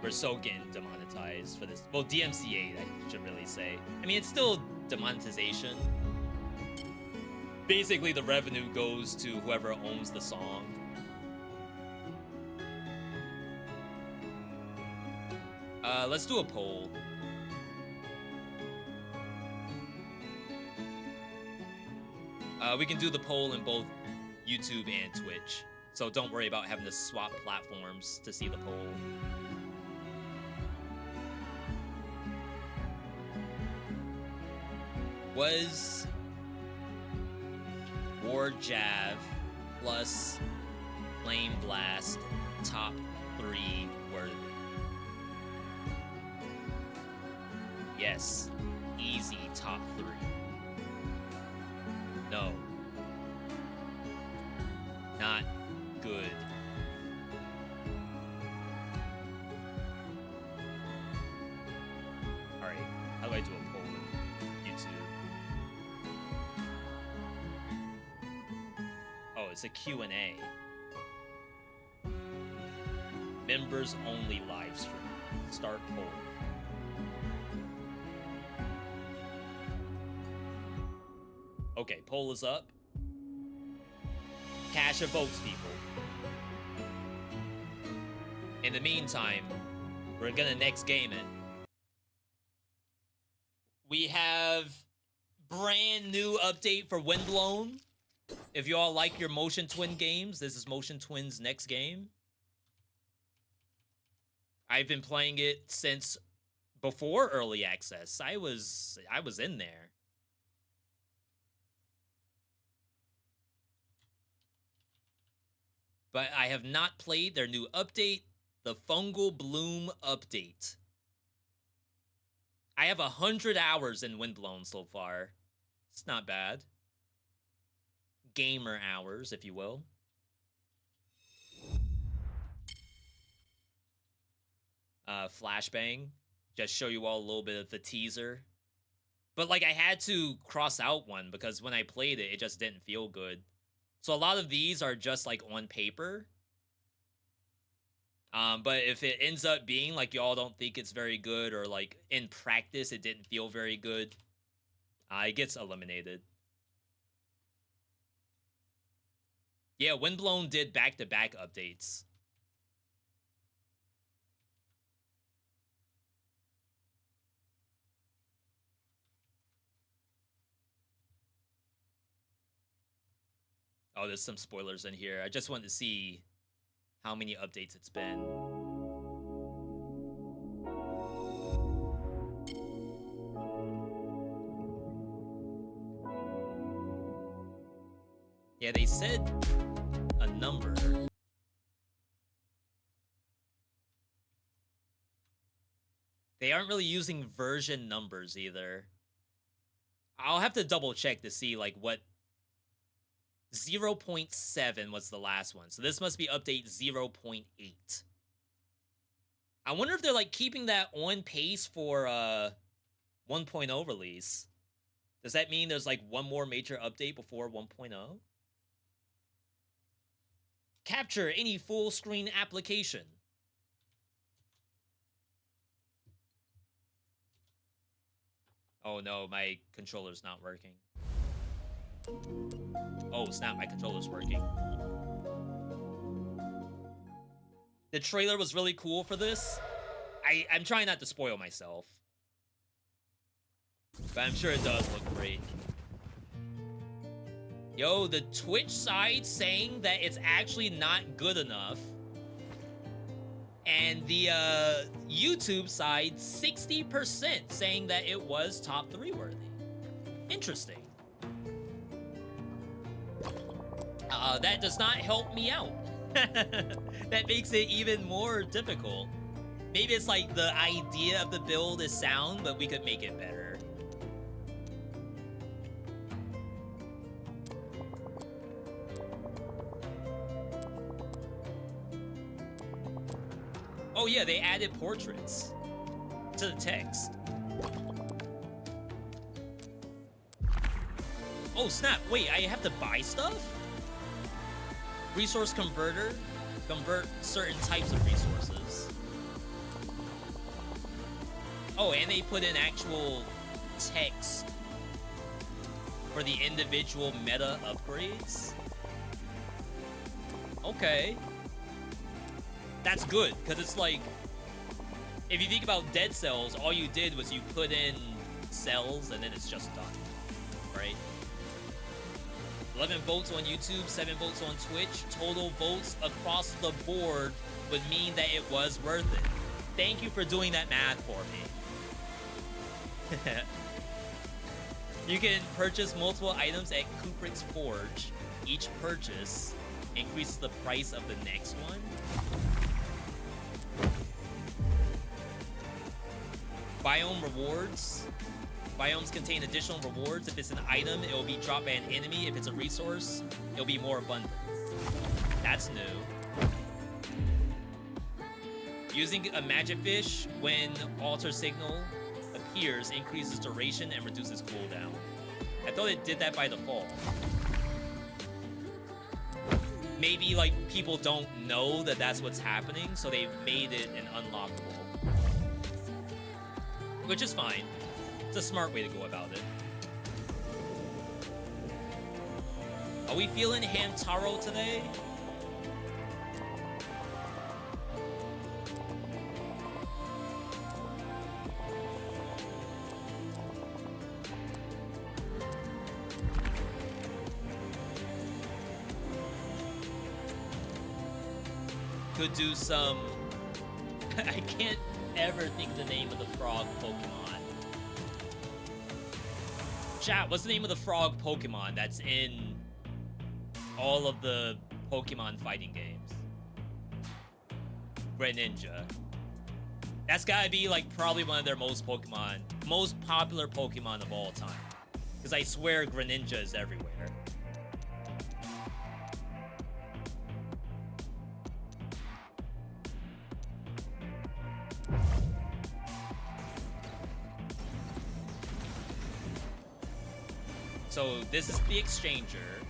A: We're so getting demonetized for this. Well, DMCA, I should really say. I mean, it's still demonetization. Basically, the revenue goes to whoever owns the song. Let's do a poll. We can do the poll in both YouTube and Twitch. So don't worry about having to swap platforms to see the poll. Was War Jav plus Flame Blast top 3 worthy? Yes. top 3. No. Not good. Alright, how do I do a poll in YouTube? Oh, it's a Q&A. Members only live stream. Start poll. Okay, poll is up. Cash your votes, people. In the meantime, we're gonna next game it. We have brand new update for Windblown. If you all like your Motion Twin games, this is Motion Twin's next game. I've been playing it since before early access. I was in there. But I have not played their new update, the Fungal Bloom update. I have 100 hours in Windblown so far. It's not bad. Gamer hours, if you will. Flashbang. Just show you all a little bit of the teaser. But, like, I had to cross out one because when I played it, it just didn't feel good. So a lot of these are just, like, on paper. But if it ends up being, like, y'all don't think it's very good or, like, in practice it didn't feel very good, it gets eliminated. Yeah, Windblown did back-to-back updates. Oh, there's some spoilers in here. I just wanted to see how many updates it's been. Yeah, they said a number. They aren't really using version numbers either. I'll have to double check to see, like, what 0.7 was the last one. So this must be update 0.8. I wonder if they're, like, keeping that on pace for 1.0 release. Does that mean there's, like, one more major update before 1.0? Capture any full screen application. Oh no, my controller's not working. Oh snap, my controller's working. The trailer was really cool for this. I'm trying not to spoil myself, but I'm sure it does look great. Yo, the Twitch side saying that it's actually not good enough. And the YouTube side, 60% saying that it was top 3 worthy. Interesting. That does not help me out. That makes it even more difficult. Maybe it's like the idea of the build is sound, but we could make it better. Oh yeah, they added portraits to the text. Oh snap, wait, I have to buy stuff? Resource converter, convert certain types of resources. Oh, and they put in actual text for the individual meta upgrades. Okay. That's good, because it's like, if you think about Dead Cells, all you did was you put in cells and then it's just done, right? 11 votes on YouTube, 7 votes on Twitch. Total votes across the board would mean that it was worth it. Thank you for doing that math for me. You can purchase multiple items at Kubrick's Forge. Each purchase increases the price of the next one. Biome rewards. Biomes contain additional rewards. If it's an item, it will be dropped by an enemy. If it's a resource, it'll be more abundant. That's new. Using a magic fish when altar signal appears increases duration and reduces cooldown. I thought it did that by default. Maybe like people don't know that that's what's happening, so they made it an unlockable. Which is fine. It's a smart way to go about it. Are we feeling Hamtaro today? Could do some... I can't ever think the name of the frog Pokemon. Chat, what's the name of the frog Pokemon that's in all of the Pokemon fighting games? Greninja. That's gotta be like probably one of their most popular Pokemon of all time. Because I swear Greninja is everywhere. So this is the exchanger.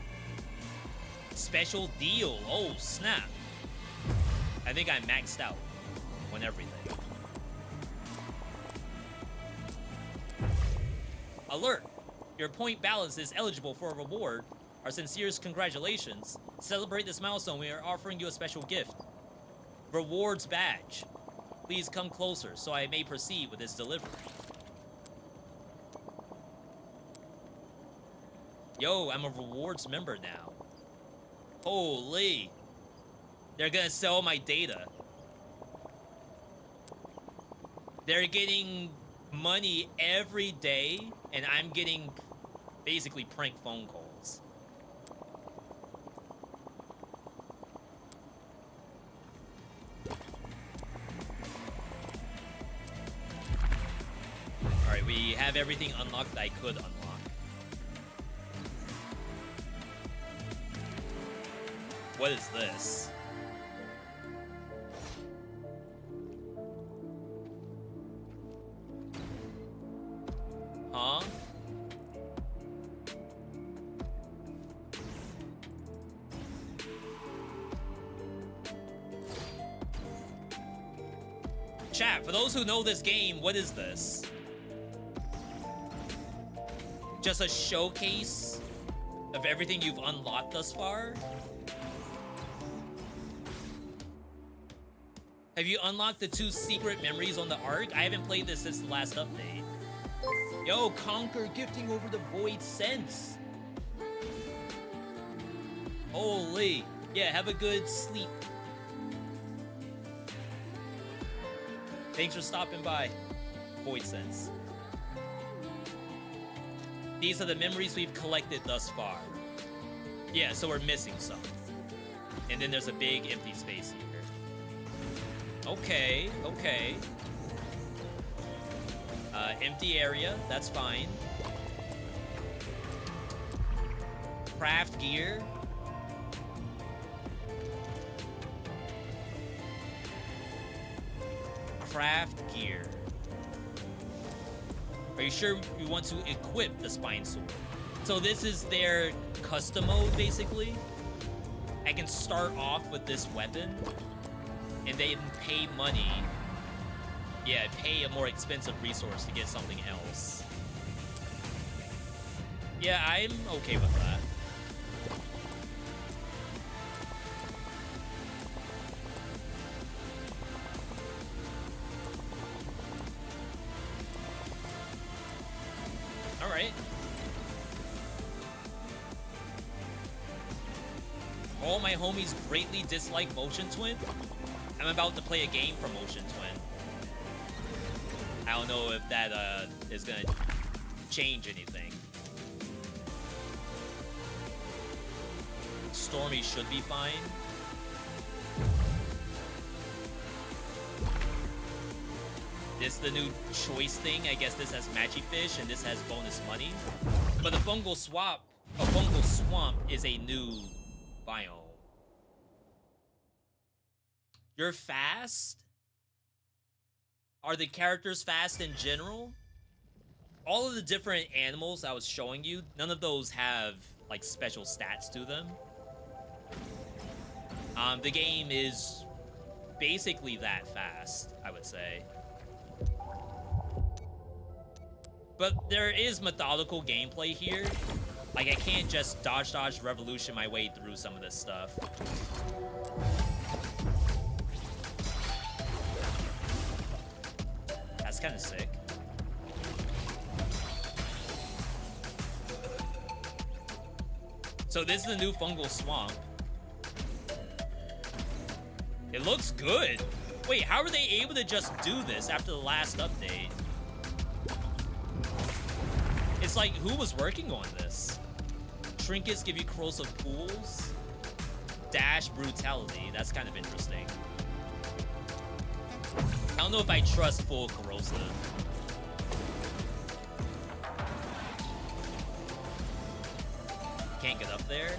A: Special deal. Oh, snap. I think I maxed out on everything. Alert! Your point balance is eligible for a reward. Our sincerest congratulations. To celebrate this milestone, we are offering you a special gift. Rewards badge. Please come closer so I may proceed with this delivery. Yo, I'm a rewards member now. Holy. They're gonna sell my data. They're getting money every day, and I'm getting basically prank phone calls. Alright, we have everything unlocked that I could unlock. What is this? Huh? Chat, for those who know this game, what is this? Just a showcase of everything you've unlocked thus far? Have you unlocked the 2 secret memories on the Ark? I haven't played this since the last update. Yo, Conquer gifting over the Void Sense. Holy. Yeah, have a good sleep. Thanks for stopping by, Void Sense. These are the memories we've collected thus far. Yeah, so we're missing some. And then there's a big empty space here. Okay, okay. Empty area, that's fine. Craft gear. Craft gear. Are you sure you want to equip the Spine Sword? So this is their custom mode, basically. I can start off with this weapon, and then pay money. Yeah, pay a more expensive resource to get something else. Yeah, I'm okay with that. All right. All my homies greatly dislike Motion Twin. I'm about to play a game for Motion Twin. I don't know if that is gonna change anything. Stormy should be fine. This is the new choice thing. I guess this has Magic Fish and this has bonus money. But a fungal swamp is a new biome. You're fast? Are the characters fast in general? All of the different animals I was showing you, none of those have like special stats to them. The game is basically that fast, I would say. But there is methodical gameplay here. Like, I can't just dodge, revolution my way through some of this stuff. That's kind of sick. So this is the new fungal swamp. It looks good. Wait, how were they able to just do this after the last update? It's like, who was working on this? Trinkets give you corrosive pools. Dash brutality. That's kind of interesting. I don't know if I trust full corrosive. Can't get up there.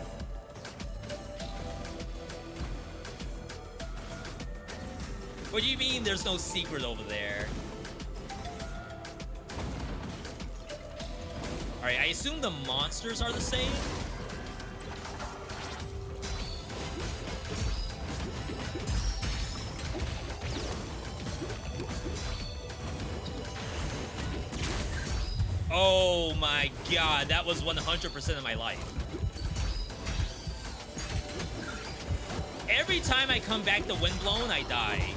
A: What do you mean there's no secret over there? Alright, I assume the monsters are the same? Oh my god, that was 100% of my life. Every time I come back to Windblown, I die.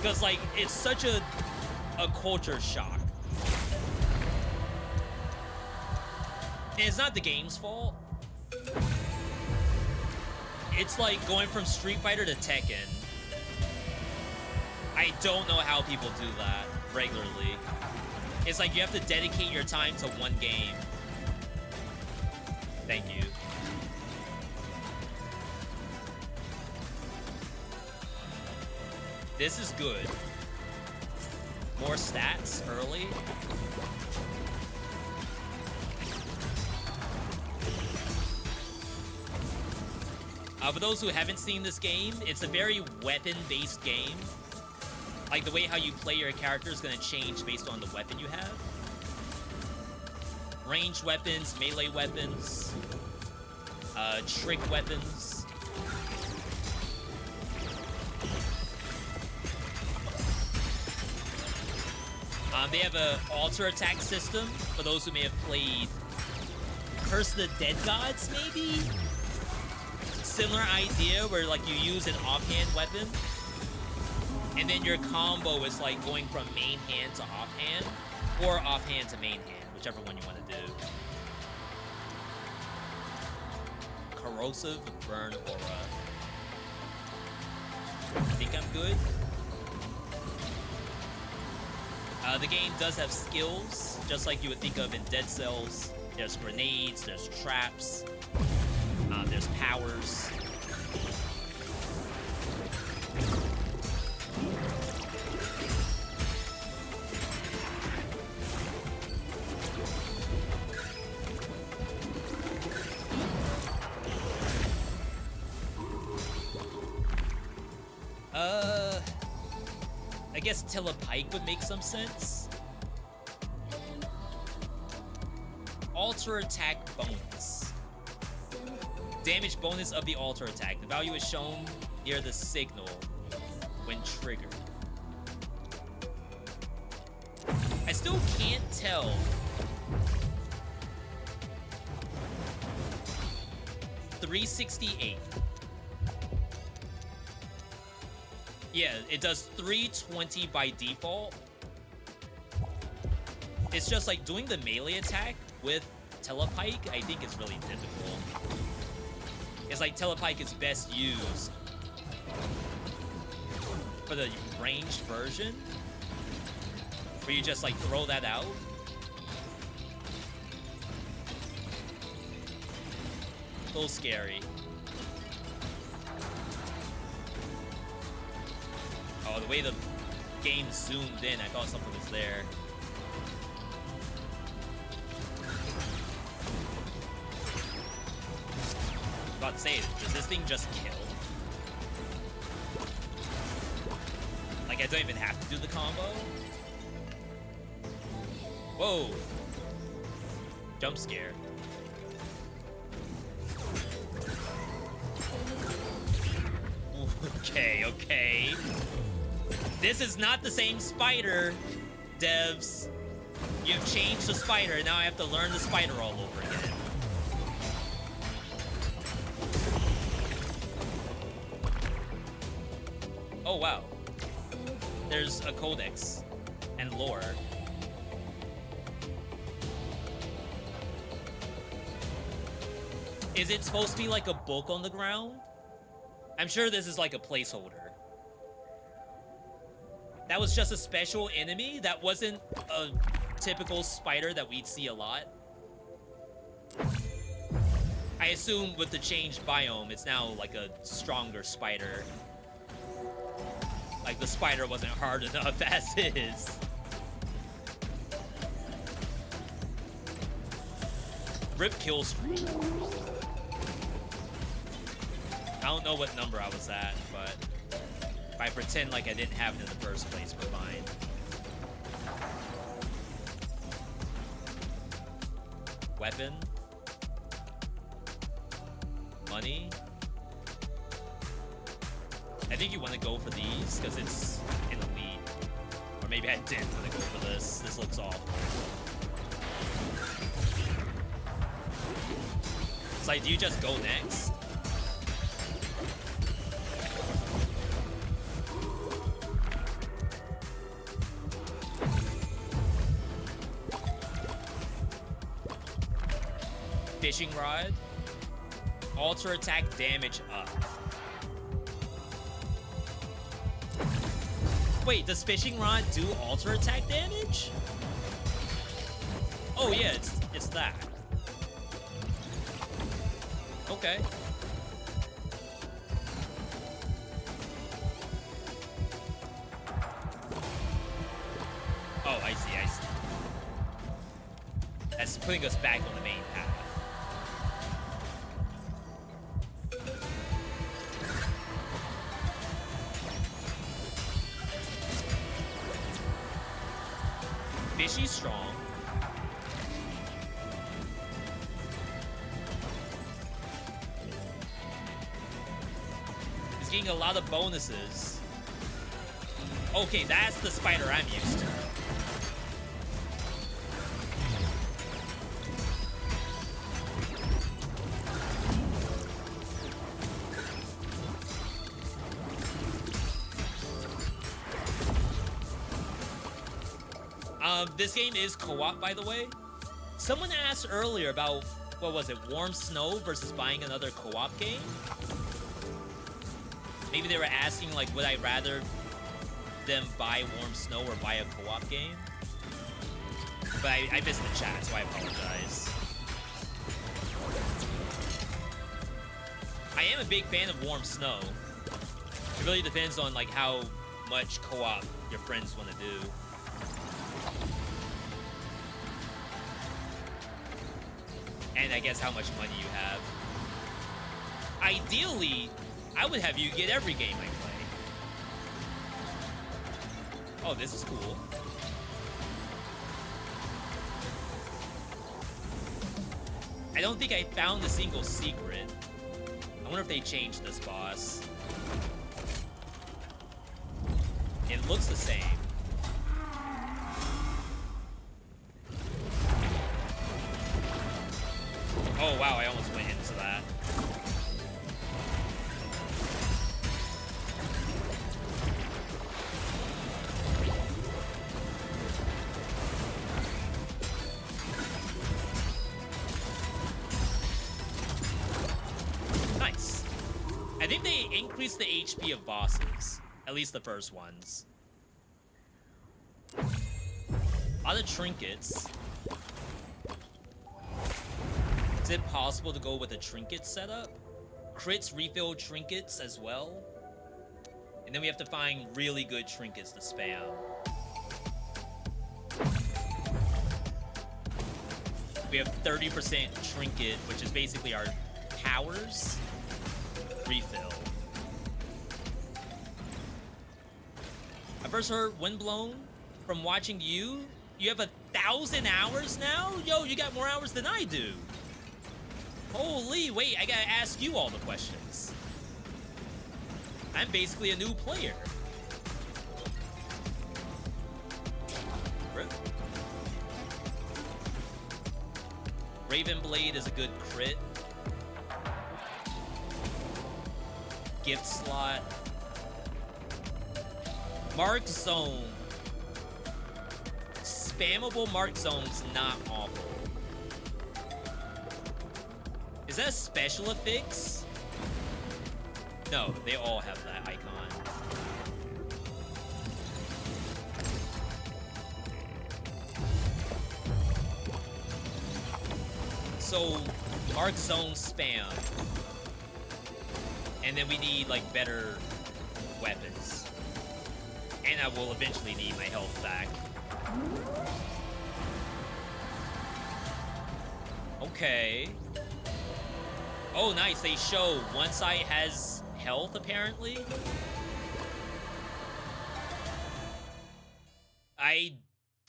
A: Because, like, it's such a culture shock. And it's not the game's fault. It's like going from Street Fighter to Tekken. I don't know how people do that regularly. It's like you have to dedicate your time to one game. Thank you. This is good. More stats early. For those who haven't seen this game, it's a very weapon-based game. Like, the way how you play your character is going to change based on the weapon you have. Ranged weapons, melee weapons, trick weapons. They have a alter attack system for those who may have played Curse of the Dead Gods, maybe? Similar idea where, like, you use an offhand weapon and then your combo is like going from main hand to offhand or offhand to main hand, whichever one you want to do. Corrosive burn aura. I think I'm good. The game does have skills, just like you would think of in Dead Cells. There's grenades, there's traps, there's powers. I guess Telepike would make some sense. Alter attack bonus. Damage bonus of the alter attack. The value is shown near the signal when triggered. I still can't tell. $368. Yeah, it does 320 by default. It's just like doing the melee attack with Telepike, I think is really difficult. It's like Telepike is best used for the ranged version, where you just like throw that out. A little scary. Oh, the way the game zoomed in, I thought something was there. I was about to say, does this thing just kill? Like, I don't even have to do the combo? Whoa. Jump scare. Okay, okay. This is not the same spider, devs. You've changed the spider, and now I have to learn the spider all over again. Oh, wow. There's a codex and lore. Is it supposed to be like a book on the ground? I'm sure this is like a placeholder. That was just a special enemy? That wasn't a typical spider that we'd see a lot? I assume with the changed biome, it's now like a stronger spider. Like the spider wasn't hard enough as is. Rip kill streak. I don't know what number I was at, but if I pretend like I didn't have it in the first place, we're fine. Weapon. Money. I think you want to go for these because it's in the lead. Or maybe I didn't want to go for this. This looks awful. It's like, do you just go next? Fishing rod. Alter attack damage up. Wait, does fishing rod do alter attack damage? Oh yeah, it's that. Okay. Oh, I see, I see. That's putting us back on the main path. Fishy's strong. He's getting a lot of bonuses. Okay, that's the spider I'm used to. This game is co-op, by the way. Someone asked earlier about, what was it, Warm Snow versus buying another co-op game? Maybe they were asking, like, would I rather them buy Warm Snow or buy a co-op game? But I missed the chat, so I apologize. I am a big fan of Warm Snow. It really depends on, like, how much co-op your friends want to do. And I guess how much money you have. Ideally, I would have you get every game I play. Oh, this is cool. I don't think I found a single secret. I wonder if they changed this boss. It looks the same. Oh wow, I almost went into that. Nice. I think they increased the HP of bosses, at least the first ones. A lot of trinkets. Is it possible to go with a trinket setup? Crits refill trinkets as well? And then we have to find really good trinkets to spam. We have 30% trinket, which is basically our powers refill. I first heard Windblown from watching you. You have 1,000 hours now? Yo, you got more hours than I do. Holy, wait, I gotta ask you all the questions. I'm basically a new player. Raven Blade is a good crit. Gift slot. Mark Zone. Spammable Mark Zone's not awful. Is that a special affix? No, they all have that icon. So, Mark Zone spam. And then we need, like, better weapons. And I will eventually need my health back. Okay. Oh, nice. They show one side has health, apparently. I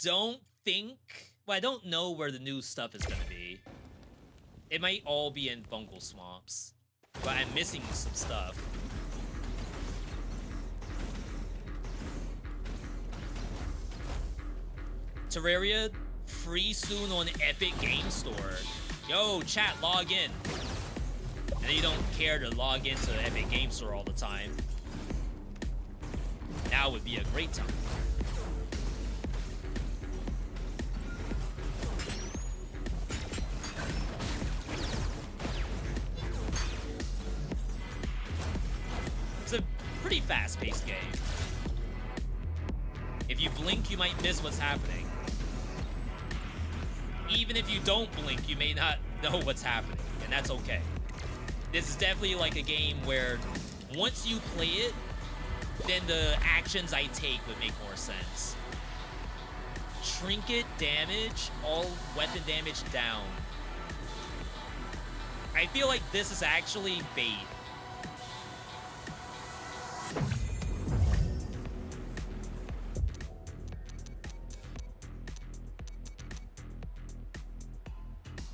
A: don't think... Well, I don't know where the new stuff is going to be. It might all be in fungal swamps. But I'm missing some stuff. Terraria, free soon on Epic Game Store. Yo, chat, log in. I know you don't care to log into the Epic Game Store all the time. Now would be a great time. It's a pretty fast-paced game. If you blink, you might miss what's happening. Even if you don't blink, you may not know what's happening, and that's okay. This is definitely like a game where once you play it, then the actions I take would make more sense. Trinket damage, all weapon damage down. I feel like this is actually bait.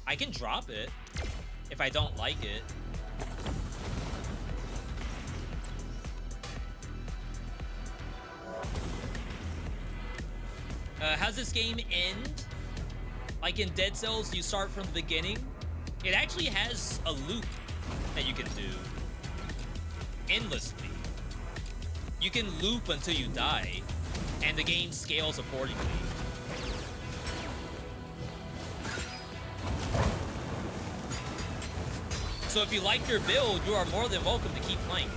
A: I can drop it if I don't like it. How's this game end? Like in Dead Cells, you start from the beginning. It actually has a loop that you can do endlessly. You can loop until you die, and the game scales accordingly. So if you like your build, you are more than welcome to keep playing.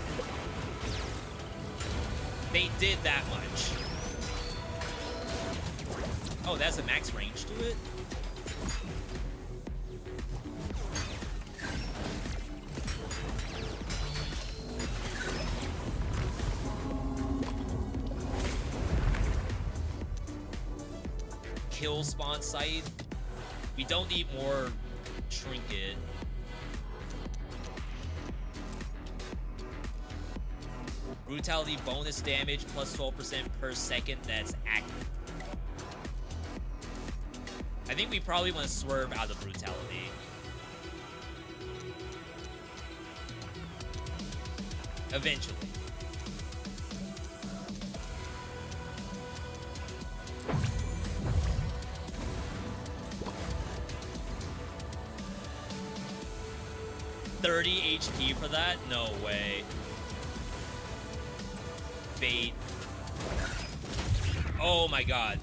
A: They did that much. Oh, that's a max range to it? Kill spawn site. We don't need more trinket. Brutality bonus damage plus 12% per second that's active. I think we probably want to swerve out of brutality. Eventually. $30 HP for that? No way. Bait. Oh my god.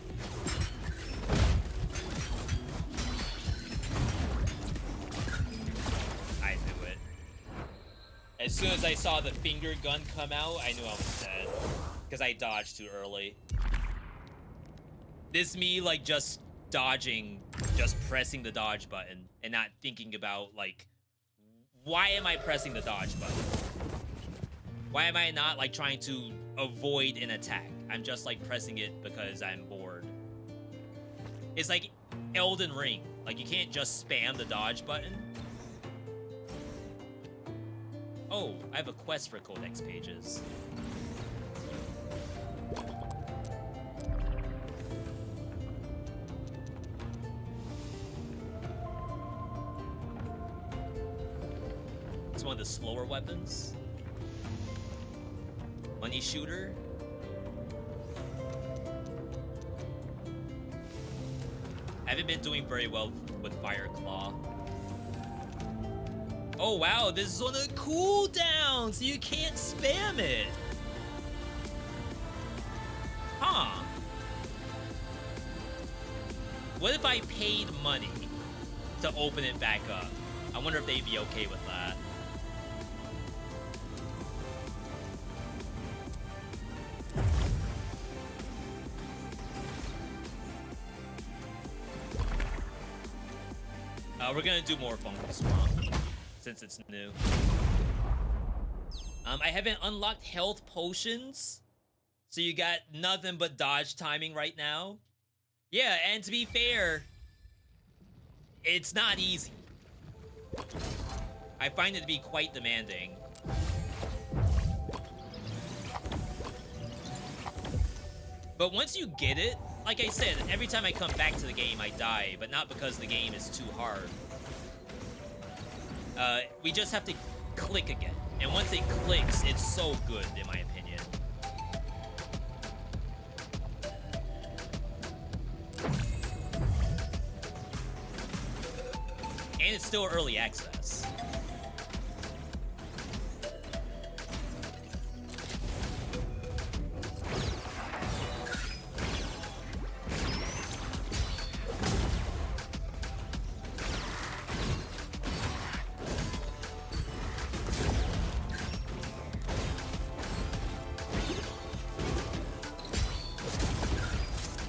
A: I knew it. As soon as I saw the finger gun come out, I knew I was dead. Because I dodged too early. This me, like, just dodging, just pressing the dodge button and not thinking about, like, why am I pressing the dodge button? Why am I not, like, trying to avoid an attack. I'm just like pressing it because I'm bored. It's like Elden Ring. Like you can't just spam the dodge button. Oh, I have a quest for Codex pages. It's one of the slower weapons. Money shooter. I haven't been doing very well with Fire Claw. Oh wow, this is on a cooldown, so you can't spam it. Huh. What if I paid money to open it back up? I wonder if they'd be okay with that. We're gonna do more Fungal Swamp since it's new. I haven't unlocked health potions, so you got nothing but dodge timing right now. Yeah, and to be fair, it's not easy. I find it to be quite demanding. But once you get it, like I said, every time I come back to the game, I die, but not because the game is too hard. We just have to click again. And once it clicks, it's so good, in my opinion. And it's still early access.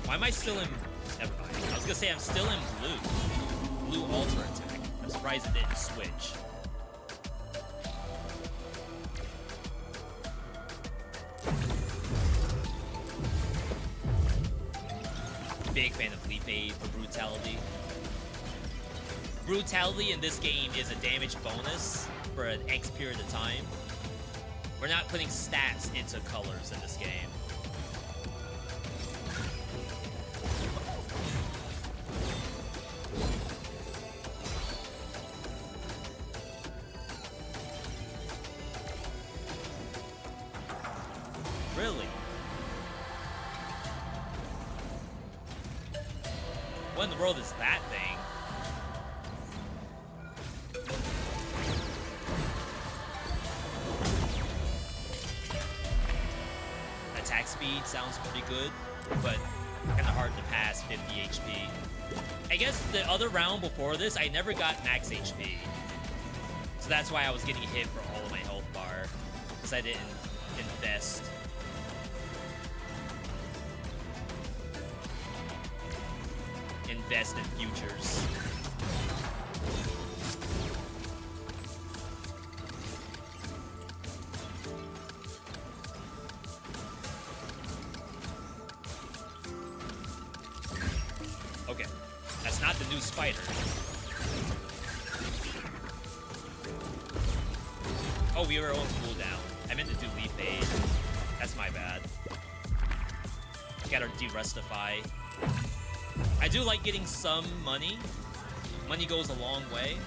A: Why am I still in... Never mind. I was gonna say I'm still in blue. Blue Ultra Attack. I'm surprised it didn't switch. Big fan of Leap Aid for Brutality. Brutality in this game is a damage bonus for an X period of time. We're not putting stats into colors in this game. Really? What in the world is that thing? Attack speed sounds pretty good, but kind of hard to pass 50 HP. I guess the other round before this, I never got max HP. So that's why I was getting hit for all of my health bar, because I didn't invest. Invest in futures. Okay, that's not the new spider. Oh, we were on cooldown. I meant to do Leaf Aid. That's my bad. Gotta de-rustify. I do like getting some money. Money goes a long way.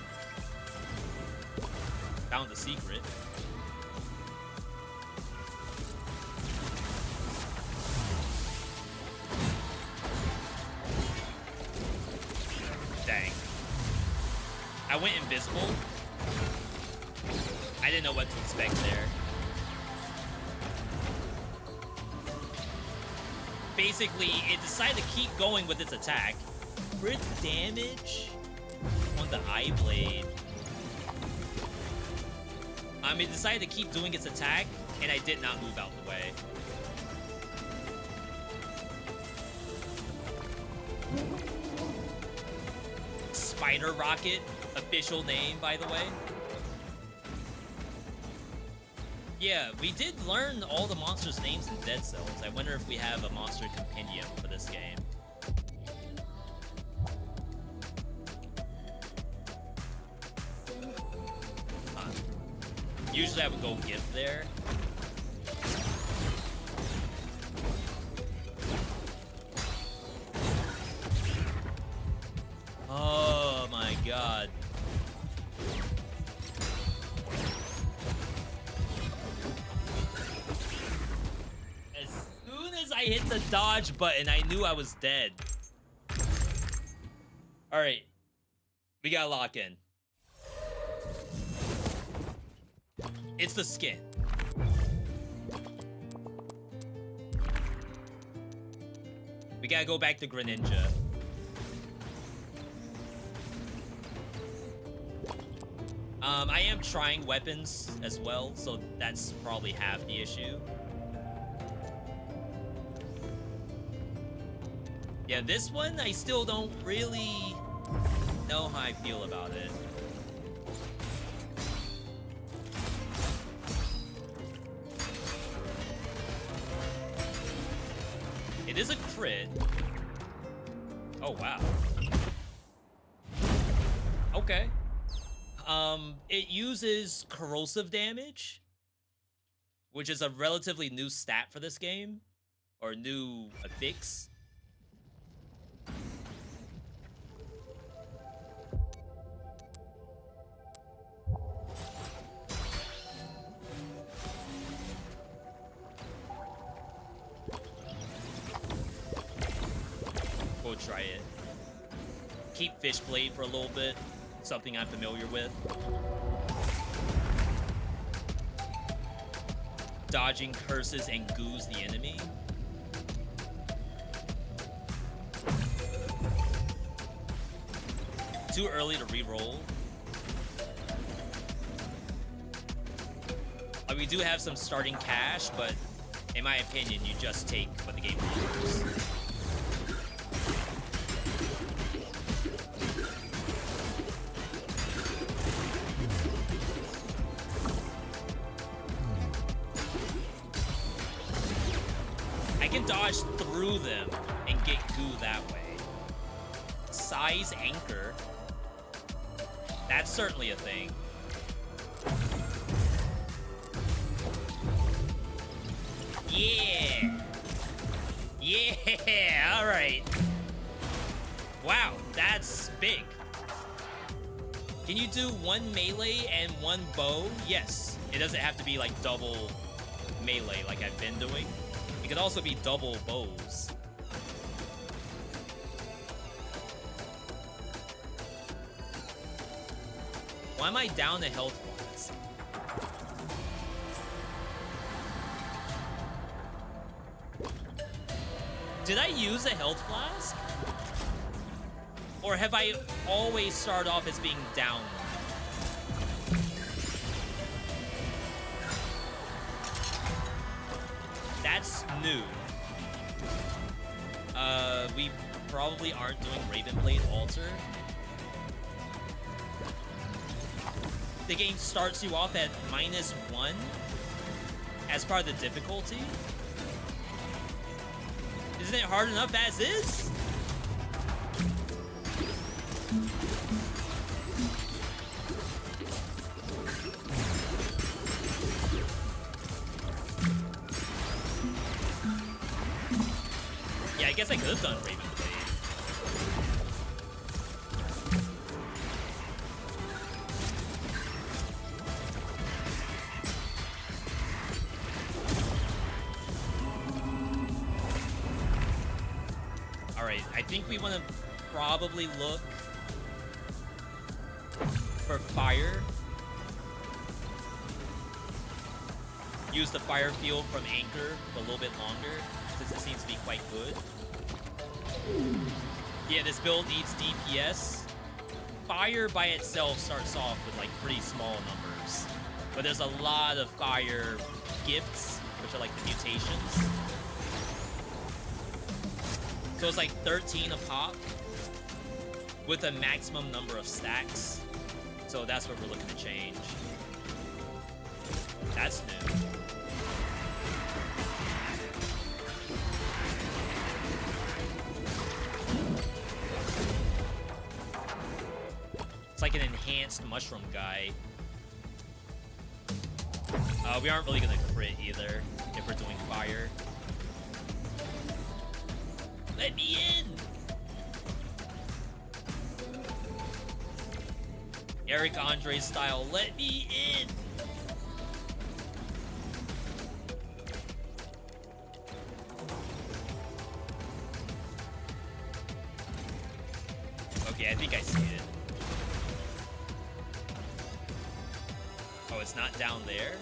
A: Found the secret. Dang. I went invisible. I didn't know what to expect there. Basically, it decided to keep going with its attack. Crit damage on the eye blade. It decided to keep doing its attack, and I did not move out the way. Spider Rocket, official name, by the way. Yeah, we did learn all the monsters' names in Dead Cells. I wonder if we have a monster compendium for this game. Usually I would go gift there. Oh my god. As soon as I hit the dodge button, I knew I was dead. Alright. We gotta lock in. It's the skin. We gotta go back to Greninja. I am trying weapons as well, so that's probably half the issue. Yeah, this one, I still don't really know how I feel about it. It is a crit. Oh, wow. Okay. It uses corrosive damage, which is a relatively new stat for this game, or new fix. We'll try it. Keep Fishblade for a little bit. Something I'm familiar with. Dodging curses and goos the enemy. Too early to re-roll. We do have some starting cash, but in my opinion, you just take what the game offers. I can dodge through them and get goo that way. Size anchor. That's certainly a thing. Yeah. Yeah, all right. Wow, that's big. Can you do one melee and one bow? Yes. It doesn't have to be like double melee like I've been doing. It could also be double bows. Why am I down to health flask? Did I use a health flask? Or have I always started off as being down? That's new. We probably aren't doing Ravenblade Altar. The game starts you off at -1 as part of the difficulty. Isn't it hard enough as is? Yeah, I guess I could have done Ravenblade. I think we want to probably look for fire. Use the fire field from Anchor for a little bit longer, since it seems to be quite good. Yeah, this build needs DPS. Fire by itself starts off with like pretty small numbers, but there's a lot of fire gifts, which are like the mutations. So it's like 13 a pop with a maximum number of stacks. So that's what we're looking to change. That's new. It's like an enhanced mushroom guy. We aren't really gonna crit either if we're doing fire. Let me in! Eric Andre style, let me in! Okay, I think I see it. Oh, it's not down there?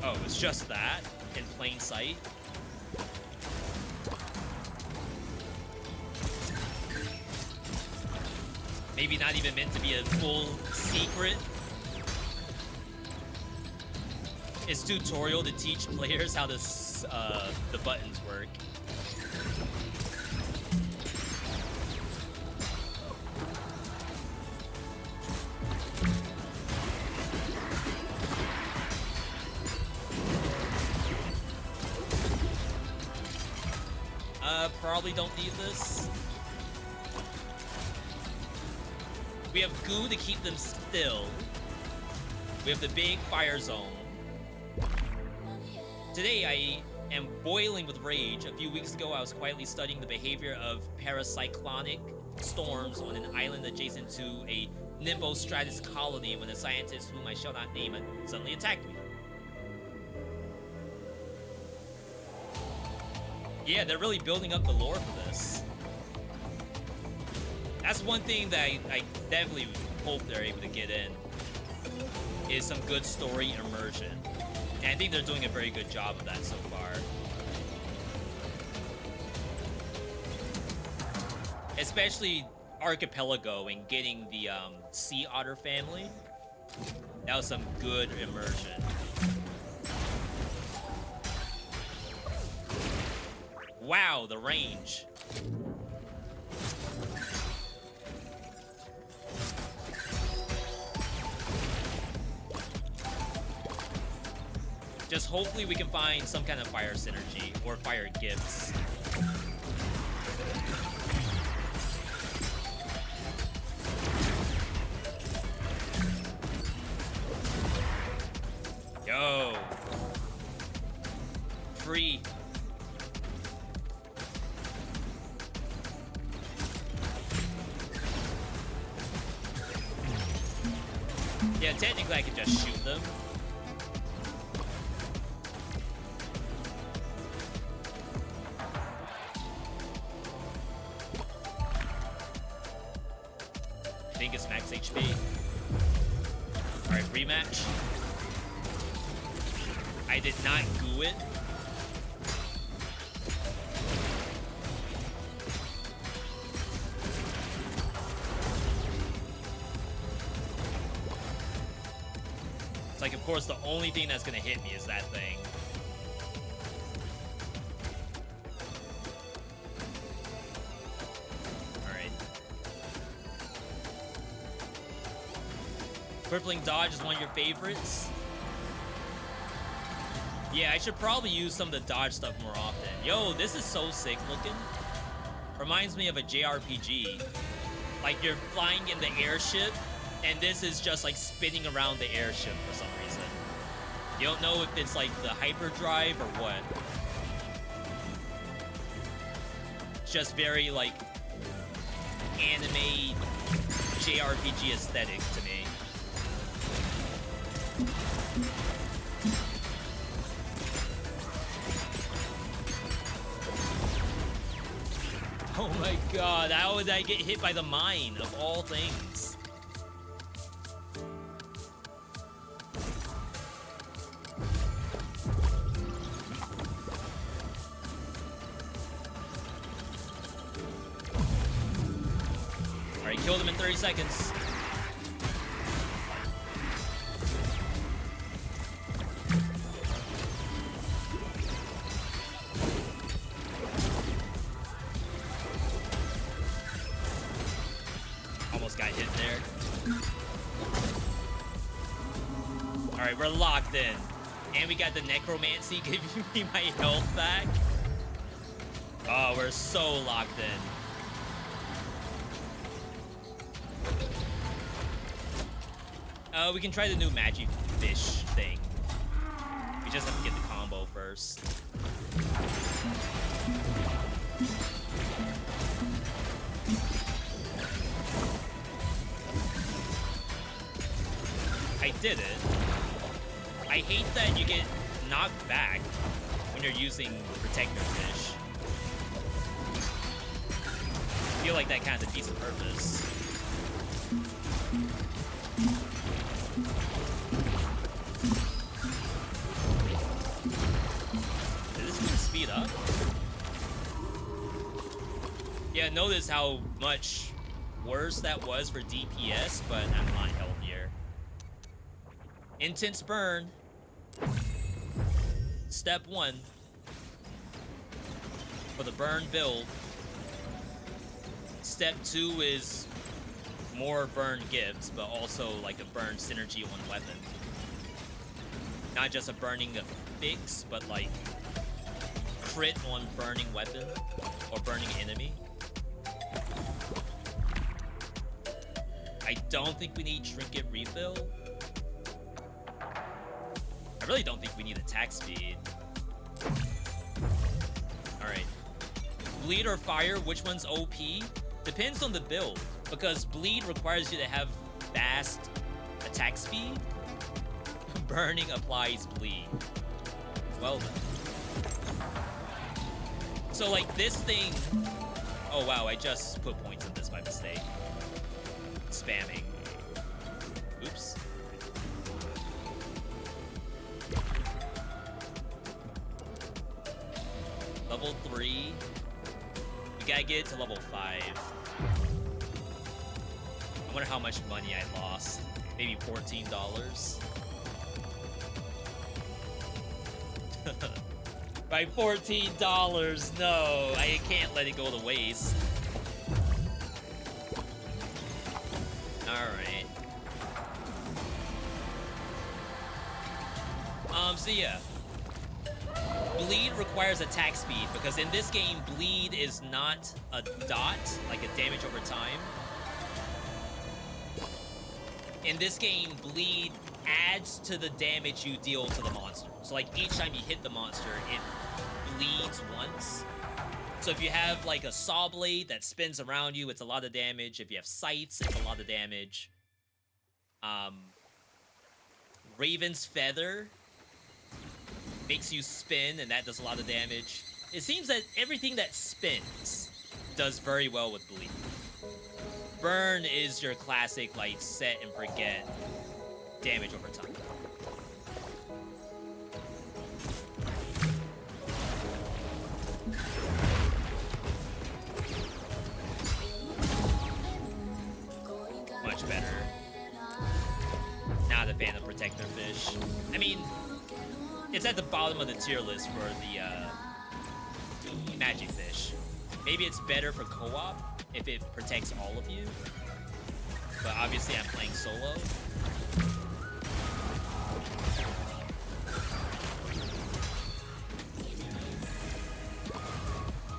A: Oh, it's just that in plain sight. Maybe not even meant to be a full secret. It's tutorial to teach players how to the buttons work. Probably don't need this. We have goo to keep them still. We have the big fire zone. Today I am boiling with rage. A few weeks ago I was quietly studying the behavior of paracyclonic storms on an island adjacent to a nimbostratus colony when a scientist whom I shall not name suddenly attacked me. Yeah, they're really building up the lore for this. That's one thing that I definitely hope they're able to get in, is some good story immersion. And I think they're doing a very good job of that so far. Especially Archipelago and getting the sea otter family. That was some good immersion. Wow, the range. Just hopefully we can find some kind of fire synergy or fire gifts. Yo. Free. Yeah, technically I could just shoot them. I think it's max HP. Alright, rematch. I did not goo it. It's like, of course, the only thing that's gonna hit me is that thing. Alright. Crippling dodge is one of your favorites. Yeah, I should probably use some of the dodge stuff more often. Yo, this is so sick looking. Reminds me of a JRPG. Like, you're flying in the airship, and this is just like spinning around the airship for some reason. You don't know if it's like the hyperdrive or what. It's just very like anime JRPG aesthetic to me. Oh my god, how would I get hit by the mine of all things? Alright, killed him in 30 seconds. Almost got hit there. Alright, we're locked in. And we got the necromancy giving me my health back. Oh, we're so locked in. We can try the new magic fish thing. We just have to get the combo first. I did it. I hate that you get knocked back when you're using protector fish. I feel like that kind of defeats the purpose. Did this thing speed up? Yeah, notice how much worse that was for DPS, but I'm not healthier. Intense burn. Step 1 for the burn build. Step 2 is more burn gifts, but also like a burn synergy on weapon. Not just a burning fix, but like crit on burning weapon or burning enemy. I don't think we need trinket refill. I really don't think we need attack speed. Alright. Bleed or fire, which one's OP? Depends on the build, because bleed requires you to have fast attack speed. Burning applies bleed. Well then. So like this thing... Oh wow, I just put points in this by mistake. Spamming. Oops. Level 3. We gotta get it to level 5. I wonder how much money I lost. Maybe $14. By $14, no. I can't let it go to waste. Alright. So yeah. Bleed requires attack speed, because in this game, bleed is not a dot, like a damage over time. In this game, bleed adds to the damage you deal to the monster. So like each time you hit the monster, it bleeds once. So if you have like a saw blade that spins around you, it's a lot of damage. If you have sights, it's a lot of damage. Raven's Feather makes you spin, and that does a lot of damage. It seems that everything that spins does very well with bleed. Burn is your classic, like, set and forget damage over time. Much better. Not a fan of protector fish. I mean, it's at the bottom of the tier list for the magic fish. Maybe it's better for co-op if it protects all of you. But obviously I'm playing solo.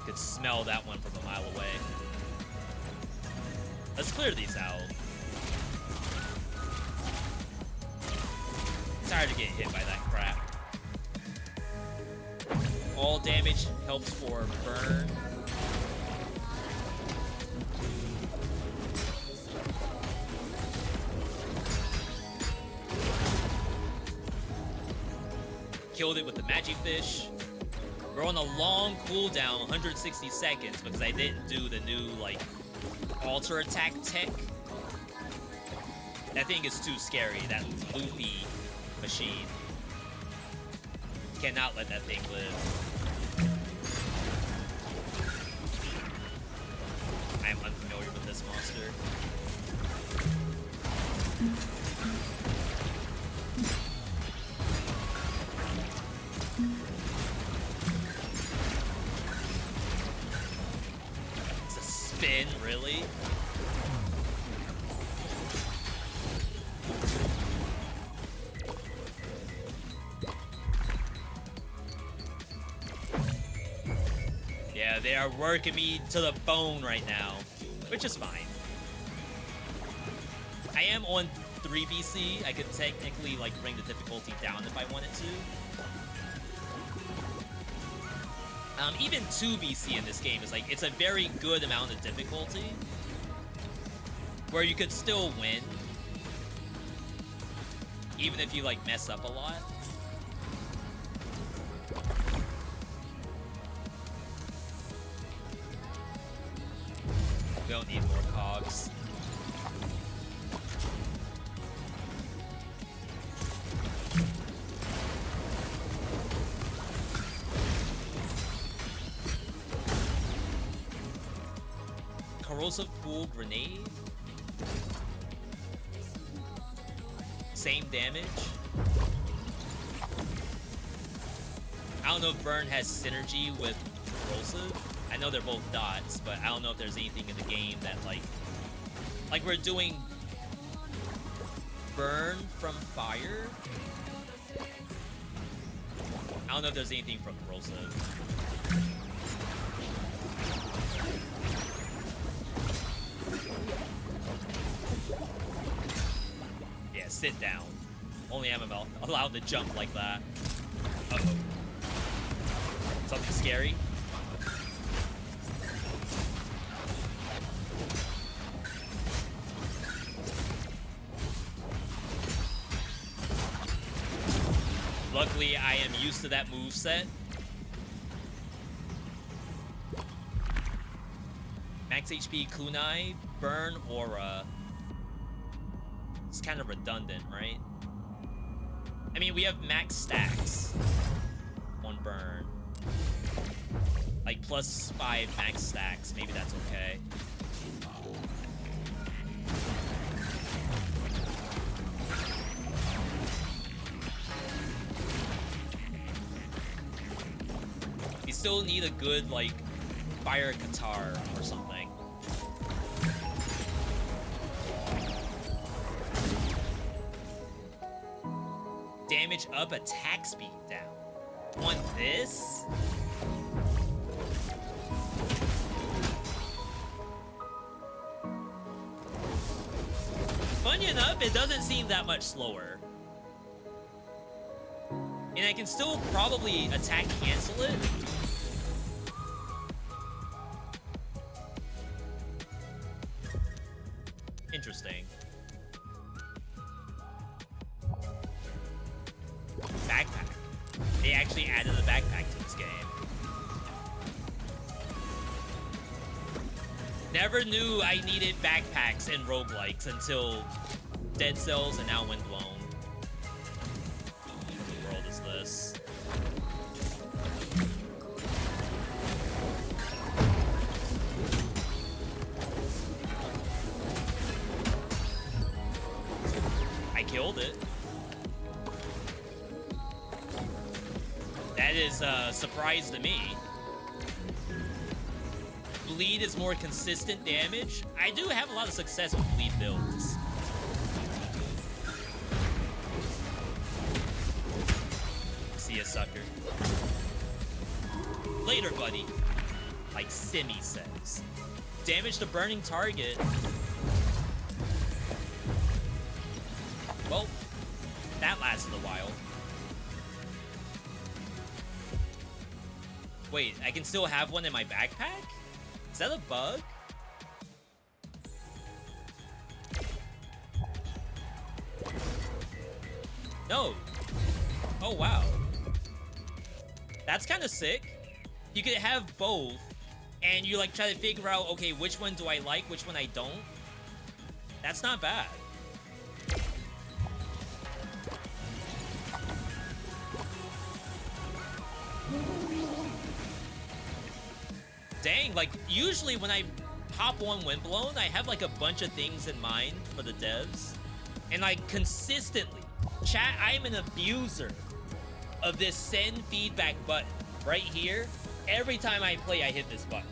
A: Could smell that one from a mile away. Let's clear these out. Tired of getting hit by that crap. All damage helps for burn. Killed it with the magic fish. We're on a long cooldown, 160 seconds, because I didn't do the new, like, alter attack tech. That thing is too scary, that loopy machine. Cannot let that thing live. I am unfamiliar with this monster. It's a spin, really? Yeah, they are working me to the bone right now, which is fine. I am on 3 BC. I could technically like bring the difficulty down if I wanted to. Even 2 BC in this game is like, it's a very good amount of difficulty where you could still win even if you like mess up a lot. We don't need more cogs. Corrosive pool grenade. Same damage. I don't know if burn has synergy with corrosive. I know they're both dots, but I don't know if there's anything in the game that like we're doing burn from fire. I don't know if there's anything from corrosive. Yeah, sit down. Only I'm allowed to jump like that. Uh-oh. Something scary? Luckily, I am used to that moveset. Max HP kunai, burn aura. It's kind of redundant, right? I mean, we have max stacks on burn. Like +5 max stacks. Maybe that's okay. We still need a good, like, fire Qatar or something. Damage up, attack speed down. On this? Funny enough, it doesn't seem that much slower. And I can still probably attack cancel it. Interesting. Backpack. They actually added a backpack to this game. Never knew I needed backpacks in roguelikes until Dead Cells and now Windblown. What in the world is this? I killed it. That is a surprise to me. Bleed is more consistent damage. I do have a lot of success with bleed builds. See ya, sucker. Later, buddy. Like Simi says. Damage to burning target. Well, that lasted a while. Wait, I can still have one in my backpack? Is that a bug? No. Oh, wow. That's kind of sick. You could have both, and you like try to figure out, okay, which one do I like, which one I don't. That's not bad. Dang, like, usually when I hop on Windblown, I have, like, a bunch of things in mind for the devs. And, like, consistently, chat, I'm an abuser of this send feedback button right here. Every time I play, I hit this button.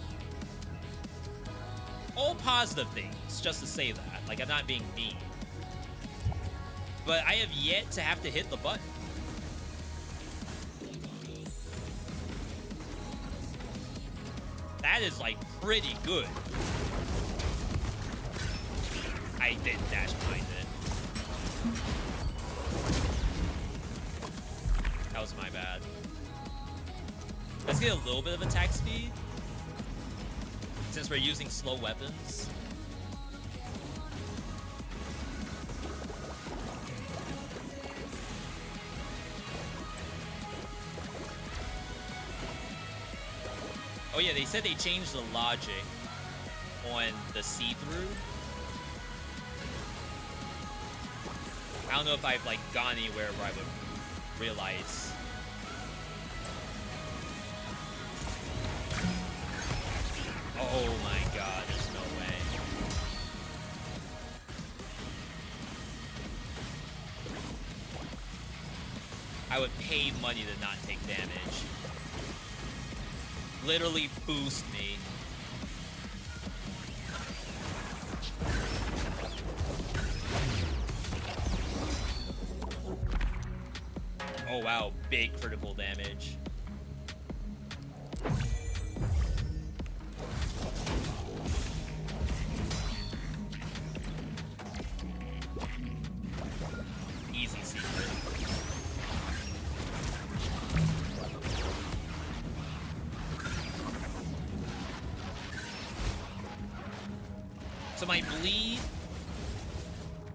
A: All positive things, just to say that. Like, I'm not being mean. But I have yet to have to hit the button. That is like pretty good. I didn't dash behind it. That was my bad. Let's get a little bit of attack speed since we're using slow weapons. Oh yeah, they said they changed the logic on the see-through. I don't know if I've like gone anywhere where I would realize. Oh my god, there's no way. I would pay money to not take damage. Literally boost me. Oh wow, big critical damage. Easy secret. So my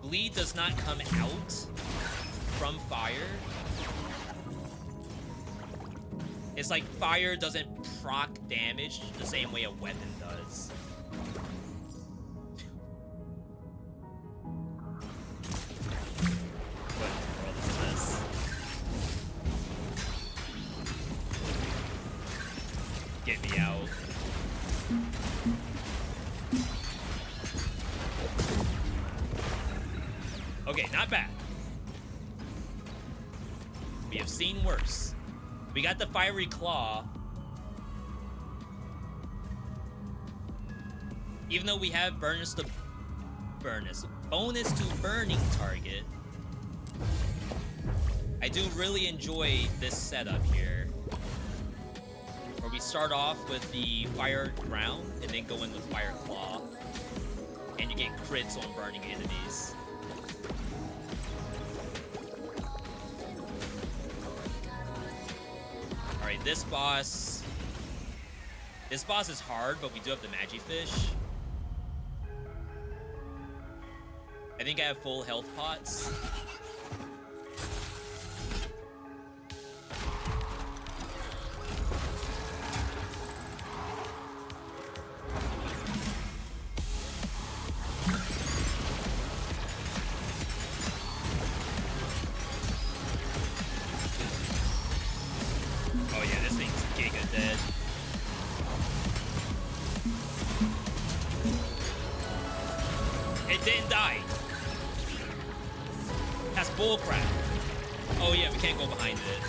A: bleed does not come out from fire. It's like fire doesn't proc damage the same way a weapon does. What in the world is this? Get me out. Okay, not bad. We have seen worse. We got the fiery claw. Even though we have bonus to burning target, I do really enjoy this setup here, where we start off with the fire ground and then go in with fire claw, and you get crits on burning enemies. Alright, this boss is hard, but we do have the Magifish. I think I have full health pots. Oh yeah, this thing's giga dead. It didn't die. That's bullcrap. Oh yeah, we can't go behind it.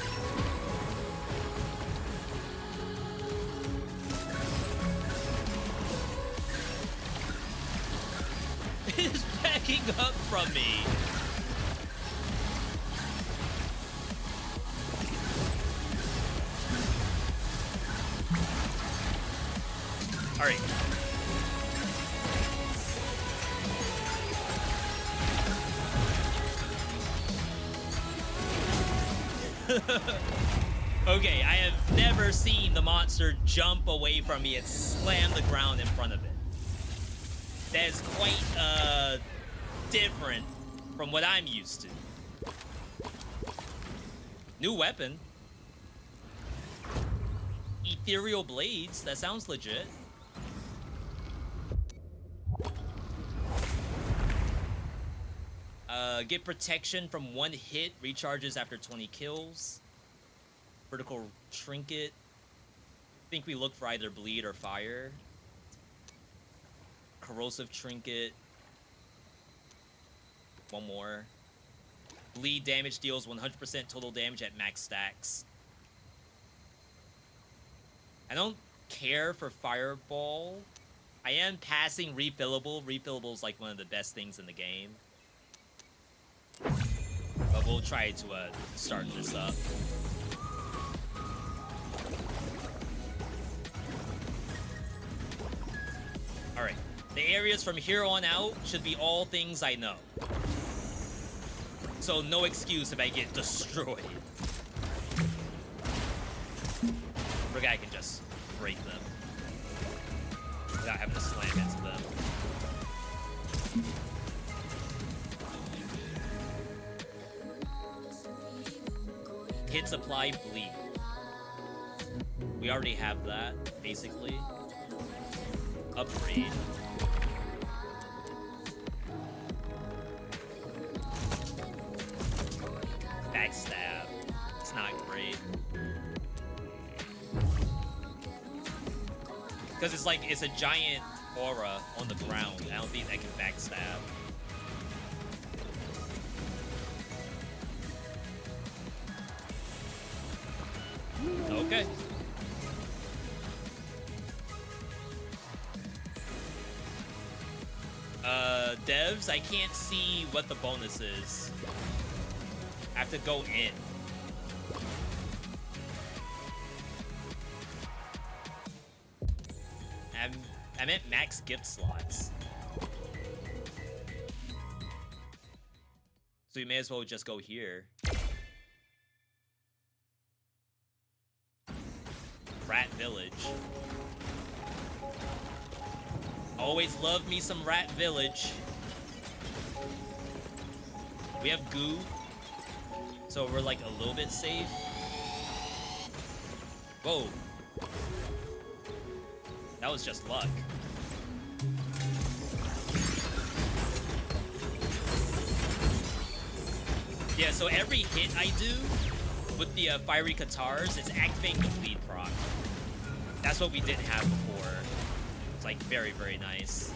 A: It's backing up from me. All right. Okay, I have never seen the monster jump away from me and slam the ground in front of it. That is quite different from what I'm used to. New weapon. Ethereal blades, that sounds legit. Get protection from one hit, recharges after 20 kills. Vertical trinket. I think we look for either bleed or fire. Corrosive trinket. One more. Bleed damage deals 100% total damage at max stacks. I don't care for fireball. I am passing refillable. Refillable is like one of the best things in the game. But we'll try to start this up. Alright. The areas from here on out should be all things I know. So no excuse if I get destroyed. I can just break them without having to slam into them. Hit supply bleed. We already have that, basically. Upgrade. Backstab. It's not great. Because it's like, it's a giant aura on the ground. I don't think that can backstab. Okay. Devs, I can't see what the bonus is. I have to go in. I meant max gift slots. So you may as well just go here. Rat Village. Always love me some Rat Village. We have goo, so we're like a little bit safe. Whoa. That was just luck. Yeah, so every hit I do with the fiery Katars, it's activating the bleed proc. That's what we didn't have before. It's like very, very nice.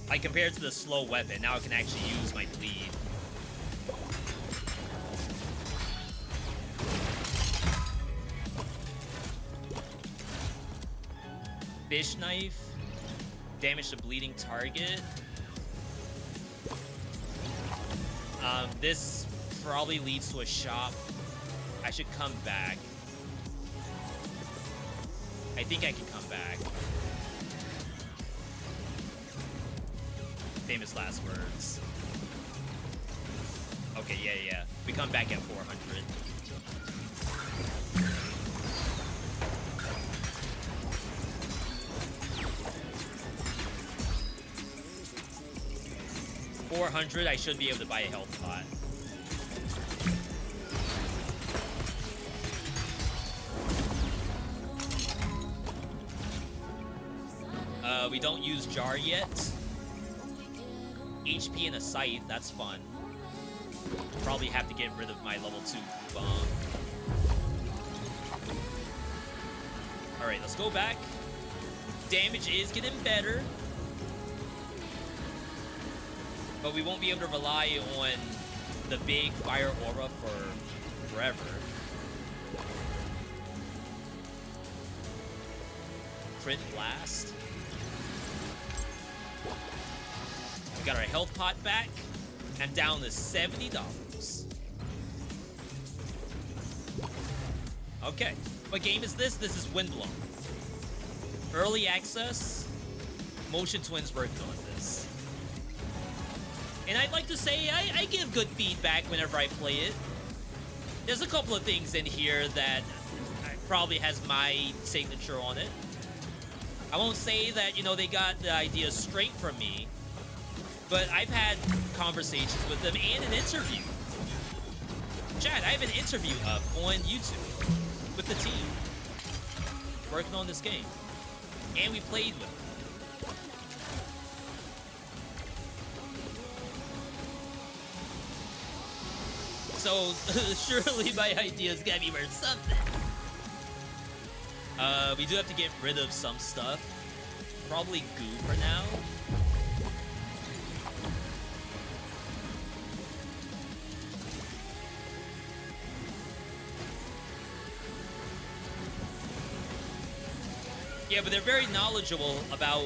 A: Like compared to the slow weapon, now I can actually use my bleed. Fish knife. Damage to bleeding target. This probably leads to a shop. I should come back. I think I can come back. Famous last words. Okay, yeah. We come back at 400. $400, I should be able to buy a health pot. We don't use jar yet. HP and a scythe, that's fun. Probably have to get rid of my level 2 bomb. Alright, let's go back. Damage is getting better. But we won't be able to rely on the big fire aura for forever. Crit blast. We got our health pot back. And down to $70. Okay. What game is this? This is Windblown. Early access. Motion Twins worked on this. And I'd like to say I give good feedback whenever I play it. There's a couple of things in here that probably has my signature on it. I won't say that, you know, they got the idea straight from me, but I've had conversations with them and an interview. Chad, I have an interview up on YouTube with the team working on this game. And we played with them. So, surely my ideas gotta be worth something. We do have to get rid of some stuff. Probably goo for now. Yeah, but they're very knowledgeable about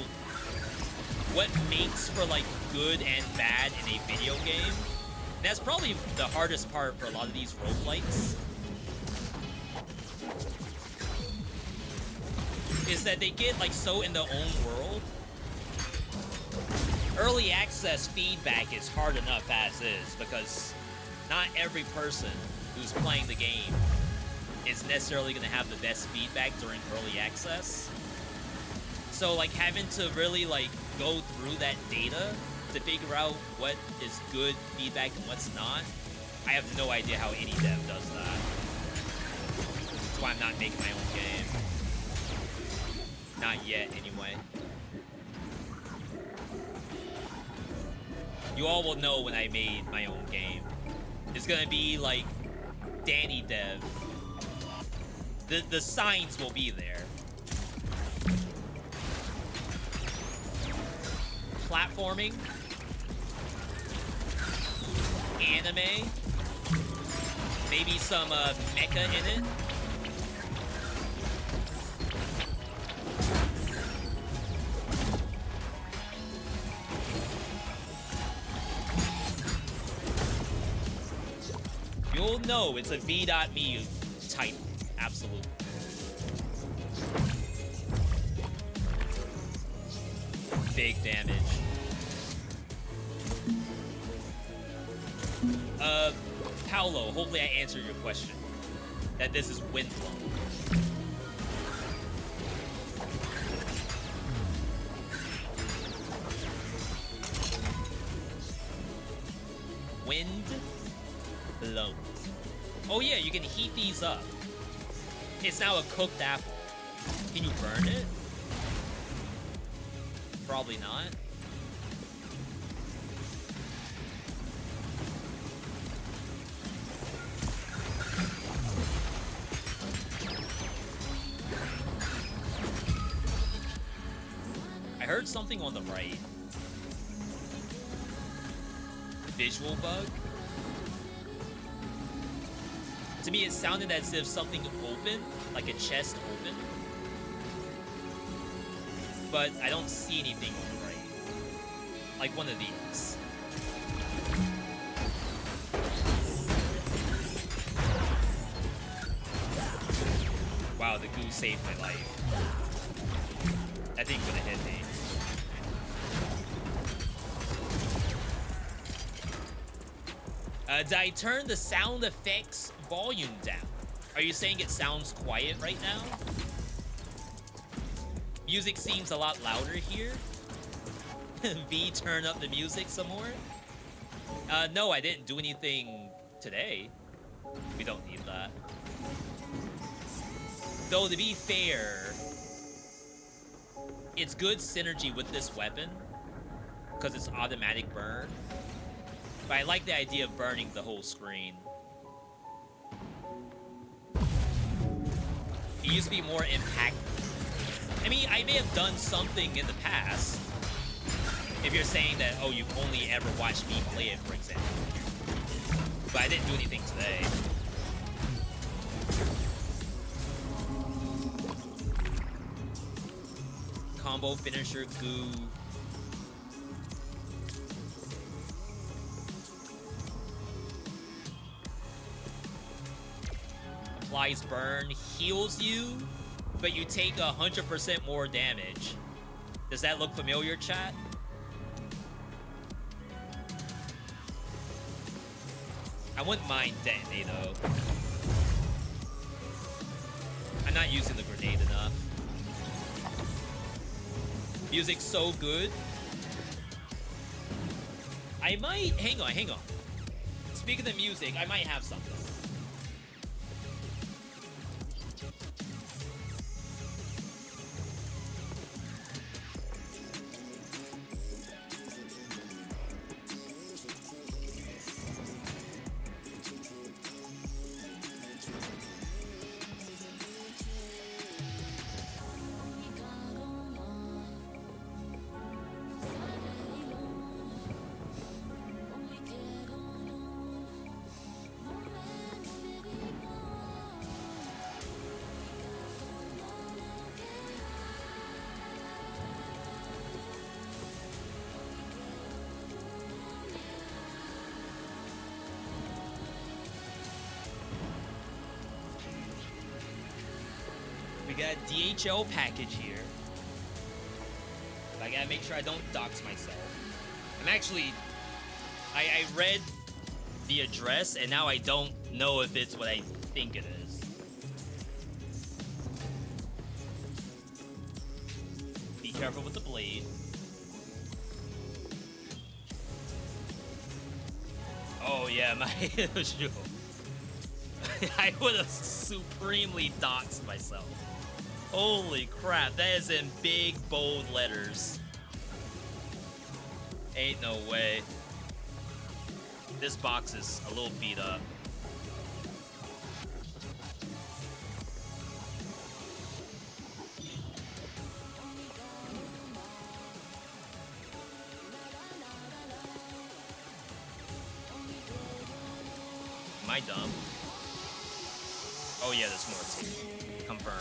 A: what makes for like good and bad in a video game. And that's probably the hardest part for a lot of these roguelites. Is that they get like so in their own world. Early access feedback is hard enough as is because not every person who's playing the game is necessarily going to have the best feedback during early access. So like having to really like go through that data to figure out what is good feedback and what's not, I have no idea how any dev does that. That's why I'm not making my own game. Not yet, anyway. You all will know when I made my own game. It's gonna be like Danny Dev. The signs will be there. Platforming. Anime. Maybe some mecha in it. You'll know it's a VeeDotMe type. Absolutely. Big damage. Paolo, hopefully I answered your question. That this is Windblown. Windblown. Oh yeah, you can heat these up. It's now a cooked apple. Can you burn it? Probably not. I heard something on the right. Visual bug? To me, it sounded as if something opened, like a chest opened. But I don't see anything on the right. Like one of these. Wow, the goo saved my life. That thing would have hit me. Did I turn the sound effects volume down? Are you saying it sounds quiet right now? Music seems a lot louder here. V, turn up the music some more? No, I didn't do anything today. We don't need that. Though, to be fair, it's good synergy with this weapon because it's automatic burn. But I like the idea of burning the whole screen. It used to be more impactful. I mean, I may have done something in the past. If you're saying that, oh, you've only ever watched me play it, for example. But I didn't do anything today. Combo finisher, goo. Applies burn, heals you, but you take 100% more damage. Does that look familiar, chat? I wouldn't mind Detonate, though. I'm not using the grenade enough. Music's so good. I might... Hang on. Speaking of music, I might have something. We got a DHL package here. I gotta make sure I don't dox myself. I'm actually... I read the address, and now I don't know if it's what I think it is. Be careful with the blade. Oh yeah, my I would have supremely doxed myself. Holy crap, that is in big, bold letters. Ain't no way. This box is a little beat up. Am I dumb? Oh yeah, there's more tape. Confirm.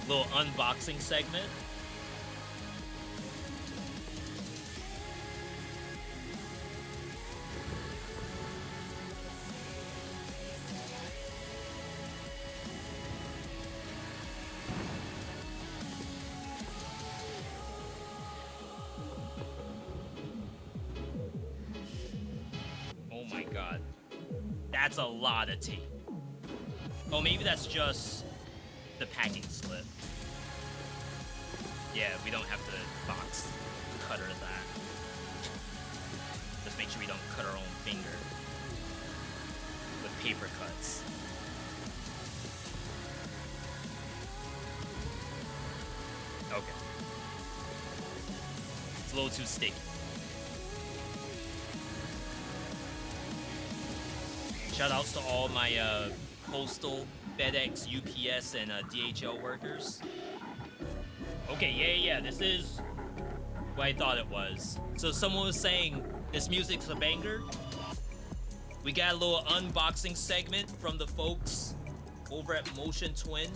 A: Little unboxing segment. Oh my god. That's a lot of tape. Oh, maybe that's just the packing slip. Yeah, we don't have to box cutter that. Just make sure we don't cut our own finger with paper cuts. Okay. It's a little too sticky. Shout outs to all my postal, FedEx, UPS, and DHL workers. Okay, yeah, this is what I thought it was. So someone was saying this music's a banger. We got a little unboxing segment from the folks over at Motion Twin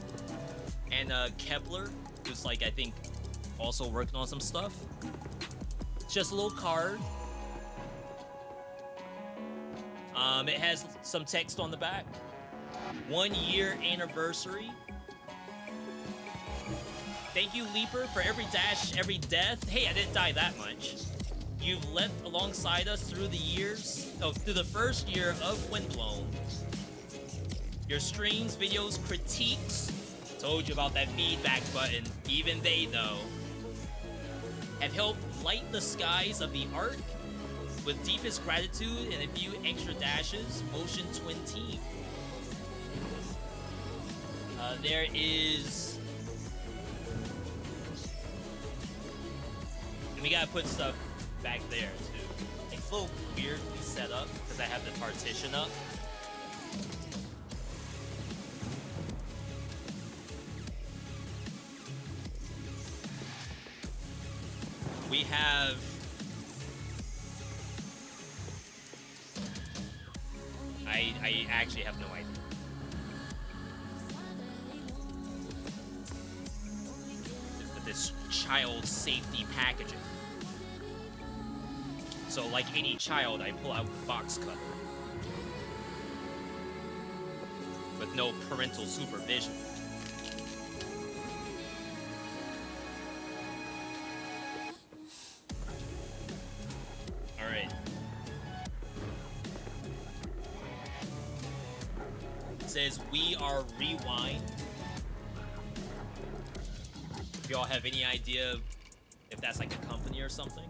A: and Kepler, who's like, I think, also working on some stuff. It's just a little card. It has some text on the back. 1 year anniversary. Thank you, Leaper, for every dash, every death. Hey, I didn't die that much. You've left alongside us through the years, through the first year of Windblown. Your streams, videos, critiques, told you about that feedback button, even they know, have helped light the skies of the arc. With deepest gratitude and a few extra dashes, Motion Twin Team. There is... And we gotta put stuff back there, too. It's a little weirdly set up, because I have the partition up. We have... I actually have no idea. With this child safety packaging. So like any child, I pull out the box cutter. With no parental supervision. Alright. Says we are Rewind. If y'all have any idea if that's like a company or something.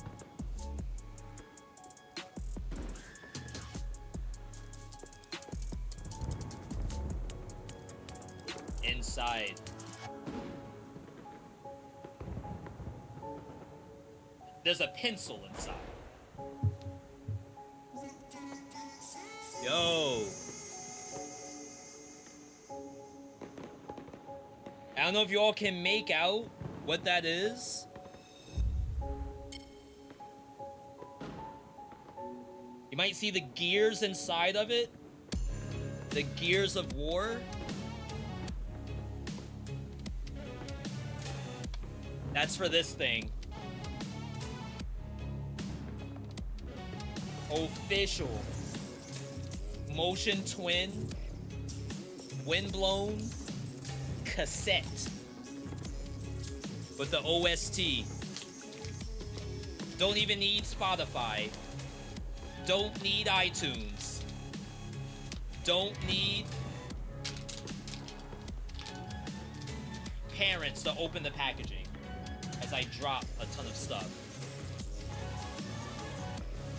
A: Inside. There's a pencil inside. Yo. I don't know if you all can make out what that is. You might see the gears inside of it. The gears of war. That's for this thing. official Motion Twin Windblown cassette with the OST. Don't even need Spotify. Don't need iTunes. Don't need parents to open the packaging as I drop a ton of stuff.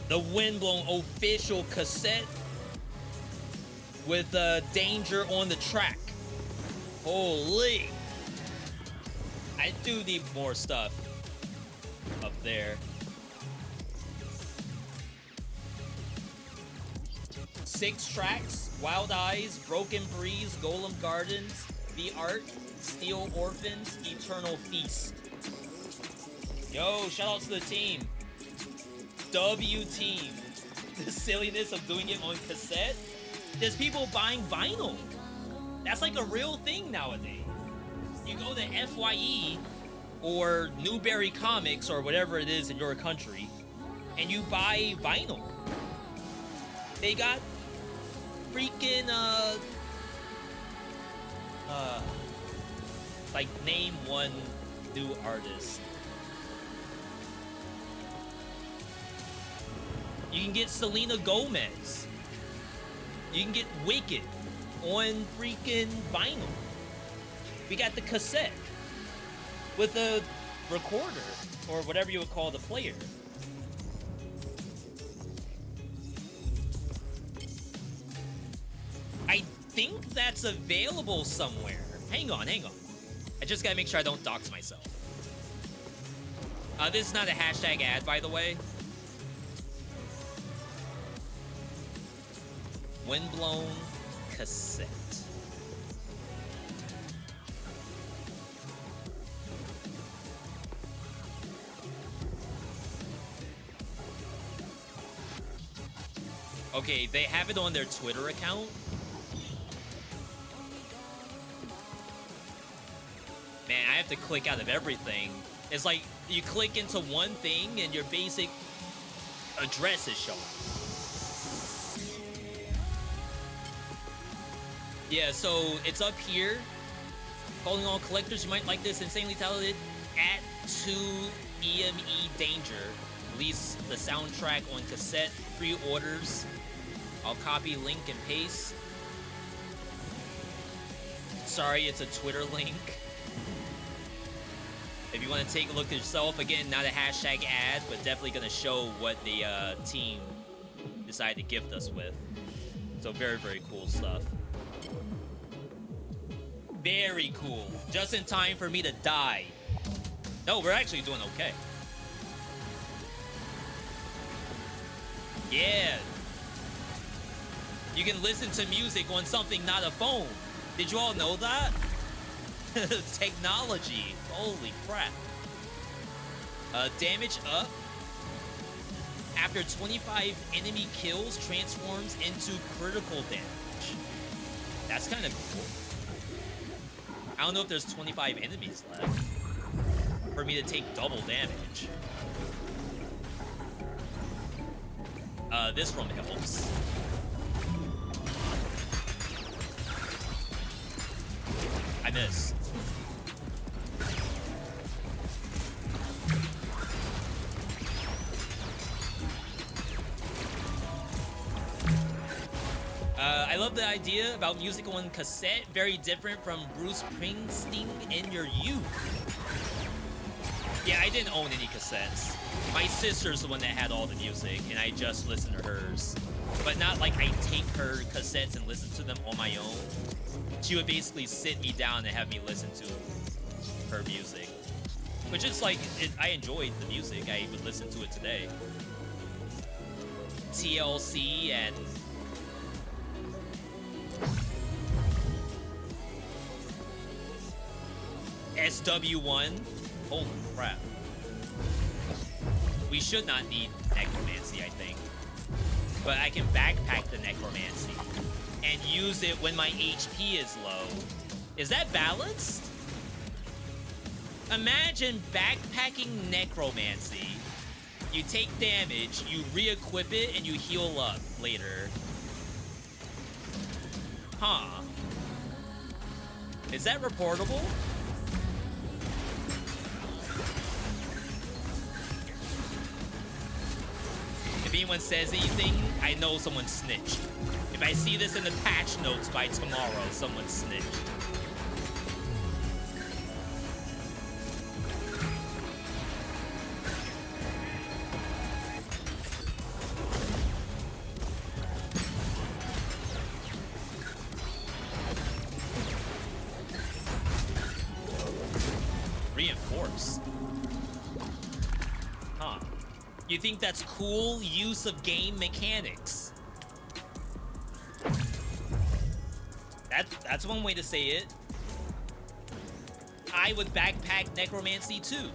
A: The Windblown official cassette with Danger on the track. Holy. I do need more stuff up there. 6 tracks: Wild Eyes, Broken Breeze, Golem Gardens, The Art, Steel Orphans, Eternal Feast. Yo, shout out to the team. W team. The silliness of doing it on cassette. There's people buying vinyl. That's like a real thing nowadays. You go to FYE or Newberry Comics or whatever it is in your country, and you buy vinyl. They got freaking like name one new artist. You can get Selena Gomez. You can get Wicked on freaking vinyl. We got the cassette with a recorder or whatever you would call the player. I think that's available somewhere. Hang on. I just gotta make sure I don't dox myself. This is not a hashtag ad, by the way. Windblown cassette. Okay, they have it on their Twitter account. Man, I have to click out of everything. It's like you click into one thing and your basic address is showing. Yeah, so it's up here. Calling all collectors, you might like this insanely talented at 2EME Danger. Release the soundtrack on cassette, pre-orders. I'll copy, link, and paste. Sorry, it's a Twitter link. If you want to take a look at yourself, again, not a hashtag ad, but definitely going to show what the team decided to gift us with. So very, very cool stuff. Very cool. Just in time for me to die. No, we're actually doing okay. Yeah. You can listen to music on something not a phone. Did you all know that? Technology. Holy crap. Damage up. After 25 enemy kills, transforms into critical damage. That's kind of cool. I don't know if there's 25 enemies left for me to take double damage. This room helps. I missed. I love the idea about music on cassette. Very different from Bruce Springsteen in your youth. Yeah, I didn't own any cassettes. My sister's the one that had all the music, and I just listened to hers. But not like I take her cassettes and listen to them on my own. She would basically sit me down and have me listen to her music. Which is like, I enjoyed the music. I would listen to it today. TLC and... SW1. Holy crap. We should not need necromancy, I think. But I can backpack the necromancy and use it when my HP is low. Is that balanced? Imagine backpacking necromancy You take damage, you re-equip it, and you heal up later. Huh. Is that reportable? If anyone says anything, I know someone snitched. If I see this in the patch notes by tomorrow, someone snitched. Reinforce. Huh. You think that's cool use of game mechanics? That's one way to say it. I would backpack necromancy too.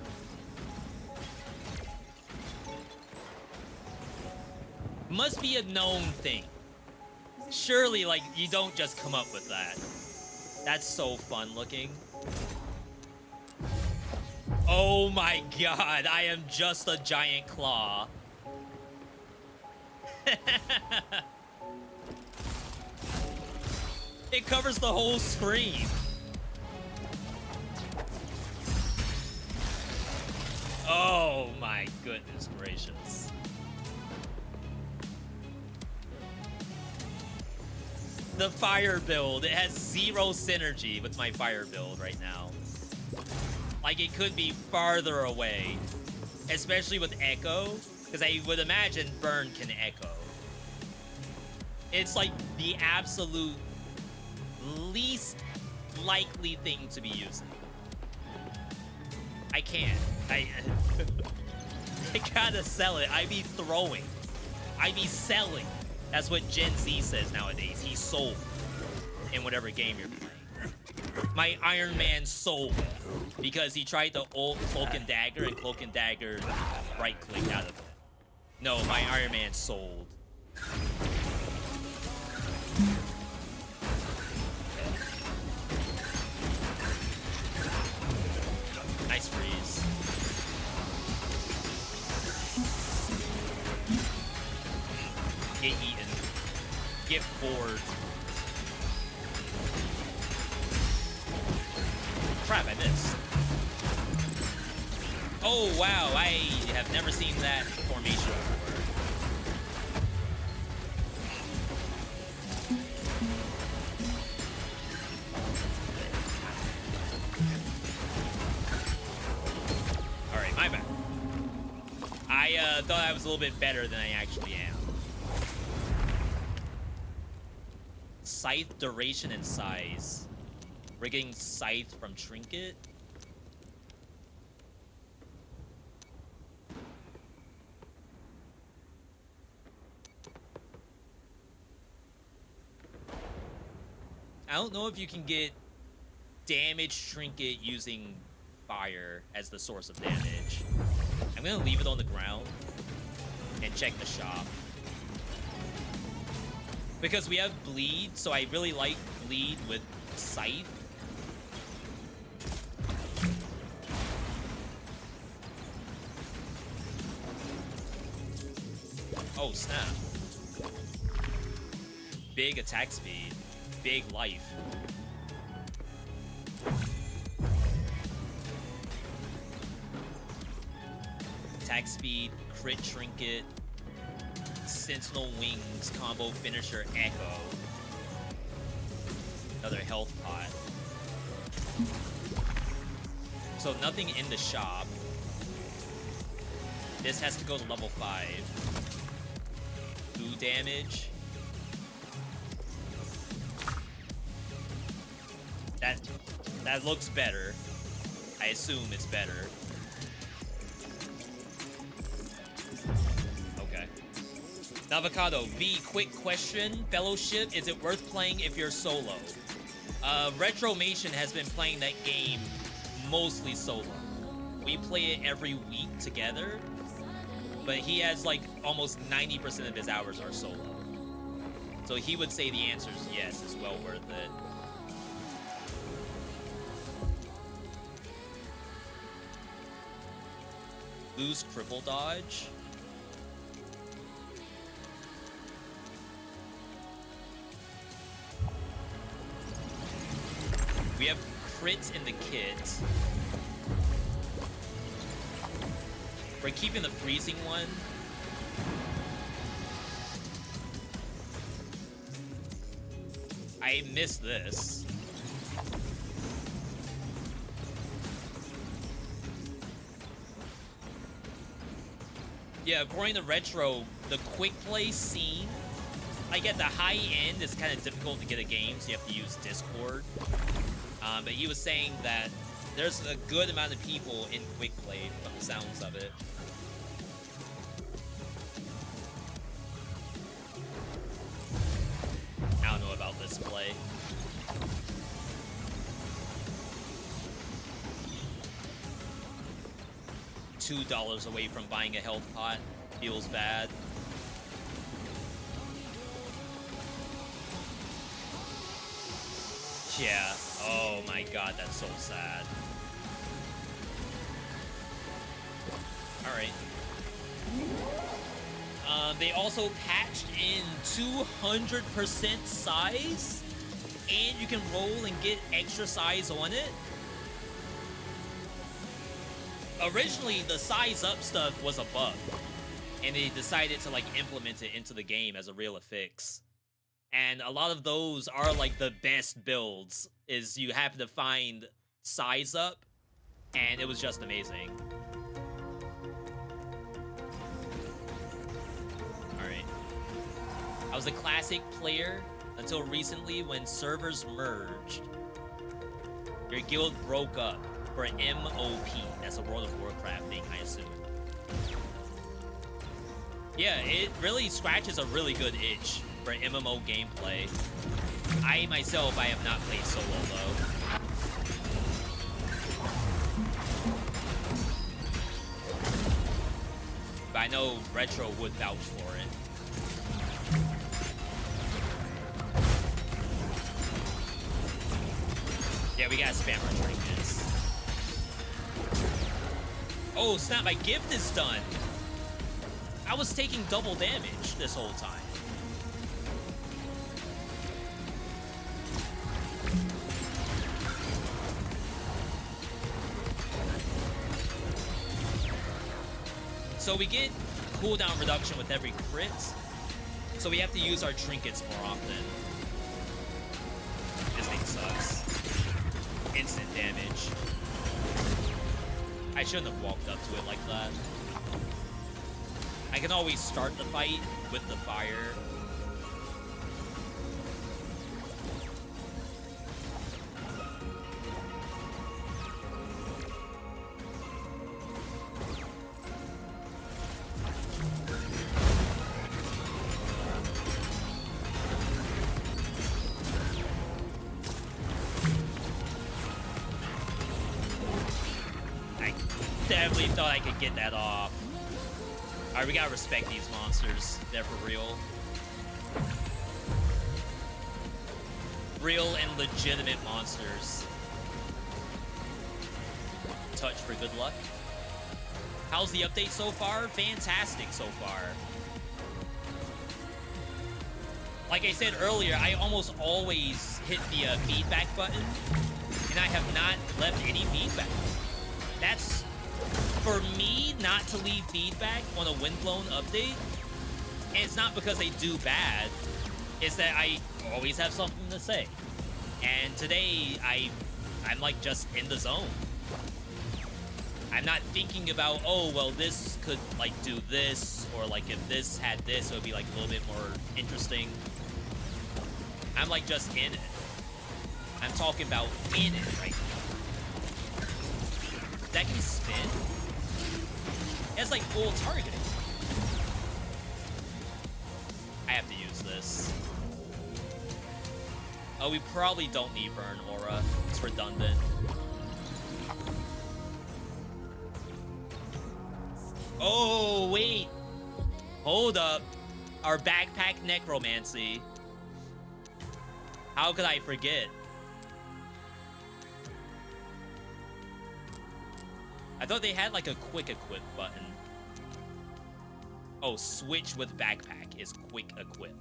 A: Must be a known thing. Surely, like, you don't just come up with that. That's so fun looking. Oh my god, I am just a giant claw. It covers the whole screen. Oh my goodness gracious. The fire build, it has 0 synergy with my fire build right now. Like, it could be farther away, especially with Echo, because I would imagine Burn can Echo. It's like the absolute least likely thing to be using. I can't. I gotta sell it. I be throwing. I be selling. That's what Gen Z says nowadays. He sold in whatever game you're playing. My Iron Man sold because he tried to ult Cloak and Dagger, and Cloak and Dagger right-clicked out of it. No, my Iron Man sold. Nice freeze. Get eaten. Get bored. Crap, I missed. Oh, wow, I have never seen that formation before. Alright, my bad. I thought I was a little bit better than I actually am. Scythe duration and size. We're getting Scythe from Trinket. I don't know if you can get damage Trinket using fire as the source of damage. I'm gonna leave it on the ground and check the shop. Because we have Bleed, so I really like Bleed with Scythe. Oh, snap. Big attack speed. Big life. Attack speed, crit trinket, Sentinel Wings, combo finisher, Echo. Another health pot. So nothing in the shop. This has to go to level 5. Blue damage. That looks better. I assume it's better. Okay. Navocado, V, quick question. Fellowship, is it worth playing if you're solo? Retromation has been playing that game mostly solo. We play it every week together, but he has like almost 90% of his hours are solo. So he would say the answer is yes, it's well worth it. Lose cripple dodge. We have crits in the kit. We're keeping the freezing one. I missed this. Yeah, according to Retro, the quick play scene, like at the high end, it's kind of difficult to get a game, so you have to use Discord. But he was saying that there's a good amount of people in quick play from the sounds of it. I don't know about this play. $2 away from buying a health pot. Feels bad. Yeah. Oh my god, that's so sad. Alright. They also patched in 200% size, and you can roll and get extra size on it. Originally, the size up stuff was a bug, and they decided to like implement it into the game as a real fix. And a lot of those are like the best builds, is you happen to find size up, and it was just amazing. Alright. I was a classic player until recently when servers merged. Your guild broke up for MOP. That's a World of Warcraft thing, I assume. Yeah, it really scratches a really good itch for MMO gameplay. I myself, I have not played solo though. But I know Retro would vouch for it. Yeah, we gotta spam our trinkets. Oh snap, my gift is done. I was taking double damage this whole time. So we get cooldown reduction with every crit, so we have to use our trinkets more often. This thing sucks. Instant damage. I shouldn't have walked up to it like that. I can always start the fight with the fire. Definitely thought I could get that off. Alright, we gotta respect these monsters. They're for real. Real and legitimate monsters. Touch for good luck. How's the update so far? Fantastic so far. Like I said earlier, I almost always hit the feedback button, and I have not left any feedback. That's, for me, not to leave feedback on a Windblown update. And it's not because they do bad, it's that I always have something to say. And today, I'm like just in the zone. I'm not thinking about, oh, well, this could like do this, or like if this had this, it would be like a little bit more interesting. I'm like just in it. I'm talking about in it right now. That can spin. It's like full targeting. I have to use this. Oh, we probably don't need Burn Aura. It's redundant. Oh, wait. Hold up. Our backpack necromancy. How could I forget? I thought they had like a quick equip button. Oh, switch with backpack is quick equip.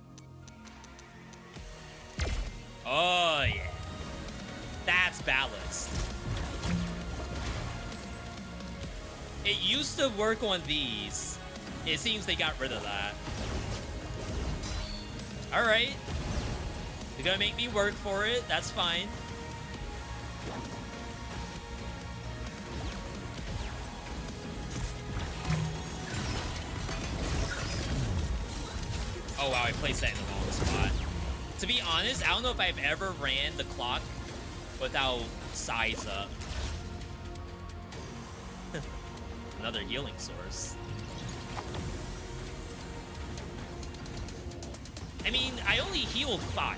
A: Oh, yeah. That's balanced. It used to work on these. It seems they got rid of that. Alright. You're gonna make me work for it. That's fine. Oh wow, I placed that in the wrong spot. To be honest, I don't know if I've ever ran the clock without size up. Another healing source. I mean, I only healed 5.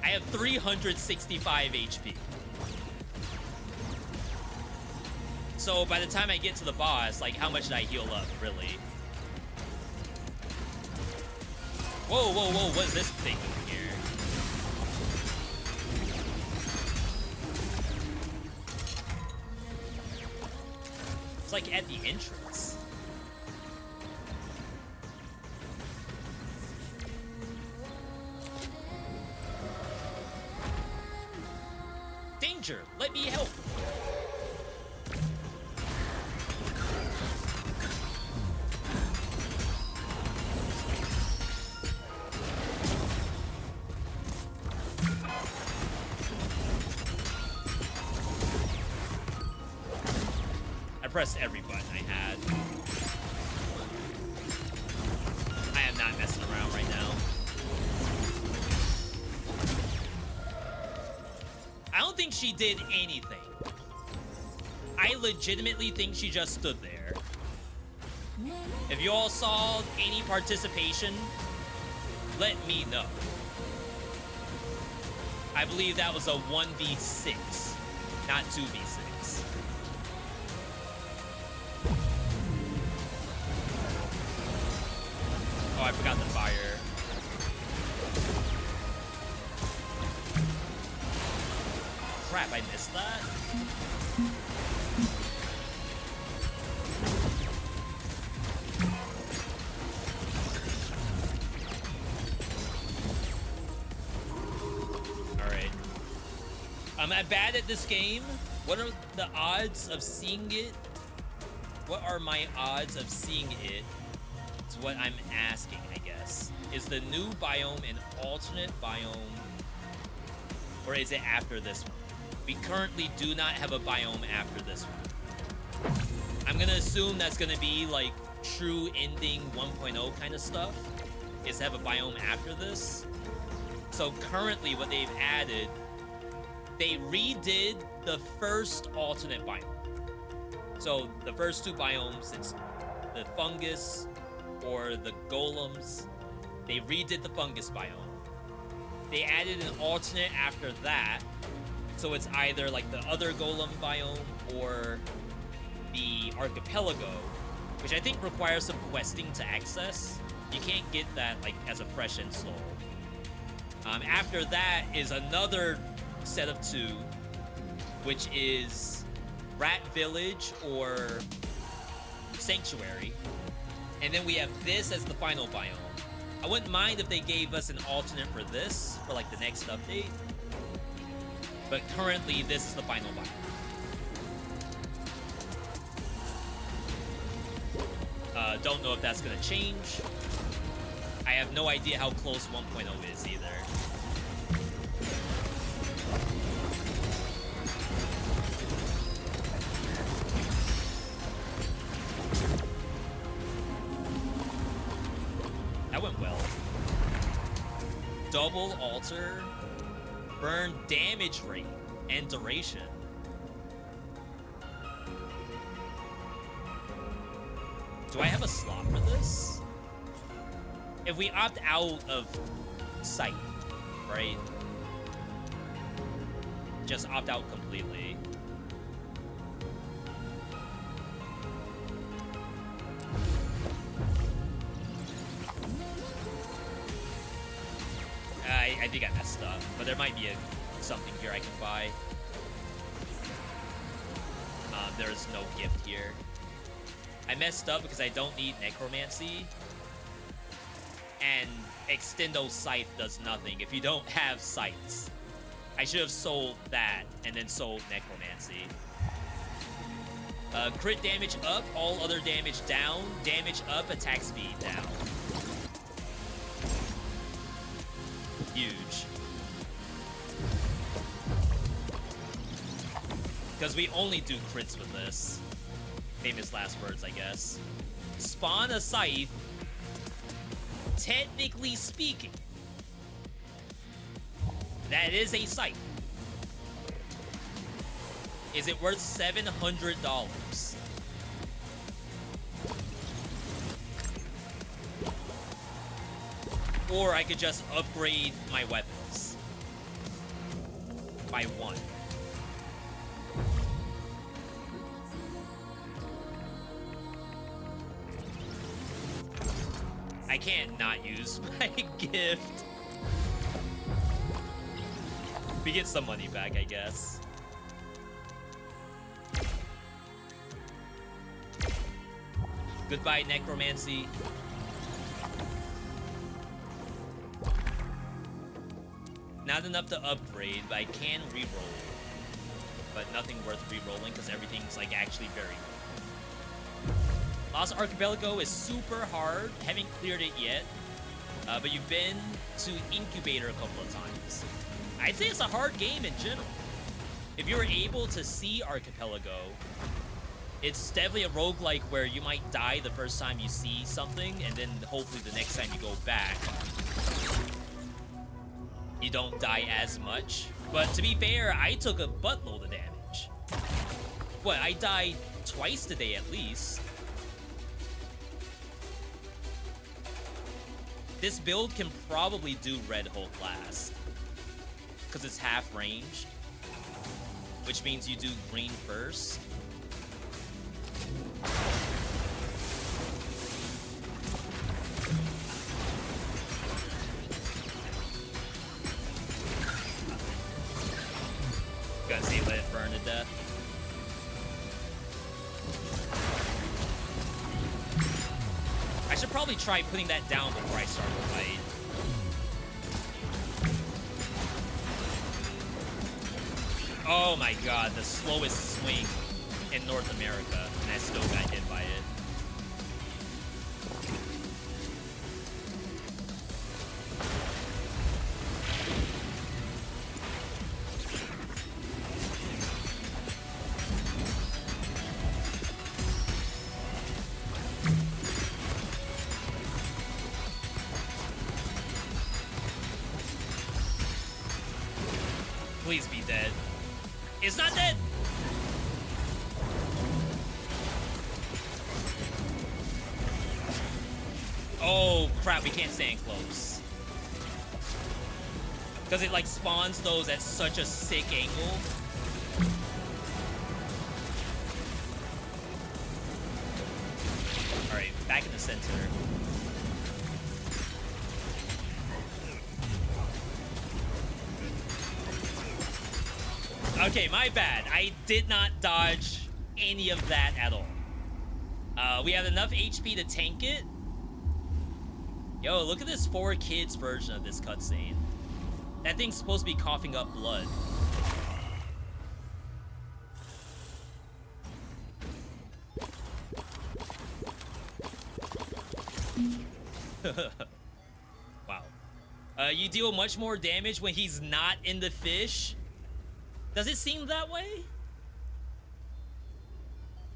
A: I have 365 HP. So by the time I get to the boss, like, how much did I heal up, really? Whoa, whoa, whoa, what is this thing over here? It's like at the entrance. Danger, let me help. I pressed every button I had. I am not messing around right now. I don't think she did anything. I legitimately think she just stood there. If you all saw any participation, let me know. I believe that was a 1v6, not 2v6. Oh, I forgot the fire. Crap, I missed that. Alright. I'm bad at this game. What are the odds of seeing it? What are my odds of seeing it? It's what I'm asking, I guess. Is the new biome an alternate biome? Or is it after this one? We currently do not have a biome after this one. I'm gonna assume that's gonna be like true ending 1.0 kind of stuff, is to have a biome after this. So currently what they've added, they redid the first alternate biome. So the first 2 biomes, it's the fungus or the golems. They redid the fungus biome. They added an alternate after that. So it's either like the other golem biome or the archipelago, which I think requires some questing to access. You can't get that like as a fresh install. After that is another set of 2, which is Rat Village or Sanctuary. And then we have this as the final biome. I wouldn't mind if they gave us an alternate for this, for like the next update. But currently, this is the final biome. Don't know if that's gonna change. I have no idea how close 1.0 is either. That went well. Double alter, burn damage rate and duration. Do I have a slot for this? If we opt out of sight, right? Just opt out completely. I think I messed up, but there might be something here I can buy. There's no gift here. I messed up because I don't need necromancy, and extendo scythe does nothing if you don't have sights. I should have sold that and then sold Necromancy. Crit damage up, all other damage down. Damage up, attack speed down. Huge. Because we only do crits with this. Famous last words, I guess. Spawn a scythe. Technically speaking, that is a scythe. Is it worth $700? Or I could just upgrade my weapons by one. I can't not use my gift. We get some money back, I guess. Goodbye, Necromancy. Not enough to upgrade, but I can reroll. But nothing worth rerolling because everything's like actually very good. Lost Archipelago is super hard. Haven't cleared it yet. But you've been to Incubator a couple of times. I'd say it's a hard game in general. If you're able to see Archipelago, it's definitely a roguelike where you might die the first time you see something, and then hopefully the next time you go back, you don't die as much. But to be fair, I took a buttload of damage. What, I died twice today at least. This build can probably do Red Hulk last, because it's half ranged, which means you do green first. Gotta see, let it burn to death. I should probably try putting that down before I start the fight. Oh my god, the slowest swing in North America, and I still got hit by it. Please be dead. It's not dead! Oh crap, we can't stand close. Because it like spawns those at such a sick angle. Alright, back in the center. Okay, my bad. I did not dodge any of that at all. We have enough HP to tank it. Yo, look at this 4Kids version of this cutscene. That thing's supposed to be coughing up blood. Wow. You deal much more damage when he's not in the fish. Does it seem that way?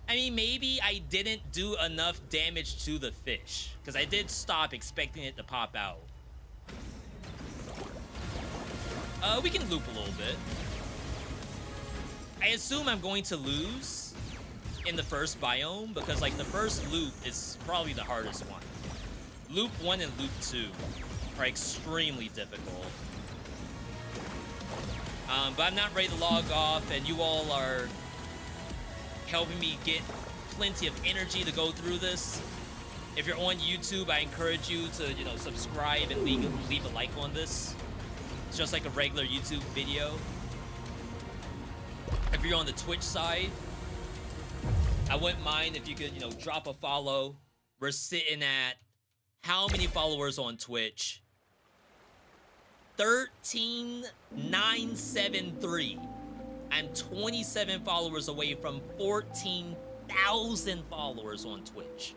A: I mean, maybe I didn't do enough damage to the fish, because I did stop expecting it to pop out. We can loop a little bit. I assume I'm going to lose in the first biome, because like the first loop is probably the hardest one. Loop 1 and loop 2 are extremely difficult. But I'm not ready to log off, and you all are helping me get plenty of energy to go through this. If you're on YouTube, I encourage you to, you know, subscribe and leave a like on this. It's just like a regular YouTube video. If you're on the Twitch side, I wouldn't mind if you could, you know, drop a follow. We're sitting at how many followers on Twitch? 13,973. I'm 27 followers away from 14,000 followers on Twitch.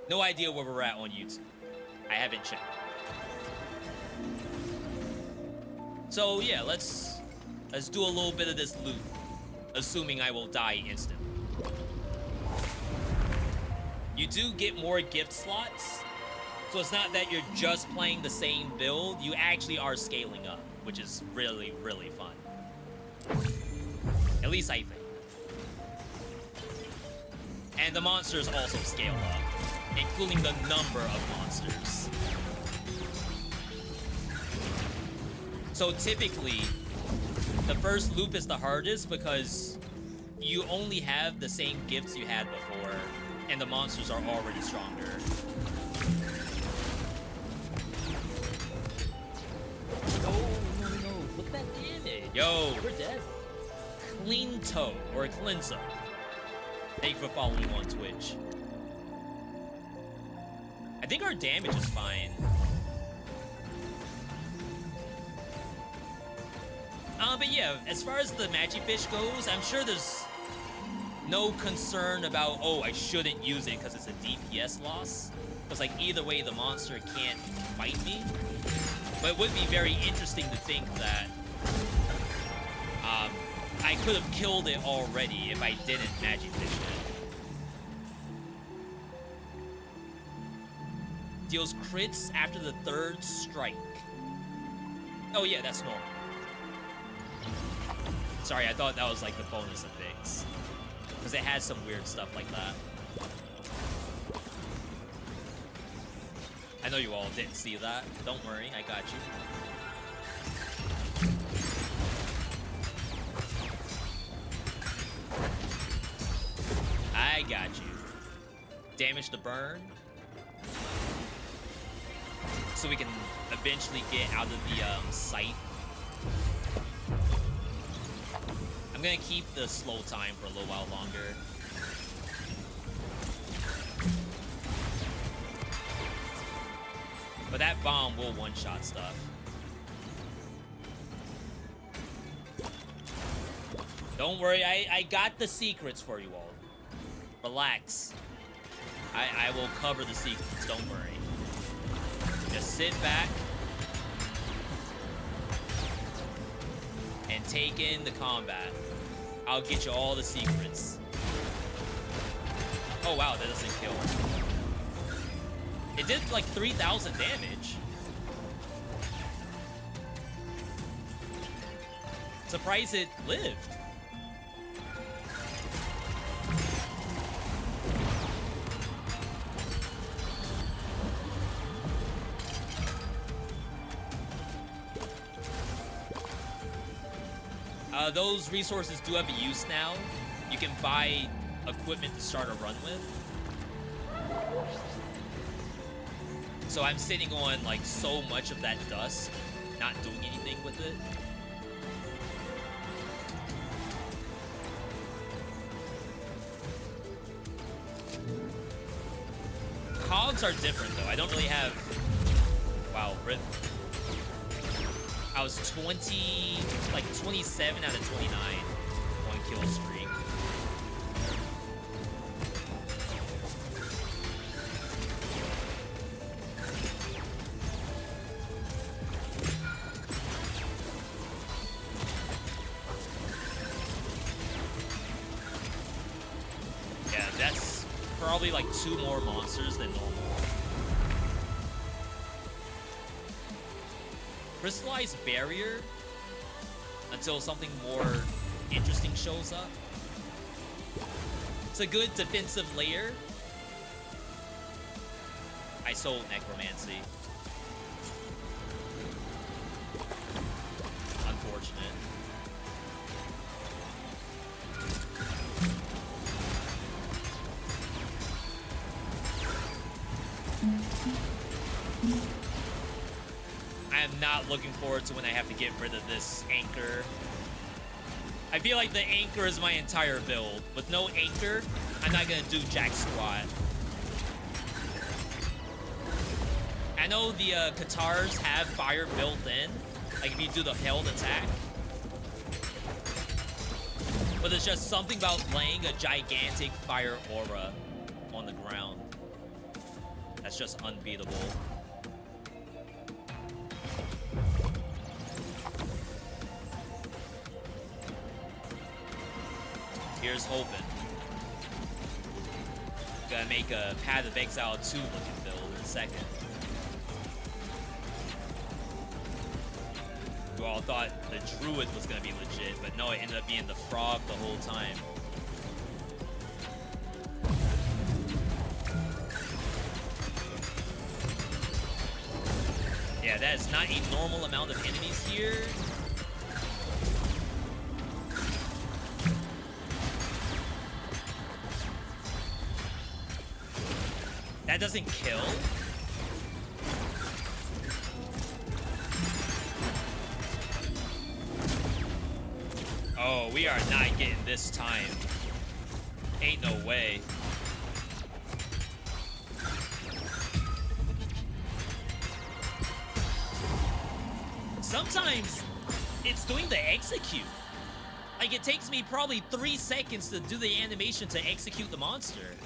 A: No idea where we're at on YouTube. I haven't checked. So yeah, let's do a little bit of this loot, assuming I will die instantly. You do get more gift slots, so it's not that you're just playing the same build, you actually are scaling up, which is really, really fun. At least I think. And the monsters also scale up, including the number of monsters. So typically, the first loop is the hardest because you only have the same gifts you had before, and the monsters are already stronger.
C: No. Look at that damage.
A: Yo.
C: We're dead.
A: Clean Toe, or Cleanso. Thank you for following on Twitch. I think our damage is fine. But yeah, as far as the Magic Fish goes, I'm sure there's no concern about, oh, I shouldn't use it because it's a DPS loss. Because, like, either way, the monster can't fight me. But it would be very interesting to think that I could have killed it already if I didn't Magic Fish it. Deals crits after the 3rd strike. Oh yeah, that's normal. Sorry, I thought that was like the bonus effects. Because it has some weird stuff like that. I know you all didn't see that. Don't worry, I got you. I got you. Damage to burn. So we can eventually get out of the sight. I'm gonna keep the slow time for a little while longer. But that bomb will one-shot stuff. Don't worry, I got the secrets for you all. Relax. I will cover the secrets, don't worry. Just sit back and take in the combat. I'll get you all the secrets. Oh wow, that doesn't kill. It did like 3,000 damage. Surprised it lived. Those resources do have a use now. You can buy equipment to start a run with. So I'm sitting on like so much of that dust, not doing anything with it. Cogs are different though. I don't really have... Wow, rip. I was 27 out of 29 on kill streak. Yeah, that's probably like 2 more monsters than normal. Crystallized barrier until something more interesting shows up. It's a good defensive layer. I sold necromancy. Unfortunate. I am not looking forward to when I have to get rid of this anchor. I feel like the anchor is my entire build. With no anchor, I'm not gonna do jack squat. I know the Katars have fire built in, like if you do the held attack. But there's just something about laying a gigantic fire aura on the ground that's just unbeatable. Here's hoping. Gonna make a Path of Exile 2 looking build in a second. We all thought the Druid was gonna be legit, but no, it ended up being the Frog the whole time. Yeah, that is not a normal amount of enemies here. That doesn't kill. Oh, we are not getting this time. Ain't no way. Sometimes it's doing the execute. Like, it takes me probably 3 seconds to do the animation to execute the monster.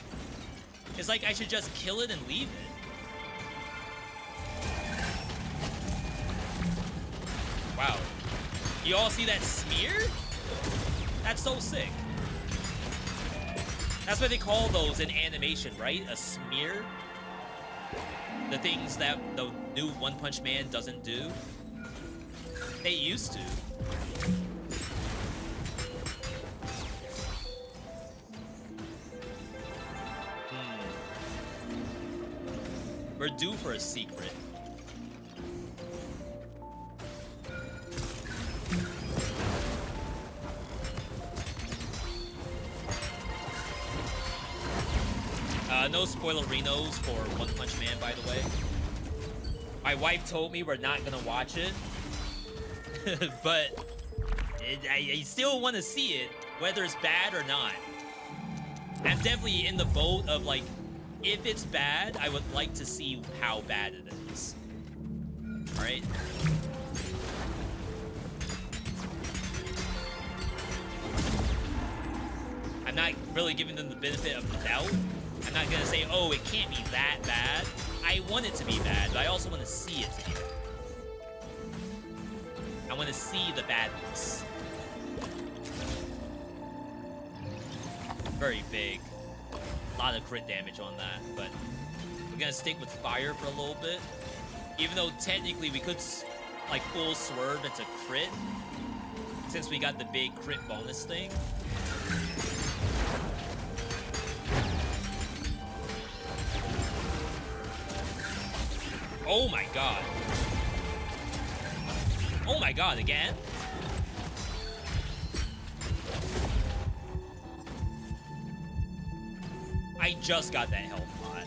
A: It's like I should just kill it and leave it. Wow. You all see that smear? That's so sick. That's what they call those in animation, right? A smear? The things that the new One Punch Man doesn't do. They used to. We're due for a secret. No spoilerinos for One Punch Man, by the way. My wife told me we're not gonna watch it, but I still want to see it, whether it's bad or not. I'm definitely in the boat of like, if it's bad, I would like to see how bad it is. All right. I'm not really giving them the benefit of the doubt. I'm not gonna say, oh, it can't be that bad. I want it to be bad, but I also want to see it to be bad. I want to see the badness. Very big. A lot of crit damage on that, but we're gonna stick with fire for a little bit. Even though technically we could like full swerve into crit, since we got the big crit bonus thing. Oh my god. Oh my god, again? I just got that health pot.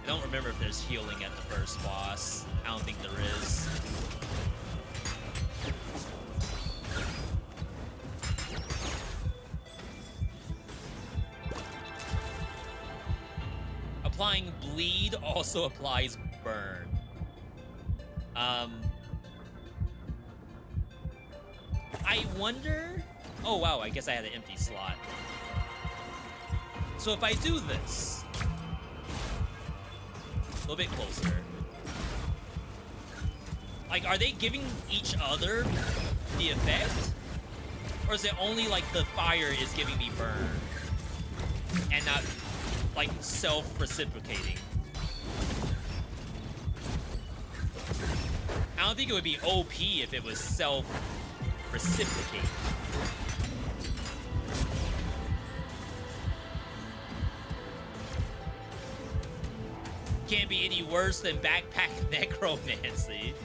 A: I don't remember if there's healing at the first boss. I don't think there is. Applying bleed also applies burn. I wonder... Oh, wow, I guess I had an empty slot. So if I do this... A little bit closer. Like, are they giving each other the effect? Or is it only, like, the fire is giving me burn? And not, like, self-reciprocating? I don't think it would be OP if it was self-reciprocating. Can't be any worse than backpack necromancy.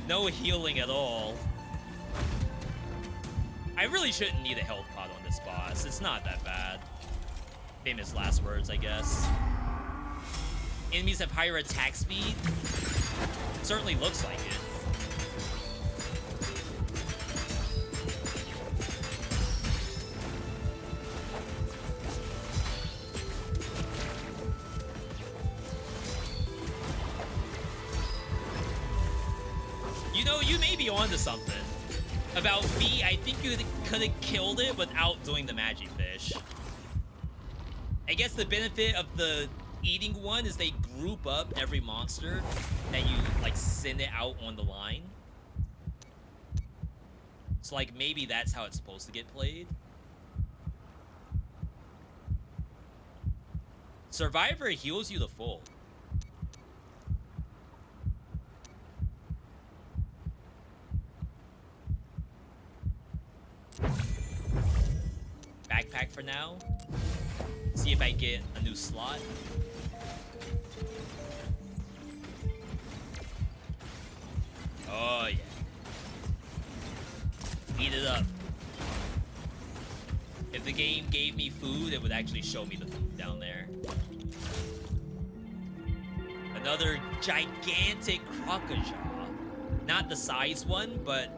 A: No healing at all. I really shouldn't need a health pot on this boss. It's not that bad. Famous last words, I guess. Enemies have higher attack speed. Certainly looks like it. You know, you may be onto something. About V, I think you could have killed it without doing the magic fish. I guess the benefit of the eating one is they group up every monster that you, like, send it out on the line. So, like, maybe that's how it's supposed to get played. Survivor heals you to full. Backpack for now. See if I get a new slot. Oh, yeah. Eat it up. If the game gave me food, it would actually show me the food down there. Another gigantic crocodile. Not the size one, but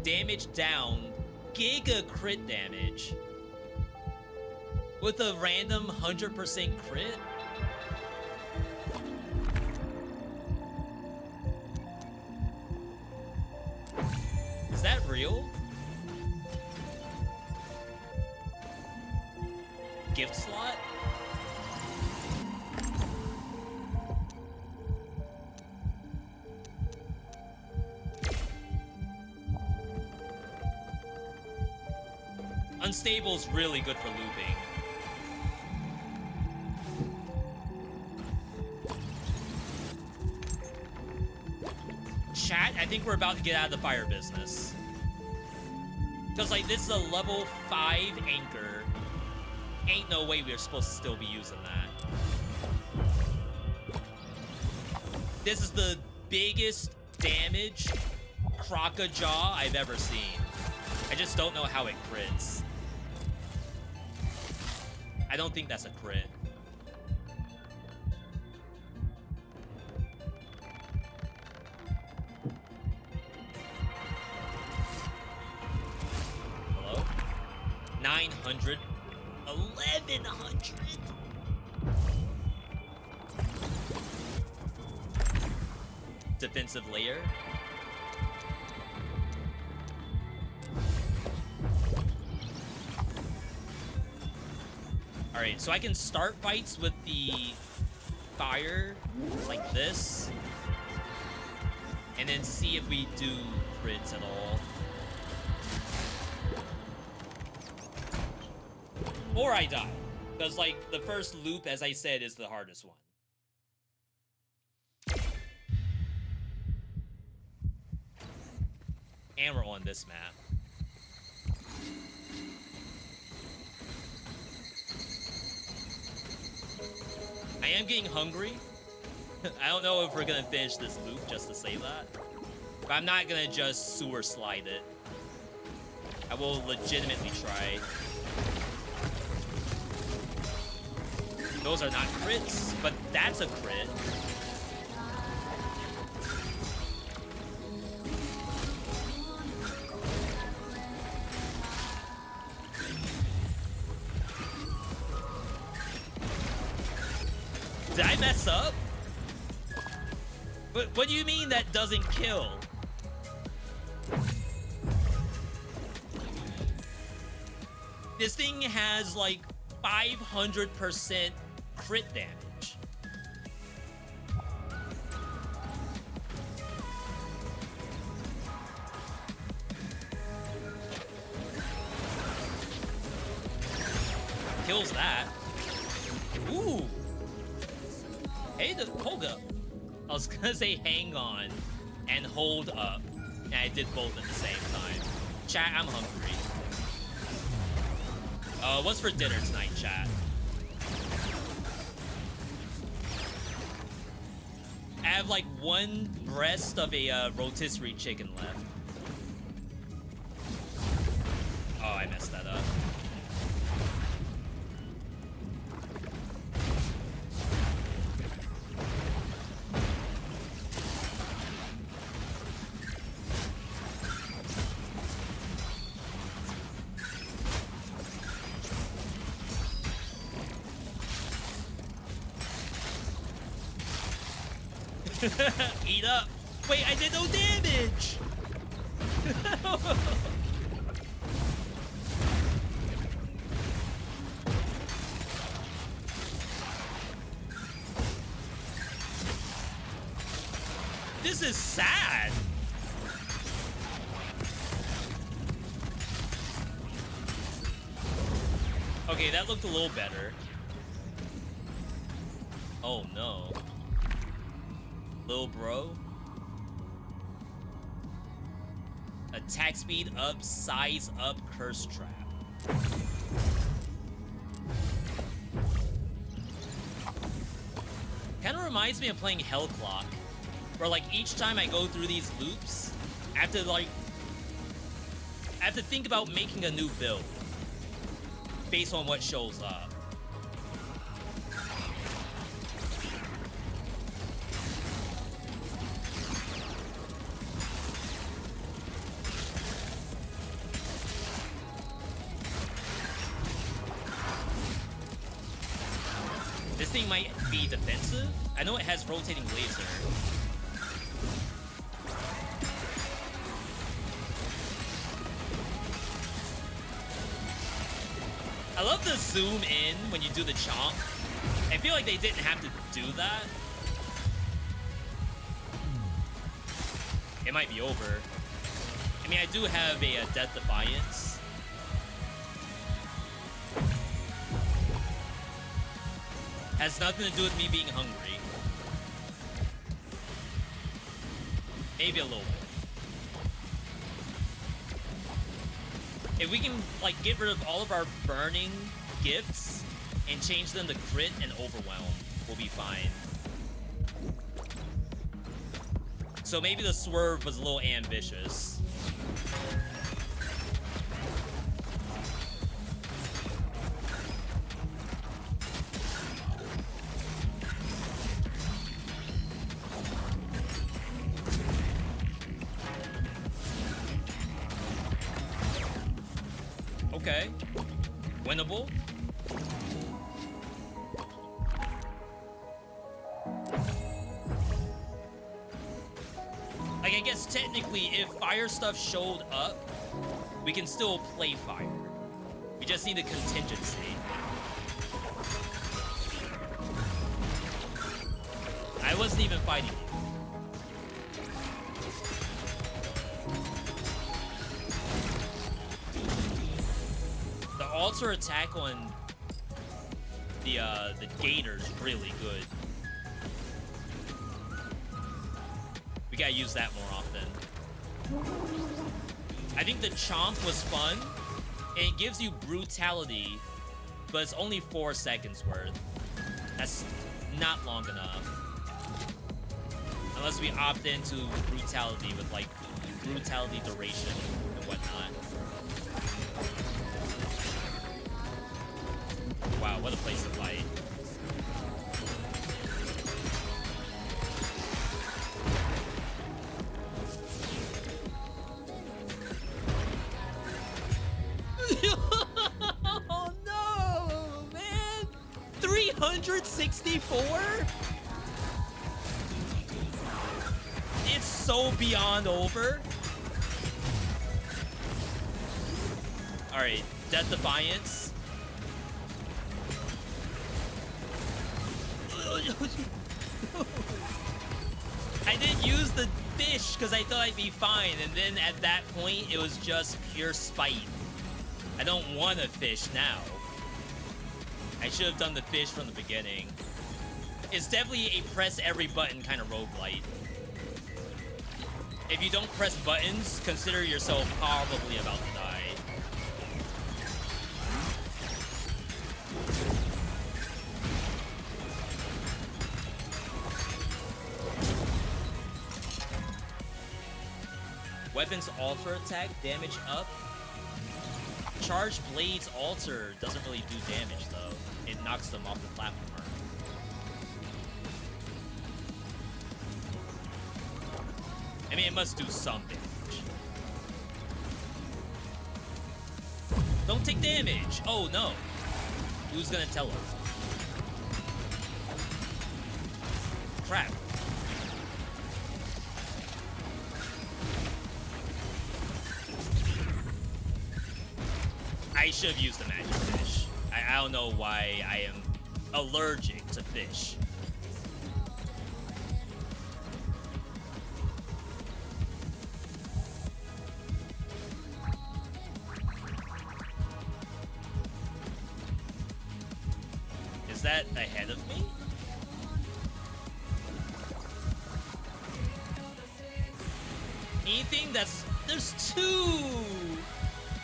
A: damage down. Giga crit damage. With a random 100% crit? Is that real? Gift slot? Unstable's really good for looping. Chat, I think we're about to get out of the fire business. Because, like, this is a level 5 anchor. Ain't no way we're supposed to still be using that. This is the biggest damage crocodile I've ever seen. I just don't know how it crits. I don't think that's a crit. Hello? 900. 1100. Defensive layer. Alright, so I can start fights with the fire like this. And then see if we do crits at all. Or I die. Because, like, the first loop, as I said, is the hardest one. And we're on this map. I am getting hungry. I don't know if we're gonna finish this loop just to say that. But I'm not gonna just sewer slide it. I will legitimately try. Those are not crits, but that's a crit. Did I mess up? What do you mean that doesn't kill? This thing has like 500% crit damage. Kills that. Ooh. Hey, hold up. I was gonna say hang on and hold up. And I did both at the same time. Chat, I'm hungry. What's for dinner tonight, chat? I have like one breast of a rotisserie chicken left. Oh, I messed that up. Eat up. Wait, I did no damage! This is sad. Okay, that looked a little better. Oh no. Little bro. Attack speed up, size up, curse trap. Kind of reminds me of playing Hell Clock, where like each time I go through these loops, I have to think about making a new build based on what shows up. This thing might be defensive. I know it has rotating laser. I love the zoom in when you do the chomp. I feel like they didn't have to do that. It might be over. I mean, I do have a Death Defiance. Has nothing to do with me being hungry. Maybe a little bit. If we can, like, get rid of all of our burning gifts and change them to crit and overwhelm, we'll be fine. So maybe the swerve was a little ambitious. Okay. Winnable. Like, I guess technically if fire stuff showed up, we can still play fire. We just need a contingency. I wasn't even fighting you. Alter attack on the gator's really good. We gotta use that more often. I think the chomp was fun, and it gives you brutality, but it's only 4 seconds worth. That's not long enough. Unless we opt into brutality with like brutality duration and whatnot. Wow, what a place to fight. Oh no, man! 364? It's so beyond over. Alright, Death Defiance. I didn't use the fish because I thought I'd be fine, and then at that point it was just pure spite. I don't want a fish now. I should have done the fish from the beginning. It's definitely a press every button kind of roguelite. If you don't press buttons, consider yourself probably about to die. Weapons alter attack, damage up. Charged blades alter doesn't really do damage though. It knocks them off the platformer. I mean, it must do some damage. Don't take damage! Oh no! Who's gonna tell her? Crap. I should have used the magic fish. I don't know why I am allergic to fish. Is that ahead of me? Anything that's... There's two!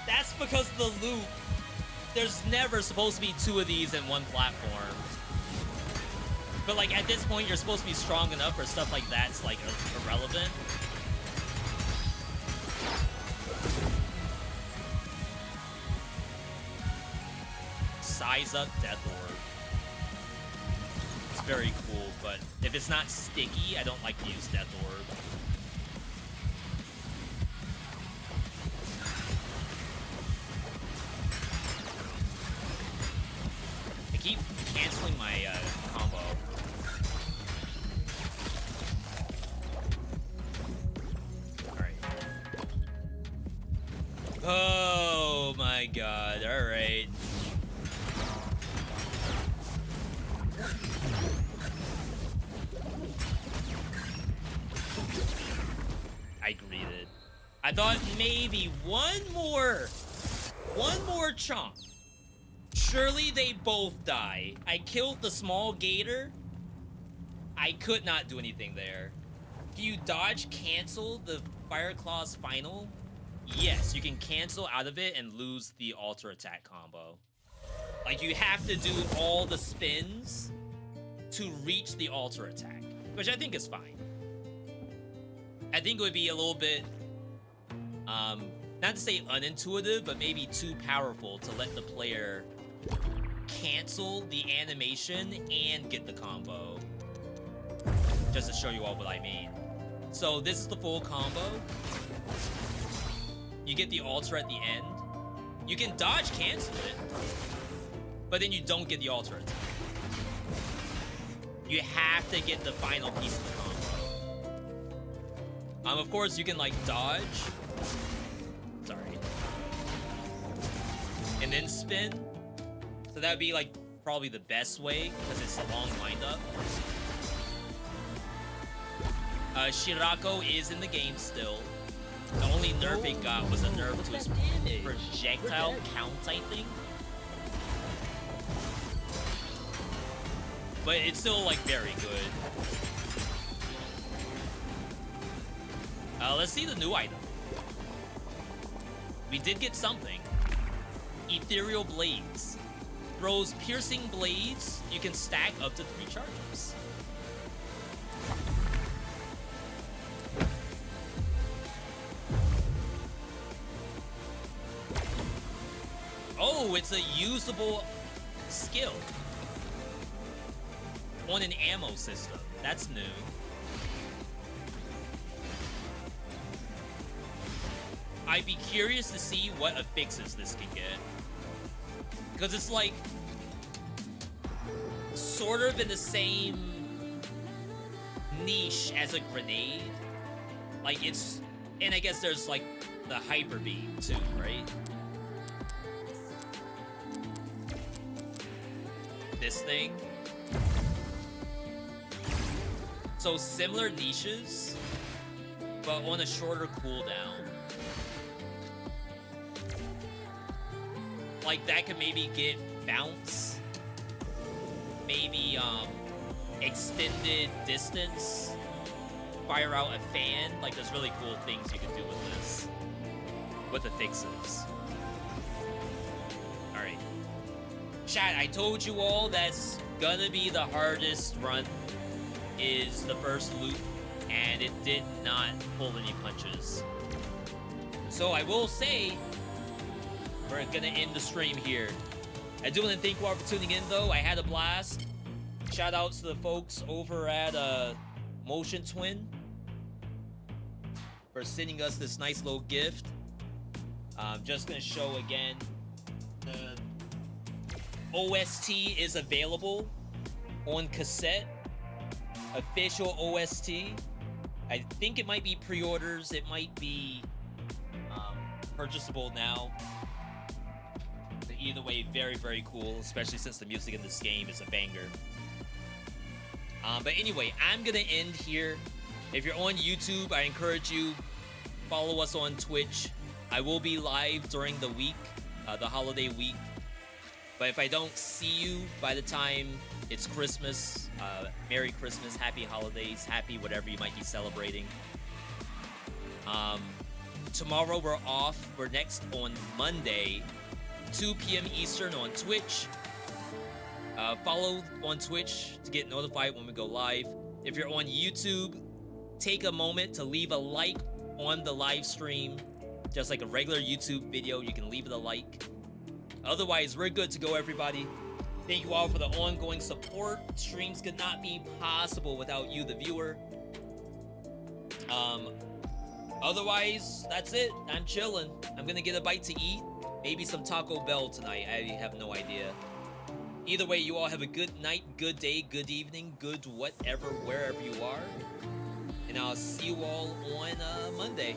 A: That's because the loop. There's never supposed to be two of these in one platform. But like at this point, you're supposed to be strong enough for stuff like that's like irrelevant. Size up Death Orb. It's very cool, but if it's not sticky, I don't like to use Death Orb. I keep canceling my combo. Alright. Oh my god, alright. I greeted. I thought maybe one more chomp. Surely they both die. I killed the small gator. I could not do anything there. Can you dodge cancel the Fireclaw's final? Yes, you can cancel out of it and lose the alter attack combo. Like you have to do all the spins to reach the alter attack, which I think is fine. I think it would be a little bit, not to say unintuitive, but maybe too powerful to let the player cancel the animation and get the combo. Just to show you all what I mean. So this is the full combo. You get the alter at the end. You can dodge cancel it, but then you don't get the alter attack. You have to get the final piece of the combo. Of course, you can, like, dodge. Sorry. And then spin. So that would be, like, probably the best way, because it's a long windup. Shirako is in the game still. The only nerf it got was a nerf to his projectile count, I think. But it's still, like, very good. Let's see the new item. We did get something. Ethereal Blades. Throws piercing blades. You can stack up to 3 charges. Oh, it's a usable skill on an ammo system. That's new. I'd be curious to see what affixes this can get. Because it's like sort of in the same niche as a grenade. Like it's, and I guess there's like the hyper beam too, right? This thing. So similar niches, but on a shorter cooldown. Like that could maybe get bounce, maybe extended distance, fire out a fan. Like there's really cool things you can do with this, with the fixes. All right, chat. I told you all that's gonna be the hardest run. Is the first loop, and it did not pull any punches. So I will say, we're gonna end the stream here. I do want to thank you all for tuning in, though. I had a blast. Shout outs to the folks over at Motion Twin for sending us this nice little gift. I'm just gonna show again. The OST is available on cassette. Official OST. I think it might be pre-orders. It might be purchasable now. Either way, very, very cool, especially since the music in this game is a banger. But anyway, I'm gonna end here. If you're on YouTube, I encourage you, follow us on Twitch. I will be live during the week, the holiday week. But if I don't see you by the time it's Christmas, Merry Christmas, Happy Holidays, Happy whatever you might be celebrating. Tomorrow we're off. We're next on Monday, 2 p.m. Eastern on Twitch. Follow on Twitch to get notified when we go live. If you're on YouTube, take a moment to leave a like on the live stream. Just like a regular YouTube video, you can leave it a like. Otherwise, we're good to go, everybody. Thank you all for the ongoing support. Streams could not be possible without you, the viewer. Otherwise, that's it. I'm chilling. I'm gonna get a bite to eat. Maybe some Taco Bell tonight. I have no idea. Either way, you all have a good night, good day, good evening, good whatever, wherever you are. And I'll see you all on Monday.